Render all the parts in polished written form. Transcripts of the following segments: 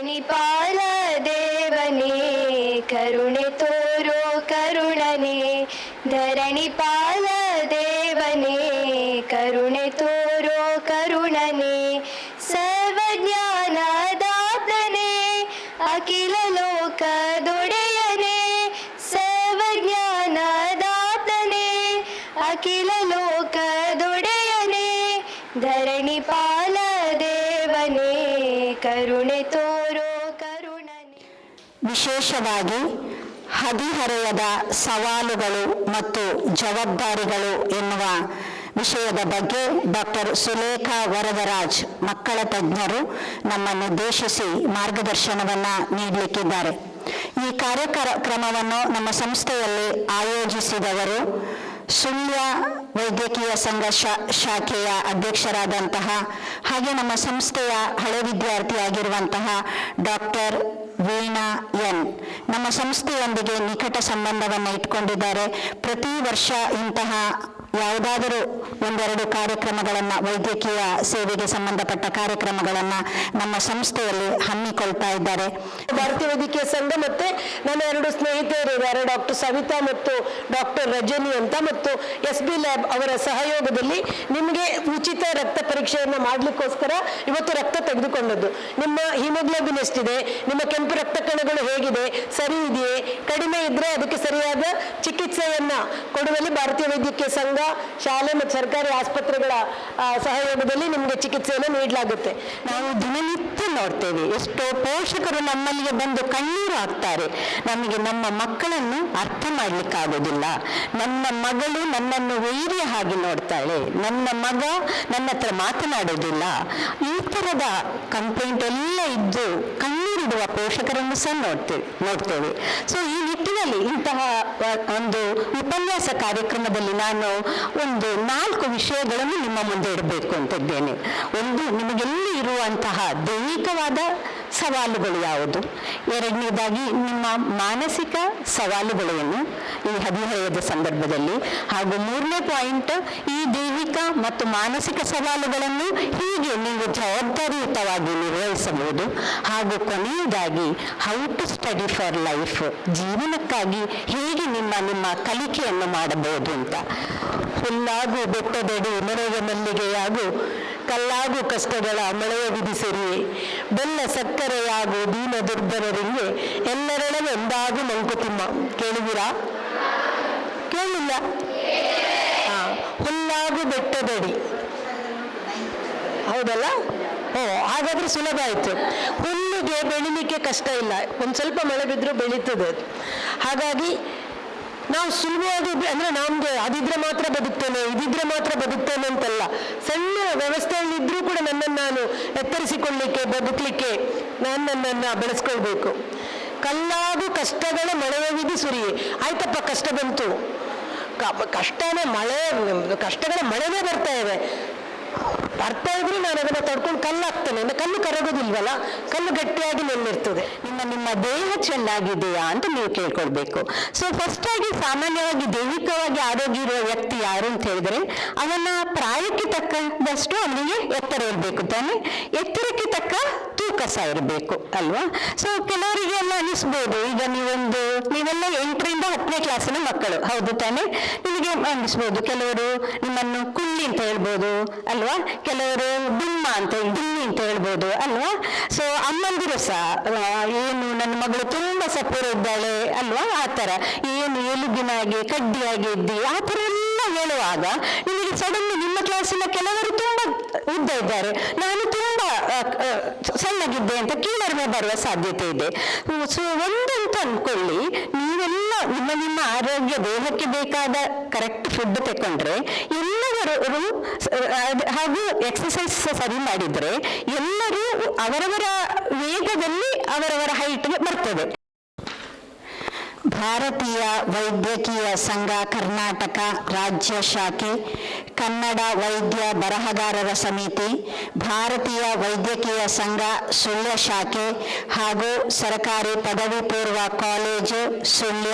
ಧರಣಿಪಾಲ ದೇವನೇ ಕರುಣೆ ತೋರೋ ಕರುಣನೆ, ಧರಣಿಪಾಲ ದೇವನೇ ಕರುಣೆ ತೋರೋ ಕರುಣನೆ, ಸರ್ವಜ್ಞಾನದಾತನೇ ಅಖಿಲ ಲೋಕದೊಡೆಯನೇ, ಸರ್ವಜ್ಞಾನದಾತನೇ ಅಖಿಲ ಲೋಕದೊಡೆಯನೇ, ಧರಣಿಪಾಲ ದೇವನೇ ಕರುಣೆ ತೋರೋ ಕರುಣನೆ. ವಿಶೇಷವಾಗಿ ಹದಿಹರೆಯದ ಸವಾಲುಗಳು ಮತ್ತು ಜವಾಬ್ದಾರಿಗಳು ಎನ್ನುವ ವಿಷಯದ ಬಗ್ಗೆ ಡಾಕ್ಟರ್ ಸುಲೇಖಾ ವರದರಾಜ್ ಮಕ್ಕಳ ತಜ್ಞರು ನಮ್ಮನ್ನುದ್ದೇಶಿಸಿ ಮಾರ್ಗದರ್ಶನವನ್ನು ನೀಡಲಿಕ್ಕಿದ್ದಾರೆ. ಈ ಕಾರ್ಯಕ್ರಮವನ್ನು ನಮ್ಮ ಸಂಸ್ಥೆಯಲ್ಲಿ ಆಯೋಜಿಸಿದವರು ಸುಳ್ಯ ವೈದ್ಯಕೀಯ ಸಂಘ ಶಾಖೆಯ ಅಧ್ಯಕ್ಷರಾದಂತಹ ಹಾಗೆ ನಮ್ಮ ಸಂಸ್ಥೆಯ ಹಳೆ ವಿದ್ಯಾರ್ಥಿಯಾಗಿರುವಂತಹ ಡಾಕ್ಟರ್ ವೀಣಾ ಎನ್ ನಮ್ಮ ಸಂಸ್ಥೆಯೊಂದಿಗೆ ನಿಕಟ ಸಂಬಂಧವನ್ನು ಇಟ್ಕೊಂಡಿದ್ದಾರೆ. ಪ್ರತಿ ವರ್ಷ ಇಂತಹ ಯಾವುದಾದರೂ ಒಂದೆರಡು ಕಾರ್ಯಕ್ರಮಗಳನ್ನು, ವೈದ್ಯಕೀಯ ಸೇವೆಗೆ ಸಂಬಂಧಪಟ್ಟ ಕಾರ್ಯಕ್ರಮಗಳನ್ನು ನಮ್ಮ ಸಂಸ್ಥೆಯಲ್ಲಿ ಹಮ್ಮಿಕೊಳ್ತಾ ಇದ್ದಾರೆ. ಭಾರತೀಯ ವೈದ್ಯಕೀಯ ಸಂಘ ಮತ್ತೆ ನನ್ನ ಎರಡು ಸ್ನೇಹಿತರು ಇದ್ದಾರೆ, ಡಾಕ್ಟರ್ ಸವಿತಾ ಮತ್ತು ಡಾಕ್ಟರ್ ರಜನಿ ಅಂತ, ಮತ್ತು SB ಲ್ಯಾಬ್ ಅವರ ಸಹಯೋಗದಲ್ಲಿ ನಿಮಗೆ ಉಚಿತ ರಕ್ತ ಪರೀಕ್ಷೆಯನ್ನು ಮಾಡಲಿಕ್ಕೋಸ್ಕರ ಇವತ್ತು ರಕ್ತ ತೆಗೆದುಕೊಂಡದ್ದು. ನಿಮ್ಮ ಹಿಮೋಗ್ಲೋಬಿನ್ ಎಷ್ಟಿದೆ, ನಿಮ್ಮ ಕೆಂಪು ರಕ್ತ ಕಣಗಳು ಹೇಗಿದೆ, ಸರಿ ಇದೆಯೇ, ಕಡಿಮೆ ಇದ್ರೆ ಅದಕ್ಕೆ ಸರಿಯಾದ ಚಿಕಿತ್ಸೆಯನ್ನ ಕೊಡುವಲ್ಲಿ ಭಾರತೀಯ ವೈದ್ಯಕೀಯ ಸಂಘ, ಶಾಲೆ ಮತ್ತು ಸರ್ಕಾರಿ ಆಸ್ಪತ್ರೆಗಳ ಸಹಯೋಗದಲ್ಲಿ ನಿಮಗೆ ಚಿಕಿತ್ಸೆಯನ್ನು ನೀಡಲಾಗುತ್ತೆ. ನಾವು ದಿನನಿತ್ಯ ನೋಡ್ತೇವೆ ಎಷ್ಟೋ ಪೋಷಕರು ನಮ್ಮಲ್ಲಿಗೆ ಬಂದು ಕಣ್ಣೀರು ಹಾಕ್ತಾರೆ. ನಮಗೆ ನಮ್ಮ ಮಕ್ಕಳನ್ನು ಅರ್ಥ ಮಾಡ್ಲಿಕ್ಕಾಗೋದಿಲ್ಲ, ನನ್ನ ಮಗಳು ನನ್ನನ್ನು ವೈರ್ಯ ಹಾಗೆ ನೋಡ್ತಾಳೆ, ನನ್ನ ಮಗ ನನ್ನ ಹತ್ರ ಮಾತನಾಡೋದಿಲ್ಲ, ಈ ಥರದ ಕಂಪ್ಲೇಂಟ್ ಎಲ್ಲ ಇದ್ದು ಕಣ್ಣೀರಿಡುವ ಪೋಷಕರನ್ನು ಸಹ ನೋಡ್ತೇವೆ. ಸೊ ಈ ನಿಟ್ಟಿನಲ್ಲಿ ಇಂತಹ ಒಂದು ಉಪನ್ಯಾಸ ಕಾರ್ಯಕ್ರಮದಲ್ಲಿ ನಾನು ಒಂದು 4 ವಿಷಯಗಳನ್ನು ನಿಮ್ಮ ಮುಂದೆ ಇಡಬೇಕು ಅಂತಿದ್ದೇನೆ. ಒಂದು, ನಿಮಗೆಲ್ಲಿ ಇರುವಂತಹ ದೈಹಿಕವಾದ ಸವಾಲುಗಳು ಯಾವುದು, ಎರಡನೇದಾಗಿ ನಿಮ್ಮ ಮಾನಸಿಕ ಸವಾಲುಗಳೇನು ಈ ಹದಿಹರೆಯದ ಸಂದರ್ಭದಲ್ಲಿ, ಹಾಗೂ 3ನೇ ಪಾಯಿಂಟ್, ಈ ದೈಹಿಕ ಮತ್ತು ಮಾನಸಿಕ ಸವಾಲುಗಳನ್ನು ಹೀಗೆ ನೀವು ಜವಾಬ್ದಾರಿಯುತವಾಗಿ ನಿರ್ವಹಿಸಬಹುದು, ಹಾಗೂ ಕೊನೆಯದಾಗಿ how to study for life, ಜೀವನಕ್ಕಾಗಿ ಹೇಗೆ ನಿಮ್ಮ ಕಲಿಕೆಯನ್ನು ಮಾಡಬಹುದು ಅಂತ. ಹುಲ್ಲಾಗು ಬೆಟ್ಟದಡಿ ಮನೆಗೆ ಮಲ್ಲಿಗೆಯಾಗು, ಕಲ್ಲಾಗು ಕಷ್ಟಗಳ ಮಳೆಯ ವಿಧಿಸಿರಿ, ಬೆಲ್ಲ ಸಕ್ಕರೆಯಾಗು ದೀನ ದುರ್ಬಲರಿಗೆ, ಎಲ್ಲರೊಳಗೆ ಒಂದಾಗು ಮಂಕುತಿಮ್ಮ. ಕೇಳಿದಿರಾ? ಕೇಳಿಲ್ಲ? ಹುಲ್ಲಾಗು ಬೆಟ್ಟದಡಿ, ಹೌದಲ್ಲ? ಹಾಗಾದ್ರೆ ಸುಲಭ ಆಯ್ತು. ಹುಲ್ಲಿಗೆ ಬೆಳಿಲಿಕ್ಕೆ ಕಷ್ಟ ಇಲ್ಲ, ಒಂದ್ ಸ್ವಲ್ಪ ಮಳೆ ಬಿದ್ದರೂ ಬೆಳೀತದೆ. ಹಾಗಾಗಿ ನಾವು ಸುಲಭವಾಗಿ ಅಂದ್ರೆ ನಮ್ಗೆ ಅದಿದ್ರೆ ಮಾತ್ರ ಬದುಕ್ತೇನೆ, ಇದಿದ್ರೆ ಮಾತ್ರ ಬದುಕ್ತೇನೆ ಅಂತಲ್ಲ, ಸಣ್ಣ ವ್ಯವಸ್ಥೆಯಲ್ಲಿದ್ರೂ ಕೂಡ ನನ್ನನ್ನು ನಾನು ಎತ್ತರಿಸಿಕೊಳ್ಳಿಕ್ಕೆ, ಬದುಕಲಿಕ್ಕೆ ನನ್ನನ್ನು ಬೆಳೆಸ್ಕೊಳ್ಬೇಕು. ಕಲ್ಲಾಗು ಕಷ್ಟಗಳ ಮಳೆಯ ವಿಧಿ ಸುರಿಯೇ. ಆಯ್ತಪ್ಪ, ಕಷ್ಟ ಬಂತು, ಕಷ್ಟಗಳ ಮಳೆನೇ ಬರ್ತಾ ಇದ್ರೆ ನಾನು ಅದನ್ನು ತಡ್ಕೊಂಡು ಕಲ್ಲಾಗ್ತೇನೆ, ಕಲ್ಲು ಕರಗೋದಿಲ್ವಲ್ಲ, ಕಲ್ಲು ಗಟ್ಟಿಯಾಗಿ ನಿಲ್ಲಿರ್ತದೆ. ನಿಮ್ಮ ದೇಹ ಚೆನ್ನಾಗಿದೆಯಾ ಅಂತ ನೀವು ಕೇಳ್ಕೊಳ್ಬೇಕು. ಸೊ ಫಸ್ಟ್ ಆಗಿ ಸಾಮಾನ್ಯವಾಗಿ ದೈಹಿಕವಾಗಿ ಆರೋಗ್ಯ ಇರುವ ವ್ಯಕ್ತಿ ಯಾರು ಅಂತ ಹೇಳಿದ್ರೆ ಅವನ ಪ್ರಾಯಕ್ಕೆ ತಕ್ಕದಷ್ಟು ಅವನಿಗೆ ಎತ್ತರ ಇರಬೇಕು ತಾನೆ, ಎತ್ತರಕ್ಕೆ ತಕ್ಕ ತೂಕ ಸಹ ಇರಬೇಕು ಅಲ್ವಾ. ಸೊ ಕೆಲವರಿಗೆ ಎಲ್ಲ ಅನಿಸ್ಬೋದು, ಈಗ ನೀವೆಲ್ಲ 8ರಿಂದ 10ನೇ ಕ್ಲಾಸಿನ ಮಕ್ಕಳು, ಹೌದು ತಾನೆ, ನಿಮಗೆ ಅನಿಸ್ಬೋದು ಕೆಲವರು ನಿಮ್ಮನ್ನು ಕುಳ್ಳಿ ಅಂತ ಹೇಳ್ಬೋದು ಅಲ್ವಾ, ಕೆಲವರು ಡಿಮ್ಮಿ ಅಂತ ಹೇಳ್ಬೋದು ಅಲ್ವಾ. ಸೊ ಅಮ್ಮಂದಿರು ಸಹ ಏನು ನನ್ನ ಮಗಳು ತುಂಬಾ ಸಪೂರ ಇದ್ದಾಳೆ ಅಲ್ವಾ, ಆ ಥರ ಏನು ಎಲುಬಿನಾಗಿ ಕಡ್ಡಿಯಾಗಿ ಇದ್ದಿ ಆ ಥರ ಎಲ್ಲ ಹೇಳುವಾಗ ನಿಮಗೆ ಸಡನ್ಲಿ ನಿಮ್ಮ ಕ್ಲಾಸಿನ ಕೆಲವರು ತುಂಬಾ ಉದ್ದ ಇದ್ದಾರೆ, ನಾನು ತುಂಬಾ ಸಣ್ಣಗಿದ್ದೆ ಅಂತ ಕೀಳರಿಮೆ ಬರುವ ಸಾಧ್ಯತೆ ಇದೆ. ಸೊ ಒಂದಂತ ಅನ್ಕೊಳ್ಳಿ, ನೀವೆಲ್ಲ ನಿಮ್ಮ ಆರೋಗ್ಯ ದೇಹಕ್ಕೆ ಬೇಕಾದ ಕರೆಕ್ಟ್ ಫುಡ್ ತಗೊಂಡ್ರೆ, ಎಲ್ಲರೂ ಹಾಗೂ ಎಕ್ಸಸೈಸ್ ಸರಿ ಮಾಡಿದ್ರೆ ಎಲ್ಲರೂ ಅವರವರ ವೇಗದಲ್ಲಿ ಅವರವರ ಹೈಟ್ಗೆ ಬರ್ತದೆ. ಭಾರತೀಯ ವೈದ್ಯಕೀಯ ಸಂಘ ಕರ್ನಾಟಕ ರಾಜ್ಯ ಶಾಖೆ, ಕನ್ನಡ ವೈದ್ಯ ಬರಹಗಾರರ ಸಮಿತಿ, ಭಾರತೀಯ ವೈದ್ಯಕೀಯ ಸಂಘ ಸುಳ್ಯ ಶಾಖೆ ಹಾಗೂ ಸರ್ಕಾರಿ ಪದವಿ ಪೂರ್ವ ಕಾಲೇಜು ಸುಳ್ಯ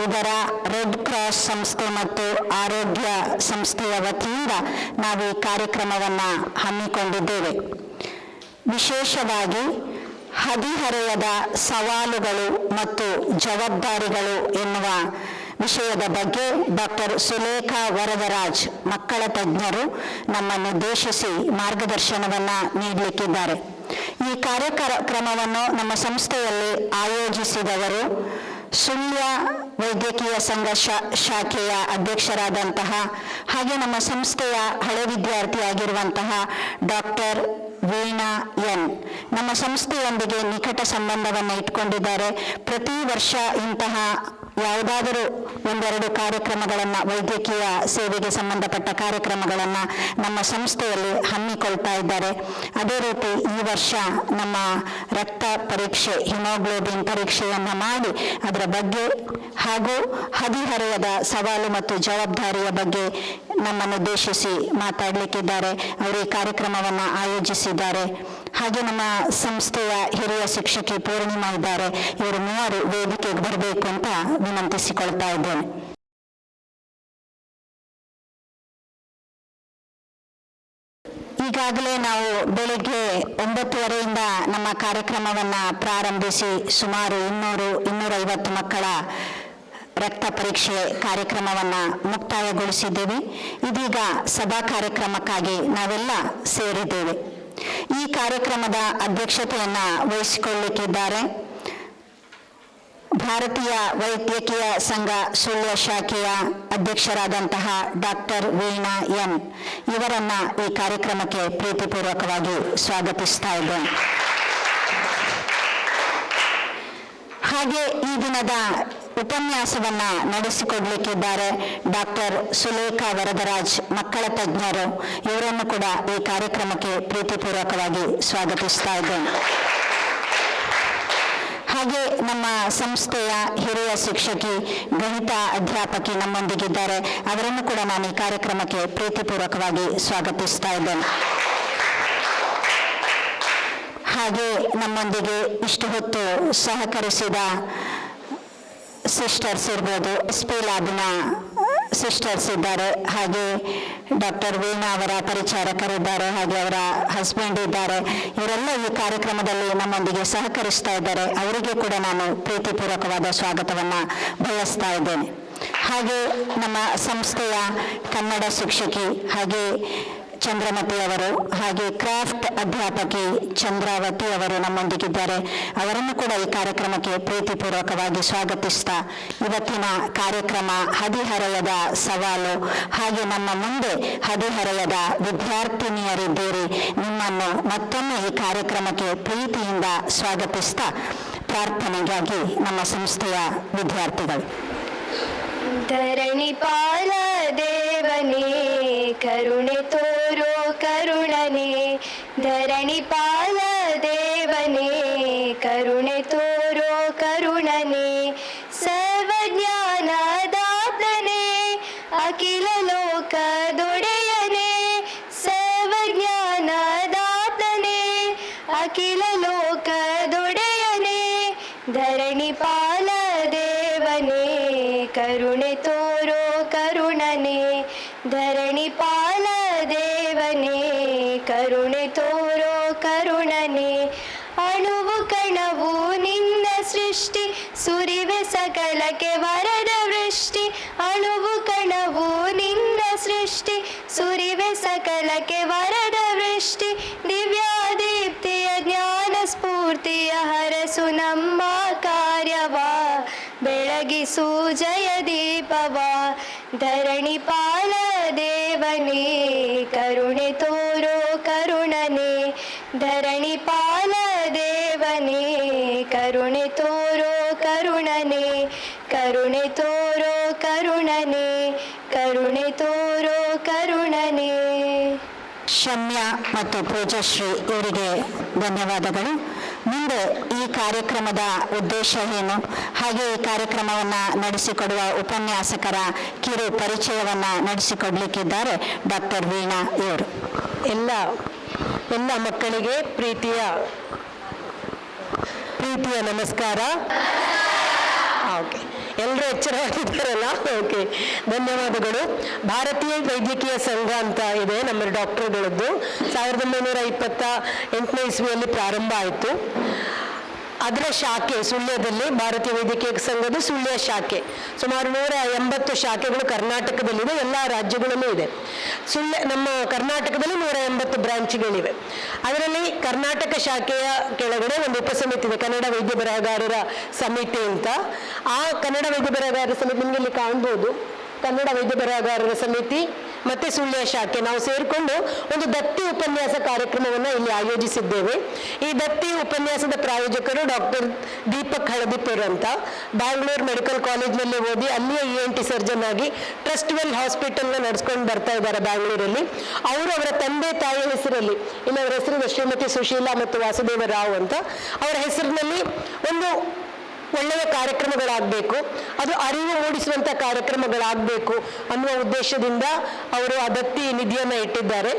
ಇದರ ರೆಡ್ ಕ್ರಾಸ್ ಸಂಸ್ಥೆ ಮತ್ತು ಆರೋಗ್ಯ ಸಂಸ್ಥೆಯ ವತಿಯಿಂದ ನಾವು ಈ ಕಾರ್ಯಕ್ರಮವನ್ನು ಹಮ್ಮಿಕೊಂಡಿದ್ದೇವೆ. ವಿಶೇಷವಾಗಿ ಹದಿಹರೆಯದ ಸವಾಲುಗಳು ಮತ್ತು ಜವಾಬ್ದಾರಿಗಳು ಎನ್ನುವ ವಿಷಯದ ಬಗ್ಗೆ ಡಾಕ್ಟರ್ ಸುಲೇಖಾ ವರದರಾಜ್ ಮಕ್ಕಳ ತಜ್ಞರು ನಮ್ಮನ್ನುದ್ದೇಶಿಸಿ ಮಾರ್ಗದರ್ಶನವನ್ನು ನೀಡಲಿಕ್ಕಿದ್ದಾರೆ. ಈ ಕಾರ್ಯಕ್ರಮವನ್ನು ನಮ್ಮ ಸಂಸ್ಥೆಯಲ್ಲಿ ಆಯೋಜಿಸಿದವರು ಸುಳ್ಯ ವೈದ್ಯಕೀಯ ಸಂಘ ಶಾಖೆಯ ಅಧ್ಯಕ್ಷರಾದಂತಹ ಹಾಗೆ ನಮ್ಮ ಸಂಸ್ಥೆಯ ಹಳೆ ವಿದ್ಯಾರ್ಥಿಯಾಗಿರುವಂತಹ ಡಾಕ್ಟರ್ ವೀಣಾ ಎನ್ ನಮ್ಮ ಸಂಸ್ಥೆಯೊಂದಿಗೆ ನಿಕಟ ಸಂಬಂಧವನ್ನು ಇಟ್ಕೊಂಡಿದ್ದಾರೆ. ಪ್ರತಿ ವರ್ಷ ಇಂತಹ ಯಾವುದಾದರೂ ಒಂದೆರಡು ಕಾರ್ಯಕ್ರಮಗಳನ್ನು, ವೈದ್ಯಕೀಯ ಸೇವೆಗೆ ಸಂಬಂಧಪಟ್ಟ ಕಾರ್ಯಕ್ರಮಗಳನ್ನು ನಮ್ಮ ಸಂಸ್ಥೆಯಲ್ಲಿ ಹಮ್ಮಿಕೊಳ್ತಾ ಇದ್ದಾರೆ. ಅದೇ ರೀತಿ ಈ ವರ್ಷ ನಮ್ಮ ರಕ್ತ ಪರೀಕ್ಷೆ, ಹಿಮೋಗ್ಲೋಬಿನ್ ಪರೀಕ್ಷೆಯನ್ನು ಮಾಡಿ ಅದರ ಬಗ್ಗೆ ಹಾಗೂ ಹದಿಹರೆಯದ ಸವಾಲು ಮತ್ತು ಜವಾಬ್ದಾರಿಯ ಬಗ್ಗೆ ನಮ್ಮನ್ನುದ್ದೇಶಿಸಿ ಮಾತಾಡಲಿಕ್ಕಿದ್ದಾರೆ. ಅವರು ಈ ಕಾರ್ಯಕ್ರಮವನ್ನು ಆಯೋಜಿಸಿದ್ದಾರೆ. ಹಾಗೆ ನಮ್ಮ ಸಂಸ್ಥೆಯ ಹಿರಿಯ ಶಿಕ್ಷಕಿ ಪೂರ್ಣಿಮಾ ಇದ್ದಾರೆ. ಇವರು ಮೂವರು ವೇದಿಕೆಗೆ ಬರಬೇಕು ಅಂತ ವಿನಂತಿಸಿಕೊಳ್ತಾ ಇದ್ದೇನೆ. ಈಗಾಗಲೇ ನಾವು ಬೆಳಿಗ್ಗೆ 9:30ರಿಂದ ನಮ್ಮ ಕಾರ್ಯಕ್ರಮವನ್ನು ಪ್ರಾರಂಭಿಸಿ ಸುಮಾರು 200-250 ಮಕ್ಕಳ ರಕ್ತ ಪರೀಕ್ಷೆ ಕಾರ್ಯಕ್ರಮವನ್ನು ಮುಕ್ತಾಯಗೊಳಿಸಿದ್ದೇವೆ. ಇದೀಗ ಸಭಾ ಕಾರ್ಯಕ್ರಮಕ್ಕಾಗಿ ನಾವೆಲ್ಲ ಸೇರಿದ್ದೇವೆ. ಈ ಕಾರ್ಯಕ್ರಮದ ಅಧ್ಯಕ್ಷತೆಯನ್ನು ವಹಿಸಿಕೊಳ್ಳಲಿಕ್ಕಿದ್ದಾರೆ ಭಾರತೀಯ ವೈದ್ಯಕೀಯ ಸಂಘ ಸುಳ್ಯ ಶಾಖೆಯ ಅಧ್ಯಕ್ಷರಾದಂತಹ ಡಾಕ್ಟರ್ ವೀಣಾ ಎನ್ ಇವರನ್ನ ಈ ಕಾರ್ಯಕ್ರಮಕ್ಕೆ ಪ್ರೀತಿಪೂರ್ವಕವಾಗಿ ಸ್ವಾಗತಿಸ್ತಾ ಇದ್ದೇನೆ. ಹಾಗೆ ಈ ದಿನದ ಉಪನ್ಯಾಸವನ್ನ ನಡೆಸಿಕೊಡ್ಲಿಕ್ಕಿದ್ದಾರೆ ಡಾಕ್ಟರ್ ಸುಲೇಖಾ ವರದರಾಜ್ ಮಕ್ಕಳ ತಜ್ಞರು. ಇವರನ್ನು ಕೂಡ ಈ ಕಾರ್ಯಕ್ರಮಕ್ಕೆ ಪ್ರೀತಿಪೂರ್ವಕವಾಗಿ ಸ್ವಾಗತಿಸ್ತಾ ಇದ್ದೇನೆ. ಹಾಗೆ ನಮ್ಮ ಸಂಸ್ಥೆಯ ಹಿರಿಯ ಶಿಕ್ಷಕಿ, ಗಣಿತ ಅಧ್ಯಾಪಕಿ ನಮ್ಮೊಂದಿಗಿದ್ದಾರೆ. ಅವರನ್ನು ಕೂಡ ನಾನು ಈ ಕಾರ್ಯಕ್ರಮಕ್ಕೆ ಪ್ರೀತಿಪೂರ್ವಕವಾಗಿ ಸ್ವಾಗತಿಸ್ತಾ ಇದ್ದೇನೆ. ಹಾಗೆ ನಮ್ಮೊಂದಿಗೆ ಇಷ್ಟು ಹೊತ್ತು ಸಹಕರಿಸಿದ ಸಿಸ್ಟರ್ಸ್ ಇರ್ಬೋದು, SP ಲ್ಯಾಬ್ನ ಸಿಸ್ಟರ್ಸ್ ಇದ್ದಾರೆ, ಹಾಗೆ ಡಾಕ್ಟರ್ ವೀಣಾ ಅವರ ಪರಿಚಾರಕರಿದ್ದಾರೆ, ಹಾಗೆ ಅವರ ಹಸ್ಬೆಂಡ್ ಇದ್ದಾರೆ. ಇವರೆಲ್ಲ ಈ ಕಾರ್ಯಕ್ರಮದಲ್ಲಿ ನಮ್ಮೊಂದಿಗೆ ಸಹಕರಿಸ್ತಾ ಇದ್ದಾರೆ. ಅವರಿಗೆ ಕೂಡ ನಾನು ಪ್ರೀತಿಪೂರ್ವಕವಾದ ಸ್ವಾಗತವನ್ನು ಬಯಸ್ತಾ ಇದ್ದೇನೆ. ಹಾಗೆ ನಮ್ಮ ಸಂಸ್ಥೆಯ ಕನ್ನಡ ಶಿಕ್ಷಕಿ ಹಾಗೆ ಚಂದ್ರಮತಿ ಅವರು, ಹಾಗೆ ಕ್ರಾಫ್ಟ್ ಅಧ್ಯಾಪಕಿ ಚಂದ್ರಾವತಿ ಅವರು ನಮ್ಮೊಂದಿಗಿದ್ದಾರೆ. ಅವರನ್ನು ಕೂಡ ಈ ಕಾರ್ಯಕ್ರಮಕ್ಕೆ ಪ್ರೀತಿಪೂರ್ವಕವಾಗಿ ಸ್ವಾಗತಿಸ್ತಾ ಇವತ್ತಿನ ಕಾರ್ಯಕ್ರಮ ಹದಿಹರೆಯದ ಸವಾಲು, ಹಾಗೆ ನಮ್ಮ ಮುಂದೆ ಹದಿಹರೆಯದ ವಿದ್ಯಾರ್ಥಿನಿಯರಿದ್ದೀರಿ. ನಿಮ್ಮನ್ನು ಮತ್ತೊಮ್ಮೆ ಈ ಕಾರ್ಯಕ್ರಮಕ್ಕೆ ಪ್ರೀತಿಯಿಂದ ಸ್ವಾಗತಿಸ್ತಾ ಪ್ರಾರ್ಥನೆಗಾಗಿ ನಮ್ಮ ಸಂಸ್ಥೆಯ ವಿದ್ಯಾರ್ಥಿಗಳು. ಧರಣಿ ಪಾಲ ದೇವನೇ ಕರುಣೆ ತೋರೋ ಕರುಣನೆ, ಧರಣಿ ಪಾಲ ದೇವನೇ ಕರುಣೆ ತೋರೋ ಕರುಣನೆ, ಸರ್ವಜ್ಞಾನದಾತನೇ ಅಖಿಲ ಲೋಕದೊಡೆಯನೇ, ಸರ್ವಜ್ಞಾನದಾತನೇ ಅಖಿಲ ಲೋಕದೊಡೆಯನೇ, ಧರಣಿ ಪಾಲ ದೇವನೇ ಕರುಣೆ ತೋರೋ ಕರುಣನೆ, ಧರಣಿ ಪಾಲ ದೇವನೇ ಕರುಣೆ ತೋರೋ ಕರುಣನೆ, ಅಣುವು ಕಣವು ನಿನ್ನ ಸೃಷ್ಟಿ ಸುರಿವೆ ಸಕಲಕ್ಕೆ ವರದ ವೃಷ್ಟಿ, ಅಣುವು ಕಣವು ನಿನ್ನ ಸೃಷ್ಟಿ ಸುರಿವೆ ಸಕಲಕ್ಕೆ ವರದ ವೃಷ್ಟಿ, ದಿವ್ಯಾದೀಪ್ತಿಯ ಜ್ಞಾನ ಸ್ಫೂರ್ತಿಯ ಹರಸು ನಮ್ಮ ಕಾರ್ಯವ, ಬೆಳಗಿಸು ಜಯ ದೀಪವ, ಧರಣಿ ಪಾಲ ದೇವನೇ ಕರುಣೆ ತೋರೋ ಕರುಣನೆ, ಧರಣಿ ಪಾಲ ದೇವನೇ ಕರುಣೆ ತೋರೋ ಕರುಣನೆ, ಕರುಣೆ ತೋರೋ ಕರುಣನೆ, ಕರುಣೆ ತೋರೋ ಕರುಣನೆ. ಶಮ್ಯ ಮತ್ತು ಪೂಜಶ್ರೀ ಇವರಿಗೆ ಧನ್ಯವಾದಗಳು. ಮುಂದೆ ಈ ಕಾರ್ಯಕ್ರಮದ ಉದ್ದೇಶ ಏನು, ಹಾಗೆ ಈ ಕಾರ್ಯಕ್ರಮವನ್ನು ನಡೆಸಿಕೊಡುವ ಉಪನ್ಯಾಸಕರ ಕಿರು ಪರಿಚಯವನ್ನು ನಡೆಸಿಕೊಡ್ಲಿಕ್ಕಿದ್ದಾರೆ ಡಾಕ್ಟರ್ ವೀಣಾ ಇವರು. ಎಲ್ಲ ಮಕ್ಕಳಿಗೆ ಪ್ರೀತಿಯ ನಮಸ್ಕಾರ. ಓಕೆ, ಎಲ್ಲರೂ ಎಚ್ಚರವಾಗಿದ್ದಾರಲ್ಲ? ಓಕೆ, ಧನ್ಯವಾದಗಳು. ಭಾರತೀಯ ವೈದ್ಯಕೀಯ ಸಂಘ ಅಂತ ಇದೆ ನಮ್ಮ ಡಾಕ್ಟರ್ಗಳದ್ದು. 1928 ಇಸ್ವಿಯಲ್ಲಿ ಪ್ರಾರಂಭ ಆಯಿತು. ಅದರ ಶಾಖೆ ಸುಳ್ಯದಲ್ಲಿ, ಭಾರತೀಯ ವೈದ್ಯಕೀಯ ಸಂಘದ ಸುಳ್ಯ ಶಾಖೆ ಸುಮಾರು 180 ಶಾಖೆಗಳು ಕರ್ನಾಟಕದಲ್ಲಿದೆ, ಎಲ್ಲ ರಾಜ್ಯಗಳಲ್ಲೂ ಇದೆ. ನಮ್ಮ ಕರ್ನಾಟಕದಲ್ಲಿ 180 ಬ್ರಾಂಚ್ಗಳಿವೆ. ಅದರಲ್ಲಿ ಕರ್ನಾಟಕ ಶಾಖೆಯ ಕೆಳಗಡೆ ಒಂದು ಉಪಸಮಿತಿ ಇದೆ, ಕನ್ನಡ ವೈದ್ಯ ಬರಹಗಾರರ ಸಮಿತಿ ಅಂತ. ಆ ಕನ್ನಡ ವೈದ್ಯ ಬರಹಗಾರರ ಸಮಿತಿ ನಿಮಗೆ ಇಲ್ಲಿ ಕಾಣ್ಬೋದು. ಕನ್ನಡ ವೈದ್ಯ ಬರಹಗಾರರ ಸಮಿತಿ ಮತ್ತೆ ಸುಳ್ಯ ಶಾಖೆ ನಾವು ಸೇರಿಕೊಂಡು ಒಂದು ದತ್ತಿ ಉಪನ್ಯಾಸ ಕಾರ್ಯಕ್ರಮವನ್ನು ಇಲ್ಲಿ ಆಯೋಜಿಸಿದ್ದೇವೆ. ಈ ದತ್ತಿ ಉಪನ್ಯಾಸದ ಪ್ರಾಯೋಜಕರು ಡಾಕ್ಟರ್ ದೀಪಕ್ ಹಳದಿಪ್ಪರ್ ಅಂತ, ಬ್ಯಾಂಗ್ಳೂರ್ ಮೆಡಿಕಲ್ ಕಾಲೇಜ್ನಲ್ಲಿ ಓದಿ ಅಲ್ಲಿಯ ENT ಸರ್ಜನ್ ಆಗಿ ಟ್ರಸ್ಟ್ವೆಲ್ ಹಾಸ್ಪಿಟಲ್ನ ನಡೆಸ್ಕೊಂಡು ಬರ್ತಾ ಇದ್ದಾರೆ ಬ್ಯಾಂಗ್ಳೂರಲ್ಲಿ. ಅವರು ಅವರ ತಂದೆ ತಾಯಿಯ ಹೆಸರಲ್ಲಿ, ಇಲ್ಲಿ ಅವರ ಹೆಸರು ಶ್ರೀಮತಿ ಸುಶೀಲಾ ಮತ್ತು ವಾಸುದೇವ ರಾವ್ ಅಂತ, ಅವರ ಹೆಸರಿನಲ್ಲಿ ಒಂದು ಒಳ್ಳೆಯ ಕಾರ್ಯಕ್ರಮಗಳಾಗಬೇಕು, ಅದು ಅರಿವು ಮೂಡಿಸುವಂಥ ಕಾರ್ಯಕ್ರಮಗಳಾಗಬೇಕು ಅನ್ನುವ ಉದ್ದೇಶದಿಂದ ಅವರು ಆ ದತ್ತಿ ನಿಧಿಯನ್ನು ಇಟ್ಟಿದ್ದಾರೆ.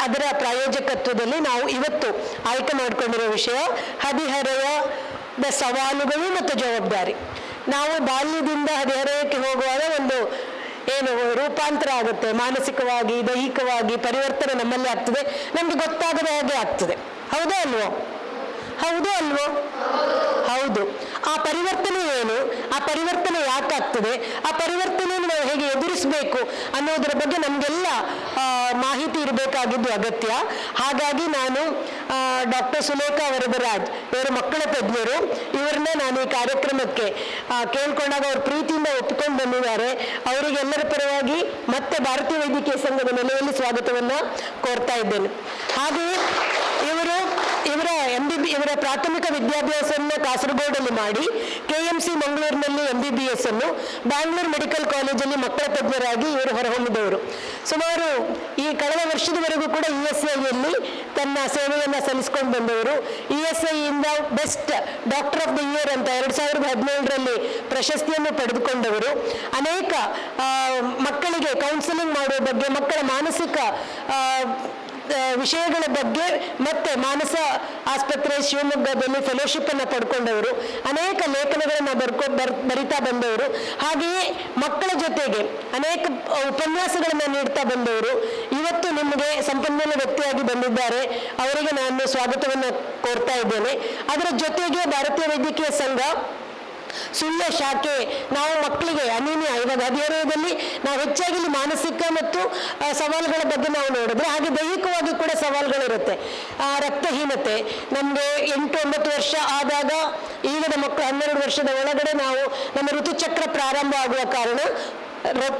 ಅದರ ಪ್ರಾಯೋಜಕತ್ವದಲ್ಲಿ ನಾವು ಇವತ್ತು ಆಯ್ಕೆ ಮಾಡಿಕೊಂಡಿರೋ ವಿಷಯ ಹದಿಹರೆಯದ ಸವಾಲುಗಳು ಮತ್ತು ಜವಾಬ್ದಾರಿ. ನಾವು ಬಾಲ್ಯದಿಂದ ಹದಿಹರೆಯಕ್ಕೆ ಹೋಗುವಾಗ ಒಂದು ರೂಪಾಂತರ ಆಗುತ್ತೆ, ಮಾನಸಿಕವಾಗಿ ದೈಹಿಕವಾಗಿ ಪರಿವರ್ತನೆ ನಮ್ಮಲ್ಲಿ ಆಗ್ತದೆ, ನಮ್ಗೆ ಗೊತ್ತಾಗದ ಹಾಗೆ ಆಗ್ತದೆ. ಹೌದಾ ಅಲ್ವೋ? ಹೌದು ಅಲ್ವೋ? ಹೌದು. ಆ ಪರಿವರ್ತನೆ ಏನು, ಆ ಪರಿವರ್ತನೆ ಯಾಕಾಗ್ತದೆ, ಆ ಪರಿವರ್ತನೆಯನ್ನು ನಾವು ಹೇಗೆ ಎದುರಿಸಬೇಕು ಅನ್ನೋದರ ಬಗ್ಗೆ ನಮಗೆಲ್ಲ ಮಾಹಿತಿ ಇರಬೇಕಾಗಿದ್ದು ಅಗತ್ಯ. ಹಾಗಾಗಿ ನಾನು ಡಾಕ್ಟರ್ ಸುಲೇಖಾ ವರದರಾಜ್, ಇವರು ಮಕ್ಕಳ ತಜ್ಞರು, ಇವರನ್ನ ನಾನು ಈ ಕಾರ್ಯಕ್ರಮಕ್ಕೆ ಕೇಳ್ಕೊಂಡಾಗ ಅವ್ರ ಪ್ರೀತಿಯಿಂದ ಒಪ್ಪಿಕೊಂಡು ಬಂದಿದ್ದಾರೆ. ಅವರಿಗೆ ಎಲ್ಲರ ಪರವಾಗಿ ಮತ್ತೆ ಭಾರತೀಯ ವೈದ್ಯಕೀಯ ಸಂಘದ ನೆಲೆಯಲ್ಲಿ ಸ್ವಾಗತವನ್ನು ಕೋರ್ತಾ ಇದ್ದೇನೆ. ಹಾಗೆಯೇ ಇವರ ಪ್ರಾಥಮಿಕ ವಿದ್ಯಾಭ್ಯಾಸವನ್ನು ಕಾಸರಗೋಡಲ್ಲಿ ಮಾಡಿ KMC ಮಂಗಳೂರಿನಲ್ಲಿ MBBS ಅನ್ನು, ಬ್ಯಾಂಗ್ಳೂರ್ ಮೆಡಿಕಲ್ ಕಾಲೇಜಲ್ಲಿ ಮಕ್ಕಳ ತಜ್ಞರಾಗಿ ಇವರು ಹೊರಹೊಮ್ಮಿದವರು. ಸುಮಾರು ಈ ಕಳೆದ ವರ್ಷದವರೆಗೂ ಕೂಡ ESIಯಲ್ಲಿ ತನ್ನ ಸೇವೆಯನ್ನು ಸಲ್ಲಿಸಿಕೊಂಡು ಬಂದವರು. ESI ಇಂದ best doctor of the year ಅಂತ 2017ರಲ್ಲಿ ಪ್ರಶಸ್ತಿಯನ್ನು ಪಡೆದುಕೊಂಡವರು. ಅನೇಕ ಮಕ್ಕಳಿಗೆ ಕೌನ್ಸಿಲಿಂಗ್ ಮಾಡುವ ಬಗ್ಗೆ, ಮಕ್ಕಳ ಮಾನಸಿಕ ವಿಷಯಗಳ ಬಗ್ಗೆ ಮತ್ತೆ ಮಾನಸ ಆಸ್ಪತ್ರೆ ಶಿವಮೊಗ್ಗದಲ್ಲಿ ಫೆಲೋಶಿಪ್ ಅನ್ನು ಪಡ್ಕೊಂಡವರು, ಅನೇಕ ಲೇಖನಗಳನ್ನು ಬರಿತಾ ಬಂದವರು. ಹಾಗೆಯೇ ಮಕ್ಕಳ ಜೊತೆಗೆ ಅನೇಕ ಉಪನ್ಯಾಸಗಳನ್ನು ನೀಡ್ತಾ ಬಂದವರು. ಇವತ್ತು ನಿಮಗೆ ಸಂಪನ್ಮೂಲ ವ್ಯಕ್ತಿಯಾಗಿ ಬಂದಿದ್ದಾರೆ, ಅವರಿಗೆ ನಾನು ಸ್ವಾಗತವನ್ನು ಕೋರ್ತಾ ಇದ್ದೇನೆ. ಅದರ ಜೊತೆಗೆ ಭಾರತೀಯ ವೈದ್ಯಕೀಯ ಸಂಘ ಸುಳ್ಯ ಶಾಖೆ, ನಾವು ಮಕ್ಕಳಿಗೆ ಅನೀಮಿಯಾ, ಇವಾಗ ಹದಿಹರೆಯದಲ್ಲಿ ನಾವು ಹೆಚ್ಚಾಗಿ ಮಾನಸಿಕ ಮತ್ತು ಸವಾಲುಗಳ ಬಗ್ಗೆ ನಾವು ನೋಡಿದ್ರೆ, ಹಾಗೆ ದೈಹಿಕವಾಗಿ ಕೂಡ ಸವಾಲುಗಳಿರುತ್ತೆ. ರಕ್ತಹೀನತೆ, ನಮಗೆ 8-9 ವರ್ಷ ಆದಾಗ ಈಗಿನ ಮಕ್ಕಳು 12 ವರ್ಷದ ಒಳಗಡೆ ನಾವು ನಮ್ಮ ಋತುಚಕ್ರ ಪ್ರಾರಂಭ ಆಗುವ ಕಾರಣ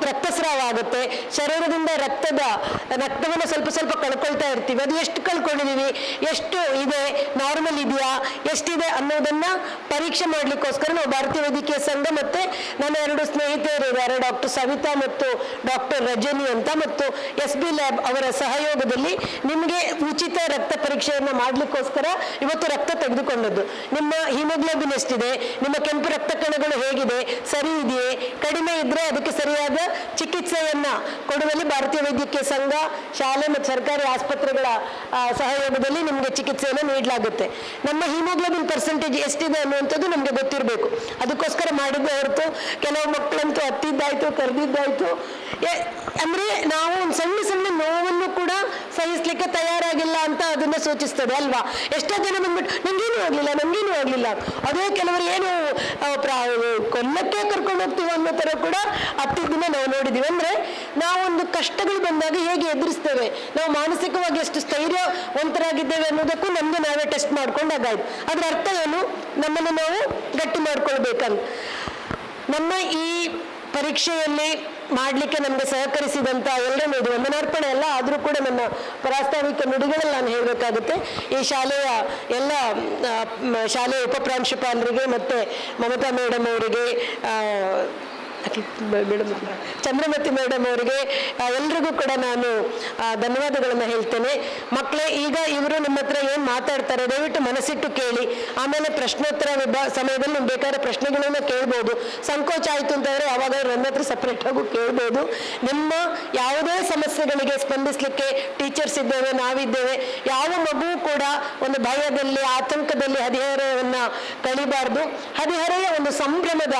ರಕ್ತಸ್ರಾವ ಆಗುತ್ತೆ. ಶರೀರದಿಂದ ರಕ್ತವನ್ನು ಸ್ವಲ್ಪ ಕಳ್ಕೊಳ್ತಾ ಇರ್ತೀವಿ. ಅದು ಎಷ್ಟು ಕಳ್ಕೊಂಡಿದೀವಿ, ಎಷ್ಟು ಇದೆ, ನಾರ್ಮಲ್ ಇದೆಯಾ, ಎಷ್ಟಿದೆ ಅನ್ನೋದನ್ನ ಪರೀಕ್ಷೆ ಮಾಡ್ಲಿಕ್ಕೋಸ್ಕರ ನಾವು ಭಾರತೀಯ ವೈದ್ಯಕೀಯ ಸಂಘ ಮತ್ತೆ ನನ್ನ 2 ಸ್ನೇಹಿತರು ಇದ್ದಾರೆ, ಡಾಕ್ಟರ್ ಸವಿತಾ ಮತ್ತು ಡಾಕ್ಟರ್ ರಜನಿ ಅಂತ, ಮತ್ತು SB ಲ್ಯಾಬ್ ಅವರ ಸಹಯೋಗದಲ್ಲಿ ನಿಮಗೆ ಉಚಿತ ರಕ್ತ ಪರೀಕ್ಷೆಯನ್ನು ಮಾಡ್ಲಿಕ್ಕೋಸ್ಕರ ಇವತ್ತು ರಕ್ತ ತೆಗೆದುಕೊಂಡದ್ದು. ನಿಮ್ಮ ಹಿಮೋಗ್ಲೋಬಿನ್ ಎಷ್ಟಿದೆ, ನಿಮ್ಮ ಕೆಂಪು ರಕ್ತ ಕಣಗಳು ಹೇಗಿದೆ, ಸರಿ ಇದೆಯೇ, ಕಡಿಮೆ ಇದ್ರೆ ಅದಕ್ಕೆ ಸರಿಯಾದ ಚಿಕಿತ್ಸೆಯನ್ನ ಕೊಡುವಲ್ಲಿ ಭಾರತೀಯ ವೈದ್ಯಕೀಯ ಸಂಘ, ಶಾಲೆ ಮತ್ತು ಸರ್ಕಾರಿ ಆಸ್ಪತ್ರೆಗಳ ಸಹಯೋಗದಲ್ಲಿ ನಿಮಗೆ ಚಿಕಿತ್ಸೆಯನ್ನು ನೀಡಲಾಗುತ್ತೆ. ನಮ್ಮ ಹಿಮೋಗ್ಲೋಬಿನ್ ಪರ್ಸೆಂಟೇಜ್ ಎಷ್ಟಿದೆ ಅನ್ನುವಂಥದ್ದು ನಮಗೆ ಗೊತ್ತಿರಬೇಕು. ಅದಕ್ಕೋಸ್ಕರ ಮಾಡಿದ್ದೆ ಹೊರತು ಕೆಲವು ಮಕ್ಕಳಂತೂ ಹತ್ತಿದ್ದಾಯ್ತು, ಕರೆದಿದ್ದಾಯ್ತು. ಅಂದ್ರೆ ನಾವು ಒಂದು ಸಣ್ಣ ನೋವನ್ನು ಕೂಡ ಸಹಿಸ್ಲಿಕ್ಕೆ ತಯಾರಾಗಿಲ್ಲ ಅಂತ ಅದನ್ನ ಸೂಚಿಸ್ತದೆ ಅಲ್ವಾ? ಎಷ್ಟೋ ಜನ ಬಂದ್ಬಿಟ್ಟು ನಮ್ಗೇನು ಆಗ್ಲಿಲ್ಲ. ಅದೇ ಕೆಲವರು ಏನು ಕೊಲ್ಲಕ್ಕೆ ಕರ್ಕೊಂಡು ಹೋಗ್ತೀವಿ ಅನ್ನೋ ತರ ಕೂಡ ಹತ್ತಿದ್ದನ್ನ ನಾವು ನೋಡಿದೀವಿ. ಅಂದ್ರೆ ನಾವೊಂದು ಕಷ್ಟಗಳು ಬಂದಾಗ ಹೇಗೆ ಎದುರಿಸ್ತೇವೆ, ನಾವು ಮಾನಸಿಕವಾಗಿ ಎಷ್ಟು ಸ್ಥೈರ್ಯವಂತರಾಗಿದ್ದೇವೆ ಅನ್ನೋದಕ್ಕೂ ನಮ್ಗೆ ನಾವೇ ಟೆಸ್ಟ್ ಮಾಡ್ಕೊಂಡಾಗಾಯ್ತು. ಅದ್ರ ಅರ್ಥ ಏನು, ನಮ್ಮನ್ನು ನಾವು ಗಟ್ಟಿ ಮಾಡ್ಕೊಳ್ಬೇಕಂತ. ನಮ್ಮ ಈ ಪರೀಕ್ಷೆಯಲ್ಲಿ ಮಾಡಲಿಕ್ಕೆ ನಮಗೆ ಸಹಕರಿಸಿದಂಥ ಎಲ್ಲರನ್ನೂ, ಇದು ವಂದನಾರ್ಪಣೆ ಅಲ್ಲ, ಆದರೂ ಕೂಡ ನನ್ನ ಪ್ರಾಸ್ತಾವಿಕ ನುಡಿಗಳಲ್ಲಿ ನಾನು ಹೇಳಬೇಕಾಗುತ್ತೆ. ಈ ಶಾಲೆಯ ಎಲ್ಲ ಶಾಲೆಯ ಉಪಪ್ರಾಂಶುಪಾಲರಿಗೆ ಮತ್ತು ಮಮತಾ ಮೇಡಮ್ ಅವರಿಗೆ, ಚಂದ್ರಮತಿ ಮೇಡಮ್ ಅವರಿಗೆ ಎಲ್ರಿಗೂ ಕೂಡ ನಾನು ಧನ್ಯವಾದಗಳನ್ನು ಹೇಳ್ತೇನೆ. ಮಕ್ಕಳೇ, ಈಗ ಇವರು ನಿಮ್ಮ ಹತ್ರ ಏನು ಮಾತಾಡ್ತಾರೆ ದಯವಿಟ್ಟು ಮನಸ್ಸಿಟ್ಟು ಕೇಳಿ. ಆಮೇಲೆ ಪ್ರಶ್ನೋತ್ತರ ಸಮಯದಲ್ಲಿ ನಿಮ್ಗೆ ಬೇಕಾದ್ರೆ ಪ್ರಶ್ನೆಗಳನ್ನ ಕೇಳ್ಬೋದು. ಸಂಕೋಚ ಆಯಿತು ಅಂತಂದರೆ ಯಾವಾಗ ನನ್ನ ಹತ್ರ ಸಪ್ರೇಟ್ ಆಗು ಕೇಳ್ಬೋದು. ನಿಮ್ಮ ಯಾವುದೇ ಸಮಸ್ಯೆಗಳಿಗೆ ಸ್ಪಂದಿಸಲಿಕ್ಕೆ ಟೀಚರ್ಸ್ ಇದ್ದೇವೆ, ನಾವಿದ್ದೇವೆ. ಯಾವ ಮಗು ಕೂಡ ಒಂದು ಭಯದಲ್ಲಿ, ಆತಂಕದಲ್ಲಿ ಹದಿಹರೆಯವನ್ನು ಕಳಿಬಾರ್ದು. ಹದಿಹರೆಯ ಒಂದು ಸಂಭ್ರಮದ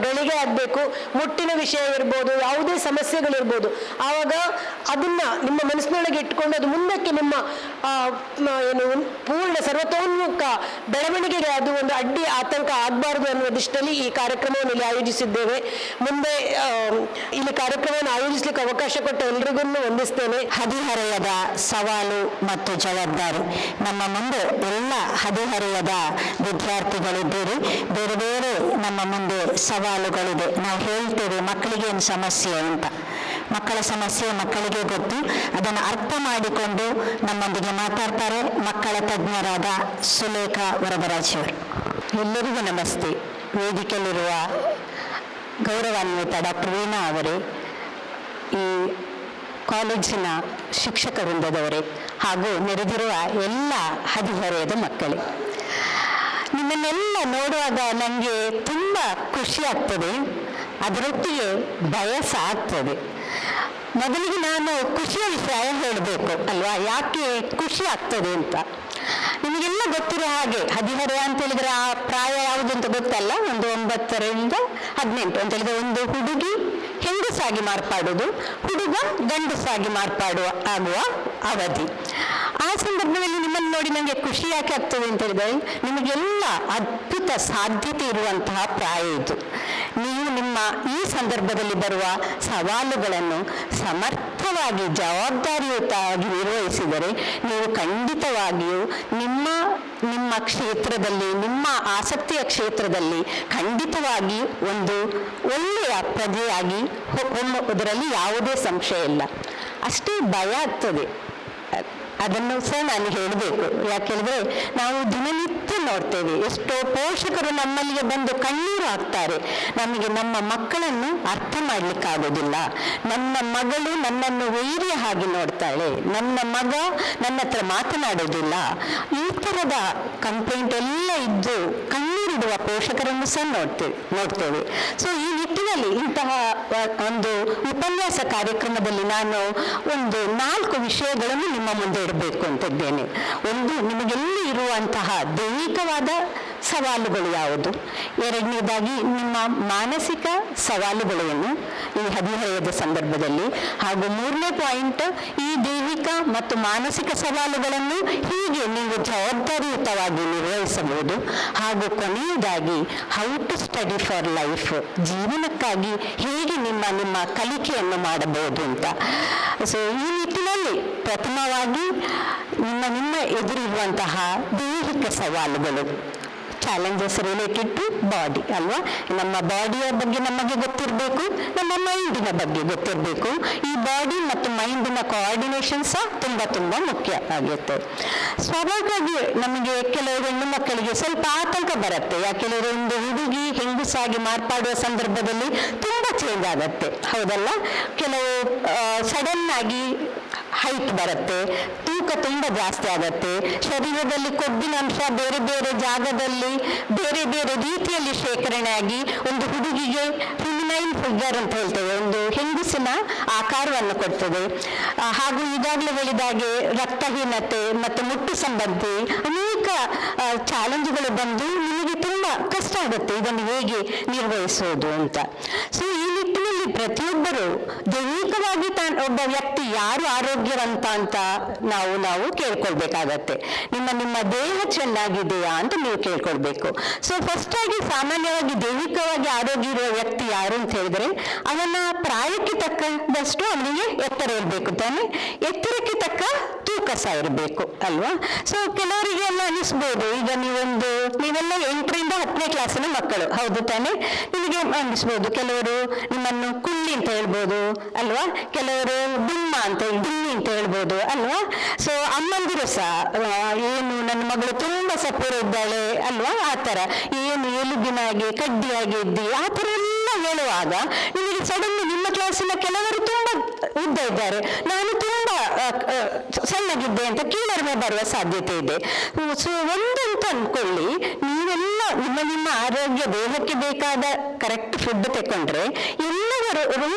ಗಳಿಗೆ ಆಗಬೇಕು. ಮುಟ್ಟಿನ ವಿಷಯ ಇರ್ಬೋದು, ಯಾವುದೇ ಸಮಸ್ಯೆಗಳಿರ್ಬೋದು, ಆವಾಗ ಅದನ್ನ ನಿಮ್ಮ ಮನಸ್ಸಿನೊಳಗೆ ಇಟ್ಕೊಂಡು ಅದು ಮುಂದಕ್ಕೆ ನಿಮ್ಮ ಏನು ಪೂರ್ಣ ಸರ್ವತೋನ್ಮುಖ ಬೆಳವಣಿಗೆಗೆ ಅದು ಒಂದು ಅಡ್ಡಿ ಆತಂಕ ಆಗಬಾರ್ದು ಅನ್ನುವ ದೃಷ್ಟಿಯಲ್ಲಿ ಈ ಕಾರ್ಯಕ್ರಮವನ್ನು ಇಲ್ಲಿ ಆಯೋಜಿಸಿದ್ದೇವೆ. ಮುಂದೆ ಇಲ್ಲಿ ಕಾರ್ಯಕ್ರಮವನ್ನು ಆಯೋಜಿಸಲಿಕ್ಕೆ ಅವಕಾಶ ಕೊಟ್ಟ ಎಲ್ರಿಗೂ ವಂದಿಸ್ತೇನೆ. ಹದಿಹರೆಯದ ಸವಾಲು ಮತ್ತು ಜವಾಬ್ದಾರಿ. ನಮ್ಮ ಮುಂದೆ ಎಲ್ಲ ಹದಿಹರೆಯದ ವಿದ್ಯಾರ್ಥಿಗಳಿದ್ದೀರಿ. ಬೇರೆ ಬೇರೆ ನಮ್ಮ ಮುಂದೆ ಸವಾಲುಗಳಿದೆ. ನಾವು ಹೇಳ್ತೇವೆ ಮಕ್ಕಳಿಗೆ ಏನು ಸಮಸ್ಯೆ ಅಂತ. ಮಕ್ಕಳ ಸಮಸ್ಯೆ ಮಕ್ಕಳಿಗೆ ಗೊತ್ತು. ಅದನ್ನು ಅರ್ಥ ಮಾಡಿಕೊಂಡು ನಮ್ಮೊಂದಿಗೆ ಮಾತಾಡ್ತಾರೆ ಮಕ್ಕಳ ತಜ್ಞರಾದ ಸುಲೇಖಾ ವರದರಾಜ್ ಅವರು. ಎಲ್ಲರಿಗೂ ನಮಸ್ತೆ. ವೇದಿಕೆಯಲ್ಲಿರುವ ಗೌರವಾನ್ವಿತ ಡಾಕ್ಟರ್ ವೀಣಾ ಅವರೇ, ಈ ಕಾಲೇಜಿನ ಶಿಕ್ಷಕ ವೃಂದದವರೇ, ಹಾಗೂ ನೆರೆದಿರುವ ಎಲ್ಲ ಹದಿಹರೆಯದ ಮಕ್ಕಳೇ, ನಿಮ್ಮನ್ನೆಲ್ಲ ನೋಡುವಾಗ ನನಗೆ ತುಂಬ ಖುಷಿ ಆಗ್ತದೆ, ಅದರೊಟ್ಟಿಗೆ ಭಯ ಸಹ ಆಗ್ತದೆ. ಮೊದಲಿಗೆ ನಾನು ಖುಷಿಯ ವಿಷಯ ಹೇಳಬೇಕು ಅಲ್ವಾ, ಯಾಕೆ ಖುಷಿ ಆಗ್ತದೆ ಅಂತ. ನಿಮಗೆಲ್ಲ ಗೊತ್ತಿರೋ ಹಾಗೆ ಹದಿಹರೆಯ ಅಂತ ಹೇಳಿದ್ರೆ ಆ ಪ್ರಾಯ ಯಾವುದು ಅಂತ ಗೊತ್ತಲ್ಲ, ಒಂದು 9 ರಿಂದ 18 ಅಂತ ಹೇಳಿದ್ರೆ ಒಂದು ಹುಡುಗಿ ಹೆಂಗಸಾಗಿ ಮಾರ್ಪಾಡುವುದು, ಹುಡುಗ ಗಂಡಸಾಗಿ ಆಗುವ ಅವಧಿ. ಆ ಸಂದರ್ಭದಲ್ಲಿ ನಿಮ್ಮನ್ನು ನೋಡಿ ನನಗೆ ಖುಷಿ ಯಾಕೆ ಆಗ್ತದೆ ಅಂತ ಹೇಳಿದ್ರೆ, ನಿಮಗೆಲ್ಲ ಅದ್ಭುತ ಸಾಧ್ಯತೆ ಇರುವಂತಹ ಪ್ರಾಯ ಇದು. ನೀವು ನಿಮ್ಮ ಈ ಸಂದರ್ಭದಲ್ಲಿ ಬರುವ ಸವಾಲುಗಳನ್ನು ಸಮರ್ಥವಾಗಿ ಜವಾಬ್ದಾರಿಯುತವಾಗಿ ನಿರ್ವಹಿಸಿದರೆ ನೀವು ಖಂಡಿತವಾಗಿಯೂ ನಿಮ್ಮ ಕ್ಷೇತ್ರದಲ್ಲಿ, ನಿಮ್ಮ ಆಸಕ್ತಿಯ ಕ್ಷೇತ್ರದಲ್ಲಿ ಖಂಡಿತವಾಗಿ ಒಂದು ಒಳ್ಳೆಯ ಪ್ರಜೆಯಾಗಿ ಹೊಮ್ಮುವುದರಲ್ಲಿ ಯಾವುದೇ ಸಂಶಯ ಇಲ್ಲ. ಅಷ್ಟೇ ಭಯ ಆಗ್ತದೆ, ಅದನ್ನು ಸಹ ನಾನು ಹೇಳಬೇಕು. ಯಾಕೆಂದ್ರೆ ನಾವು ದಿನನಿತ್ಯ ನೋಡ್ತೇವೆ ಎಷ್ಟೋ ಪೋಷಕರು ನಮ್ಮಲ್ಲಿಗೆ ಬಂದು ಕಣ್ಣೀರು ಹಾಕ್ತಾರೆ. ನಮಗೆ ನಮ್ಮ ಮಕ್ಕಳನ್ನು ಅರ್ಥ ಮಾಡ್ಲಿಕ್ಕಾಗೋದಿಲ್ಲ, ನನ್ನ ಮಗಳು ನನ್ನನ್ನು ವೈರ್ಯ ಹಾಗೆ ನೋಡ್ತಾಳೆ, ನನ್ನ ಮಗ ನನ್ನ ಹತ್ರ ಮಾತನಾಡೋದಿಲ್ಲ, ಈ ಥರದ ಕಂಪ್ಲೇಂಟ್ ಎಲ್ಲ ಇದ್ದು ಕಣ್ಣೀರಿಡುವ ಪೋಷಕರನ್ನು ಸಹ ನೋಡ್ತೇವೆ. ಸೊ ಈ ನಿಟ್ಟಿನಲ್ಲಿ ಇಂತಹ ಒಂದು ಉಪನ್ಯಾಸ ಕಾರ್ಯಕ್ರಮದಲ್ಲಿ ನಾನು ಒಂದು 4 ವಿಷಯಗಳನ್ನು ನಿಮ್ಮ ಮುಂದೆ ಇಡಬೇಕು ಅಂತಿದ್ದೇನೆ. ಒಂದು, ನಿಮಗೆಲ್ಲಿ ಇರುವಂತಹ ದೈಹಿಕವಾದ ಸವಾಲುಗಳು ಯಾವುದು, ಎರಡನೇದಾಗಿ ನಿಮ್ಮ ಮಾನಸಿಕ ಸವಾಲುಗಳೇನು ಈ ಹದಿಹರೆಯದ ಸಂದರ್ಭದಲ್ಲಿ, ಹಾಗೂ 3ನೇ ಪಾಯಿಂಟ್, ಈ ದೈಹಿಕ ಮತ್ತು ಮಾನಸಿಕ ಸವಾಲುಗಳನ್ನು ಹೀಗೆ ನೀವು ಜವಾಬ್ದಾರಿಯುತವಾಗಿ ನಿರ್ವಹಿಸಬಹುದು, ಹಾಗೂ ಕೊನೆಯದಾಗಿ how to study for life, ಜೀವನಕ್ಕಾಗಿ ಹೇಗೆ ನಿಮ್ಮ ಕಲಿಕೆಯನ್ನು ಮಾಡಬಹುದು ಅಂತ. ಸೊ ಈ ನಿಟ್ಟಿನಲ್ಲಿ ಪ್ರಥಮವಾಗಿ ನಿಮ್ಮ ಎದುರಿರುವಂತಹ ದೈಹಿಕ ಸವಾಲುಗಳು, ಚಾಲೆಂಜಸ್ ರಿಲೇಟೆಡ್ ಟು ಬಾಡಿ ಅಲ್ವಾ. ನಮ್ಮ ಬಾಡಿಯ ಬಗ್ಗೆ ನಮಗೆ ಗೊತ್ತಿರಬೇಕು, ನಮ್ಮ ಮೈಂಡಿನ ಬಗ್ಗೆ ಗೊತ್ತಿರಬೇಕು. ಈ ಬಾಡಿ ಮತ್ತು ಮೈಂಡಿನ ಕೋಆರ್ಡಿನೇಷನ್ ಸಹ ತುಂಬ ಮುಖ್ಯ ಆಗುತ್ತೆ. ಸ್ವಾಭಾವಿಕವಾಗಿ ನಮಗೆ ಕೆಲವು ಹೆಣ್ಣು ಮಕ್ಕಳಿಗೆ ಸ್ವಲ್ಪ ಆತಂಕ ಬರುತ್ತೆ. ಯಾಕೆಂದರೆ ಒಂದು ಹುಡುಗಿ ಹೆಂಗಸಾಗಿ ಮಾರ್ಪಾಡುವ ಸಂದರ್ಭದಲ್ಲಿ ತುಂಬ ಚೇಂಜ್ ಆಗತ್ತೆ, ಹೌದಲ್ಲ. ಕೆಲವು ಸಡನ್ ಆಗಿ ಹೈಟ್ ಬರುತ್ತೆ, ತೂಕ ತುಂಬ ಜಾಸ್ತಿ ಆಗತ್ತೆ, ಶರೀರದಲ್ಲಿ ಕೊಬ್ಬಿನ ಅಂಶ ಬೇರೆ ಬೇರೆ ಜಾಗದಲ್ಲಿ ಬೇರೆ ಬೇರೆ ರೀತಿಯಲ್ಲಿ ಶೇಖರಣೆ ಆಗಿ ಒಂದು ಹುಡುಗಿಗೆ ಫಿಮಿನೈನ್ ಫಿಗರ್ ಅಂತ ಹೇಳ್ತೇವೆ, ಒಂದು ಹೆಂಗಸಿನ ಆಕಾರವನ್ನು ಕೊಡ್ತದೆ. ಹಾಗೂ ಈಗಾಗಲೇ ಹೇಳಿದಾಗೆ ರಕ್ತಹೀನತೆ ಮತ್ತು ಮುಟ್ಟು ಸಂಬಂಧಿ ಅನೇಕ ಚಾಲೆಂಜ್ಗಳು ಬಂದು ನಿಮಗೆ ತುಂಬ ಕಷ್ಟ ಆಗುತ್ತೆ ಇದನ್ನು ಹೇಗೆ ನಿರ್ವಹಿಸುವುದು ಅಂತ. ಸೊ ಈ ನಿಟ್ಟಿನಲ್ಲಿ ಪ್ರತಿಯೊಬ್ಬರು ದೈಹಿಕವಾಗಿ ಒಬ್ಬ ವ್ಯಕ್ತಿ ಯಾರು ಆರೋಗ್ಯವಂತ ಅಂತ ನಾವು ಕೇಳ್ಕೊಳ್ಬೇಕಾಗತ್ತೆ. ನಿಮ್ಮ ದೇಹ ಚೆನ್ನಾಗಿದೆಯಾ ಅಂತ ನೀವು ಕೇಳ್ಕೊಳ್ಬೇಕು. ಸೊ ಫಸ್ಟ್ ಆಗಿ ಸಾಮಾನ್ಯವಾಗಿ ದೈಹಿಕವಾಗಿ ಆರೋಗ್ಯ ಇರುವ ವ್ಯಕ್ತಿ ಯಾರು ಅಂತ ಹೇಳಿದ್ರೆ, ಅವನ ಪ್ರಾಯಕ್ಕೆ ತಕ್ಕದಷ್ಟು ಅವನಿಗೆ ಎತ್ತರ ಇರಬೇಕು ತಾನೆ, ಎತ್ತರಕ್ಕೆ ತಕ್ಕ ತೂಕ ಸಹ ಇರಬೇಕು ಅಲ್ವಾ. ಸೊ ಕೆಲವರಿಗೆ ಎಲ್ಲ ಅನಿಸ್ಬೋದು, ಈಗ ನೀವೆಲ್ಲ 8 ರಿಂದ 10ನೇ ಕ್ಲಾಸಿನ ಮಕ್ಕಳು, ಹೌದು ತಾನೆ. ನಿಮಗೆ ಅನಿಸ್ಬೋದು, ಕೆಲವರು ನಿಮ್ಮನ್ನು ಕುಳ್ಳಿ ಅಂತ ಹೇಳ್ಬೋದು ಅಲ್ವಾ, ಕೆಲವರು ಡಿಮ್ಮ ಡಿಮ್ಮಿ ಅಂತ ಹೇಳ್ಬೋದು ಅಲ್ವಾ. ಸೊ ಅಮ್ಮಂದಿರು ಸಹ ಏನು ನನ್ನ ಮಗಳು ತುಂಬಾ ಸಪೂರ ಇದ್ದಾಳೆ ಅಲ್ವಾ, ಆ ಥರ ಏನು ಎಲುಬಿನಾಗಿ ಕಡ್ಡಿಯಾಗಿ ಇದ್ದಿ ಆ ಥರ ಎಲ್ಲ ಹೇಳುವಾಗ ನಿಮಗೆ ಸಡನ್ಲಿ ನಿಮ್ಮ ಕ್ಲಾಸಿನ ಕೆಲವರು ತುಂಬಾ ಉದ್ದ ಇದ್ದಾರೆ, ನಾನು ತುಂಬಾ ಸಣ್ಣಗಿದ್ದೆ ಅಂತ ಕೀಳರಿಮೆ ಬರುವ ಸಾಧ್ಯತೆ ಇದೆ. ಸೊ ಒಂದಂತ ಅನ್ಕೊಳ್ಳಿ, ನೀವೆಲ್ಲ ನಿಮ್ಮ ಆರೋಗ್ಯ ದೇಹಕ್ಕೆ ಬೇಕಾದ ಕರೆಕ್ಟ್ ಫುಡ್ ತಗೊಂಡ್ರೆ, ಎಲ್ಲರೂ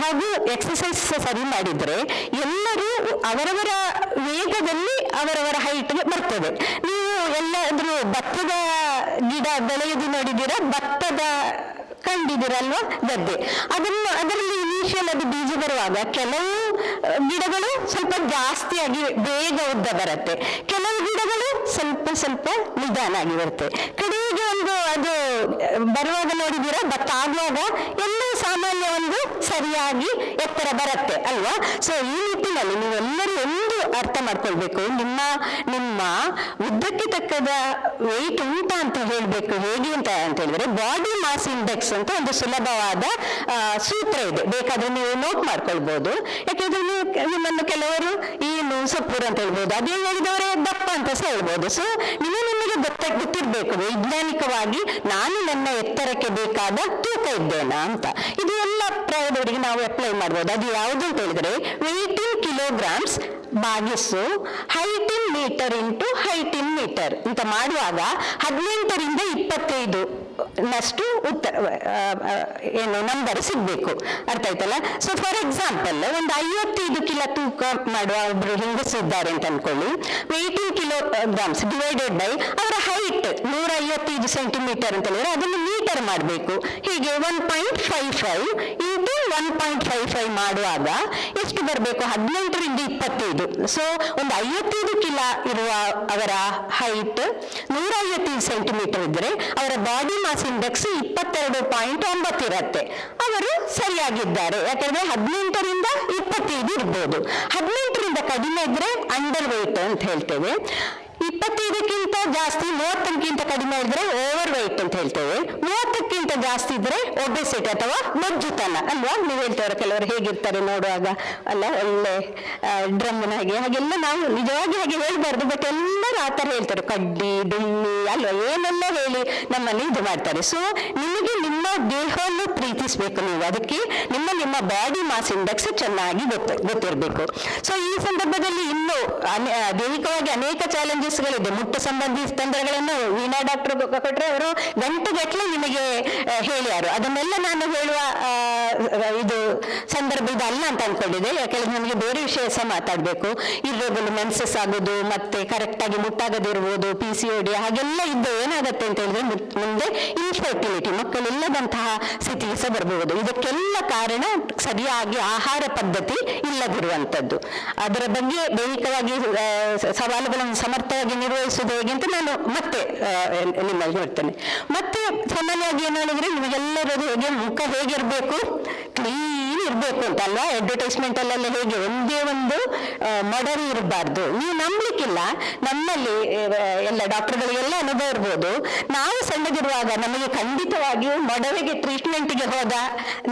ಹಾಗೂ ಎಕ್ಸಸೈಸ್ ಸರಿ ಮಾಡಿದ್ರೆ ಎಲ್ಲರೂ ಅವರವರ ವೇಗದಲ್ಲಿ ಅವರವರ ಹೈಟ್ಗೆ ಬರ್ತದೆ. ನೀವು ಎಲ್ಲಾದ್ರೂ ಭತ್ತದ ಗಿಡ ಬೆಳೆಯುವುದು ನೋಡಿದ್ದೀರಾ? ಭತ್ತದ ಕಂಡಿದ್ದೀರಲ್ವಾ ಗದ್ದೆ. ಅದರಲ್ಲಿ ಇನಿಷಿಯಲ್ ಅದು ಬೀಜ ಬರುವಾಗ ಕೆಲವು ಗಿಡಗಳು ಸ್ವಲ್ಪ ಜಾಸ್ತಿಯಾಗಿ ಬೇಗ ಉದ್ದ ಬರುತ್ತೆ, ಕೆಲವು ಗಿಡಗಳು ಸ್ವಲ್ಪ ಸ್ವಲ್ಪ ನಿಧಾನ ಆಗಿ ಬರುತ್ತೆ. ಕಡೆಗೆ ಒಂದು ಅದು ಬರುವಾಗ ನೋಡಿದ್ದೀರಾ, ಭತ್ತ ಆಗುವಾಗ ಎಲ್ಲ ಸಾಮಾನ್ಯ ಒಂದು ಸರಿಯಾಗಿ ಎತ್ತರ ಬರುತ್ತೆ ಅಲ್ವಾ. ಸೊ ಈ ನಿಟ್ಟಿನಲ್ಲಿ ನೀವೆಲ್ಲರೂ ಒಂದು ಅರ್ಥ ಮಾಡ್ಕೊಳ್ಬೇಕು, ನಿಮ್ಮ ಉದ್ದಕ್ಕೆ ತಕ್ಕದ ವೆಯ್ಟ್ ಉಂಟಾ ಅಂತ ಹೇಳ್ಬೇಕು. ಹೇಗೆ ಅಂತ ಹೇಳಿದ್ರೆ ಬಾಡಿ ಮಾಸ್ ಇಂಡೆಕ್ಸ್ ಅಂತ ಒಂದು ಸುಲಭವಾದ ಸೂತ್ರ ಇದೆ, ಬೇಕಾದ್ರೆ ನೀವು ನೋಟ್ ಮಾಡ್ಕೊಳ್ಬಹುದು. ಯಾಕಂದ್ರೆ ನಿಮ್ಮನ್ನು ಕೆಲವರು ಏನು ಸಪೂರ್ ಅಂತ ಹೇಳ್ಬೋದು, ಅದೇ ಹೇಳಿದವರೇ ದಪ್ಪ ಅಂತ ಸಹ ಹೇಳ್ಬೋದು. ಸೊ ನಿಮಗೆ ಗೊತ್ತಿರ್ಬೇಕು ವೈಜ್ಞಾನಿಕವಾಗಿ ನಾನು ನನ್ನ ಎತ್ತರಕ್ಕೆ ಬೇಕಾದ ತೂಕ ಇದ್ದೇನಾ ಅಂತ. ಇದು ಎಲ್ಲ ಪ್ರಾಯದವರಿಗೆ ನಾವು ಅಪ್ಲೈ ಮಾಡ್ಬೋದು. ಅದು ಯಾವುದು ಅಂತ ಹೇಳಿದ್ರೆ ವೆಯ್ಟ್ ಇನ್ ಕಿಲೋಗ್ರಾಮ್ಸ್ ಭಾಗಿಸು height in metre into height in metre ಅಂತ ಮಾಡುವಾಗ 18ರಿಂದ 25 ನಷ್ಟು ನಂಬರ್ ಸಿಗ್ಬೇಕು. ಅರ್ಥ ಆಯ್ತಲ್ಲ. ಸೊ ಫಾರ್ ಎಕ್ಸಾಂಪಲ್ ಒಂದು 55 ಕಿಲೋ ತೂಕ ಮಾಡುವ ಒಬ್ರು ಹೆಂಗಸಿದ್ದಾರೆ ಅಂತ ಅನ್ಕೊಳ್ಳಿ. 18 ಕಿಲೋಗ್ರಾಮ್ಸ್ ಡಿವೈಡೆಡ್ ಬೈ ಅವರ ಹೈಟ್ 155 ಸೆಂಟಿಮೀಟರ್ ಅಂತ ಹೇಳಿದ್ರೆ ಅದನ್ನು ಮೀಟರ್ ಮಾಡಬೇಕು. ಹೀಗೆ 1.55 ಇಂಟು 1.55 ಮಾಡುವಾಗ ಎಷ್ಟು ಬರಬೇಕು? 18ರಿಂದ 25. ಸೊ ಒಂದು 55 ಕಿಲೋ ಇರುವ ಅವರ ಹೈಟ್ 155 ಸೆಂಟಿಮೀಟರ್ ಇದ್ರೆ ಅವರ ಬಾಡಿ ಮಾಸ್ ಇಂಡೆಕ್ಸ್ 22.9 ಇರುತ್ತೆ. ಅವರು ಸರಿಯಾಗಿದ್ದಾರೆ. ಯಾಕಂದ್ರೆ 18ರಿಂದ 25 ಇರ್ಬೋದು. 18ರಿಂದ ಕಡಿಮೆ ಇದ್ರೆ ಅಂಡರ್ ವೆಯ್ಟ್ ಅಂತ ಹೇಳ್ತೇವೆ. 25ಕ್ಕಿಂತ ಜಾಸ್ತಿ 30ಕ್ಕಿಂತ ಕಡಿಮೆ ಇದ್ರೆ ಓವರ್ ವೆಯ್ಟ್ ಅಂತ ಹೇಳ್ತೇವೆ. 30ಕ್ಕಿಂತ ಜಾಸ್ತಿ ಇದ್ರೆ ಒಬೆಸಿಟಿ ಅಥವಾ ಮಜ್ಜುತನ ಅಲ್ವಾ. ನೀವು ಹೇಳ್ತೇವೆ ಕೆಲವರು ಹೇಗಿರ್ತಾರೆ ನೋಡುವಾಗ ಅಲ್ಲ, ಒಳ್ಳೆ ಡ್ರಮ್ಮನ ಹಾಗೆಲ್ಲ ನಾವು ನಿಜವಾಗಿ ಹಾಗೆ ಹೇಳ್ಬಾರ್ದು, ಬಟ್ ಎಲ್ಲರೂ ಆ ಥರ ಹೇಳ್ತಾರೆ, ಕಡ್ಡಿ ಡುಮ್ಮಿ ಅಲ್ವಾ, ಏನೆಲ್ಲ ಹೇಳಿ ನಮ್ಮನ್ನು ಇದು ಮಾಡ್ತಾರೆ. ಸೊ ನಿಮಗೆ ನಿಮ್ಮ ದೇಹವನ್ನು ಪ್ರೀತಿಸ್ಬೇಕು ನೀವು, ಅದಕ್ಕೆ ನಿಮ್ಮ ಬಾಡಿ ಮಾಸ್ ಇಂಡೆಕ್ಸ್ ಚೆನ್ನಾಗಿ ಗೊತ್ತಿರಬೇಕು. ಸೊ ಈ ಸಂದರ್ಭದಲ್ಲಿ ಇನ್ನೂ ದೈಹಿಕವಾಗಿ ಅನೇಕ ಚಾಲೆಂಜಸ್ಗಳಿದೆ. ಮುಟ್ಟು ಸಂಬಂಧಿ ತೊಂದರೆಗಳನ್ನು ವೀಣಾ ಡಾಕ್ಟರ್ ಕೊಟ್ರೆ ಅವರು ಗಂಟೆಗಟ್ಟಲೆ ನಿಮಗೆ ಹೇಳ್ಯಾರು. ಅದನ್ನೆಲ್ಲ ನಾನು ಹೇಳುವ ಇದು ಸಂದರ್ಭ ಇದಲ್ಲ ಅಂತ ಅನ್ಕೊಂಡಿದೆ. ಯಾಕೆಂದ್ರೆ ನಮಗೆ ಬೇರೆ ವಿಷಯ ಸಹ ಮಾತಾಡ್ಬೇಕು. ಇರ್ರೆಗ್ಯುಲರ್ ಮೆನ್ಸಸ್ ಆಗೋದು, ಮತ್ತೆ ಕರೆಕ್ಟ್ ಆಗಿ ಮುಟ್ಟಾಗದಿರ್ಬೋದು, PCOD ಹಾಗೆಲ್ಲ ಇದ್ದು ಏನಾಗತ್ತೆ ಅಂತ ಹೇಳಿದ್ರೆ ಮುಂದೆ ಇನ್ಫರ್ಟಿಲಿಟಿ, ಮಕ್ಕಳಿಲ್ಲದಂತಹ ಸ್ಥಿತಿಗೆ ಸಹ ಬರಬಹುದು. ಇದಕ್ಕೆಲ್ಲ ಕಾರಣ ಸರಿಯಾಗಿ ಆಹಾರ ಪದ್ಧತಿ ಇಲ್ಲದಿರುವಂತದ್ದು. ಅದರ ಬಗ್ಗೆ ದೈಹಿಕವಾಗಿ ಸವಾಲುಗಳನ್ನು ಸಮರ್ಥವಾಗಿ ನಿರ್ವಹಿಸುವುದು ಹೇಗೆ ಅಂತ ನಾನು ಮತ್ತೆ ನಿಮ್ಮಲ್ಲಿ ಹೇಳ್ತೇನೆ. ಮತ್ತೆ ಸಾಮಾನ್ಯವಾಗಿ ಏನು ಹೇಳಿದ್ರೆ ನಿಮಗೆಲ್ಲರದು ಹೇಗೆ ಮುಖ ಹೇಗಿರ್ಬೇಕು, ಕ್ಲೀನ್ ಇರ್ಬೇಕು ಅಂತ ಅಲ್ವಾ. ಅಡ್ವರ್ಟೈಸ್ಮೆಂಟ್ ಅಲ್ಲೆಲ್ಲ ಹೇಗೆ ಒಂದೇ ಒಂದು ಮೊಡವೆ ಇರಬಾರ್ದು. ನೀವು ನಂಬಲಿಕ್ಕಿಲ್ಲ, ನಮ್ಮಲ್ಲಿ ಎಲ್ಲ ಡಾಕ್ಟರ್ಗಳಿಗೆಲ್ಲ ಅನುಭವ ಇರ್ಬೋದು. ನಾವು ಸಣ್ಣದಿರುವಾಗ ನಮಗೆ ಖಂಡಿತವಾಗಿಯೂ ಮೊಡವೆಗೆ ಟ್ರೀಟ್ಮೆಂಟ್ಗೆ ಹೋದ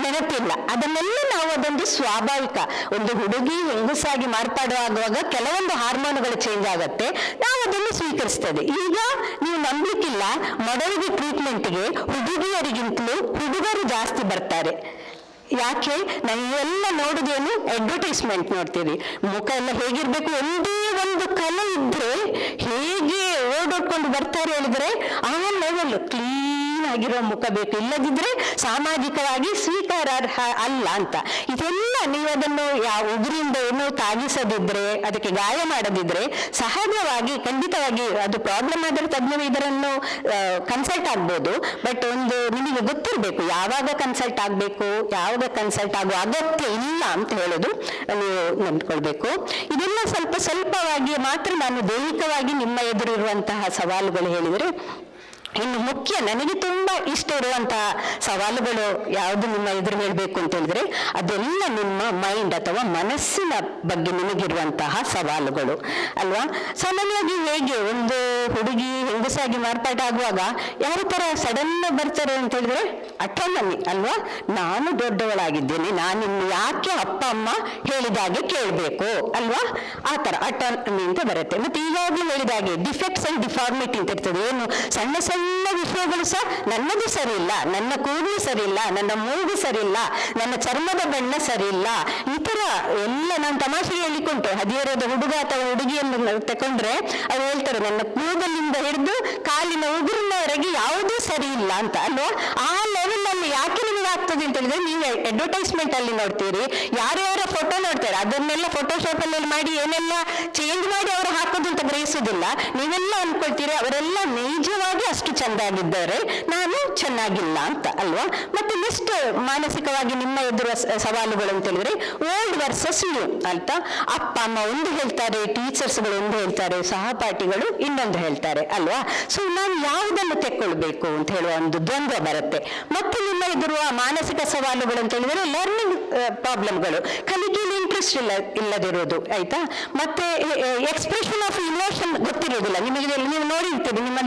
ನೆನಪಿಲ್ಲ. ಅದನ್ನೆಲ್ಲ ನಾವು ಅದೊಂದು ಸ್ವಾಭಾವಿಕ, ಒಂದು ಹುಡುಗಿ ಹೆಂಗಸಾಗಿ ಮಾರ್ಪಾಡುವಾಗುವಾಗ ಕೆಲವೊಂದು ಹಾರ್ಮೋನುಗಳು ಚೇಂಜ್ ಆಗತ್ತೆ, ನಾವು ಅದನ್ನು ಸ್ವೀಕರಿಸ್ತೇವೆ. ಈಗ ನೀವು ನಂಬಲಿಕ್ಕಿಲ್ಲ, ಮೊಡವೆಗೆ ಟ್ರೀಟ್ಮೆಂಟ್ಗೆ ಹುಡುಗಿಯರಿಗಿಂತಲೂ ಹುಡುಗರು ಜಾಸ್ತಿ ಬರ್ತಾರೆ. ಯಾಕೆ? ನಾವೆಲ್ಲ ನೋಡುದೇನು ಅಡ್ವರ್ಟೈಸ್ಮೆಂಟ್ ನೋಡ್ತೀವಿ. ಮುಖ ಎಲ್ಲ ಹೇಗಿರ್ಬೇಕು, ಒಂದೇ ಒಂದು ಕಲೆ ಇದ್ರೆ ಹೇಗೆ ಓಡೋಡ್ಕೊಂಡು ಬರ್ತಾರೆ ಹೇಳಿದ್ರೆ ಆ ಲೆವೆಲ್ ಕ್ಲೀನ್ ಆಗಿರೋ ಮುಖ ಬೇಕು, ಇಲ್ಲದಿದ್ರೆ ಸಾಮಾಜಿಕವಾಗಿ ಸ್ವೀಕಾರಾರ್ಹ ಅಲ್ಲ ಅಂತ. ಇದೆಲ್ಲ ನೀವು ಅದನ್ನು ಯಾವ ಉಗುರಿಂದ ಏನೋ ತಾಗಿಸದಿದ್ರೆ, ಅದಕ್ಕೆ ಗಾಯ ಮಾಡದಿದ್ರೆ ಸಹಜವಾಗಿ ಖಂಡಿತವಾಗಿ ಅದು ಪ್ರಾಬ್ಲಮ್ ಆದರೆ ತಜ್ಞರು ಇದನ್ನು ಕನ್ಸಲ್ಟ್ ಆಗ್ಬೋದು. ಬಟ್ ಒಂದು ನಿಮಗೆ ಗೊತ್ತಿರಬೇಕು ಯಾವಾಗ ಕನ್ಸಲ್ಟ್ ಆಗಬೇಕು, ಯಾವಾಗ ಕನ್ಸಲ್ಟ್ ಆಗುವ ಅಗತ್ಯ ಇಲ್ಲ ಅಂತ ಹೇಳೋದು ನೀವು ನೆನ್ಕೊಳ್ಬೇಕು. ಇದೆಲ್ಲ ಸ್ವಲ್ಪವಾಗಿ ಮಾತ್ರ ನಾನು ದೈಹಿಕವಾಗಿ ನಿಮ್ಮ ಎದುರಿರುವಂತಹ ಸವಾಲುಗಳು ಹೇಳಿದರೆ. ಇನ್ನು ಮುಖ್ಯ ನನಗೆ ತುಂಬಾ ಇಷ್ಟ ಇರುವಂತಹ ಸವಾಲುಗಳು ಯಾವುದು ನಿಮ್ಮ ಎದುರು ಹೇಳಬೇಕು ಅಂತ ಹೇಳಿದ್ರೆ ಅದೆಲ್ಲ ನಿಮ್ಮ ಮೈಂಡ್ ಅಥವಾ ಮನಸ್ಸಿನ ಬಗ್ಗೆ ನಿಮಗಿರುವಂತಹ ಸವಾಲುಗಳು ಅಲ್ವಾ. ಸಾಮಾನ್ಯವಾಗಿ ಹೇಗೆ ಒಂದು ಹುಡುಗಿ ಹೆಂಗಸಾಗಿ ಮಾರ್ಪಾಟಾಗುವಾಗ ಯಾವ ತರ ಸಡನ್ ಬರ್ತಾರೆ ಅಂತ ಹೇಳಿದ್ರೆ ಅಟಾನಮಿ ಅಲ್ವಾ. ನಾನು ದೊಡ್ಡವಳಾಗಿದ್ದೇನೆ, ನಾನಿನ್ನು ಯಾಕೆ ಅಪ್ಪ ಅಮ್ಮ ಹೇಳಿದಾಗೆ ಕೇಳಬೇಕು ಅಲ್ವಾ, ಆ ತರ ಅಟಾನಮಿ ಅಂತ ಬರುತ್ತೆ. ಮತ್ತೆ ಈಗಾಗಲೂ ಹೇಳಿದಾಗೆ ಡಿಫೆಕ್ಟ್ಸ್ ಅಂಡ್ ಡಿಫಾರ್ಮಿಟಿ ಅಂತ ಇರ್ತದೆ. ಏನು ಸಣ್ಣ ಸಣ್ಣ ವಿಷಯಗಳು ಸಹ ನನ್ನದು ಸರಿ ಇಲ್ಲ, ನನ್ನ ಕೂದಲು ಸರಿ ಇಲ್ಲ, ನನ್ನ ಮೂಗು ಸರಿ ಇಲ್ಲ, ನನ್ನ ಚರ್ಮದ ಬಣ್ಣ ಸರಿ ಇಲ್ಲ, ಈ ತರ ಎಲ್ಲ ನಾನು ತಮಾಷೆಗೆ ಹೇಳಿಕೊಂಡೆ. ಹದಿಹರೆಯದ ಹುಡುಗ ಅಥವಾ ಹುಡುಗಿಯನ್ನು ತಕೊಂಡ್ರೆ ಅವ್ರು ಹೇಳ್ತಾರೆ ನನ್ನ ಕೂದಲಿಂದ ಹಿಡಿದು ಕಾಲಿನ ಉಗುರಿನವರೆಗೆ ಯಾವುದೂ ಸರಿ ಇಲ್ಲ ಅಂತ ಅಲ್ವಾ. ಆ ಲೆವೆಲ್ ಅಲ್ಲಿ ಯಾಕೆ ನಿಮಗೆ ಆಗ್ತದೆ ಅಂತ ಹೇಳಿದ್ರೆ ನೀವು ಅಡ್ವರ್ಟೈಸ್ಮೆಂಟ್ ಅಲ್ಲಿ ನೋಡ್ತೀರಿ, ಯಾರ್ಯಾರ ಫೋಟೋ ನೋಡ್ತಾರೆ ಅದನ್ನೆಲ್ಲ ಫೋಟೋಶಾಪ್ ಅಲ್ಲಿ ಮಾಡಿ ಏನೆಲ್ಲ ಚೇಂಜ್ ಮಾಡಿ ಅವರು ಹಾಕೋದು ಅಂತ ಗ್ರಹಿಸುವುದಿಲ್ಲ. ನೀವೆಲ್ಲ ಅನ್ಕೊಳ್ತೀರಿ ಅವರೆಲ್ಲ ನಿಜವಾಗಿ ಅಷ್ಟು ಚೆಂದಾಗಿದ್ದಾರೆ, ನಾನು ಚೆನ್ನಾಗಿಲ್ಲ ಅಂತ ಅಲ್ವಾ. ಮತ್ತೆ ನೆಕ್ಸ್ಟ್ ಮಾನಸಿಕವಾಗಿ ನಿಮ್ಮ ಎದುರುವ ಸವಾಲುಗಳು ಅಂತ ಹೇಳಿದ್ರೆ ಓಲ್ಡ್ ವರ್ಸಸ್ ನ್ಯೂ ಆಯ್ತಾ. ಅಪ್ಪ ಅಮ್ಮ ಒಂದು ಹೇಳ್ತಾರೆ, ಟೀಚರ್ಸ್ಗಳು ಒಂದು ಹೇಳ್ತಾರೆ, ಸಹಪಾಠಿಗಳು ಇನ್ನೊಂದು ಹೇಳ್ತಾರೆ ಅಲ್ವಾ. ಸೊ ನಾನು ಯಾವುದನ್ನು ತೆಕ್ಕೊಳ್ಬೇಕು ಅಂತ ಹೇಳುವ ಒಂದು ದ್ವಂದ್ವ ಬರುತ್ತೆ. ಮತ್ತೆ ನಿಮ್ಮ ಎದುರುವ ಮಾನಸಿಕ ಸವಾಲುಗಳು ಅಂತ ಹೇಳಿದ್ರೆ ಲರ್ನಿಂಗ್ ಪ್ರಾಬ್ಲಮ್ಗಳು, ಕಲಿಕೆಯಲ್ಲಿ ಇಂಟ್ರೆಸ್ಟ್ ಇಲ್ಲದಿರೋದು ಆಯ್ತಾ. ಮತ್ತೆ ಎಕ್ಸ್ಪ್ರೆಷನ್ ಆಫ್ ಇಮೋಷನ್ ಗೊತ್ತಿರೋದಿಲ್ಲ ನಿಮಗೆ. ನೀವು ನೋಡಿರ್ತೀರಿ ನಿಮ್ಮ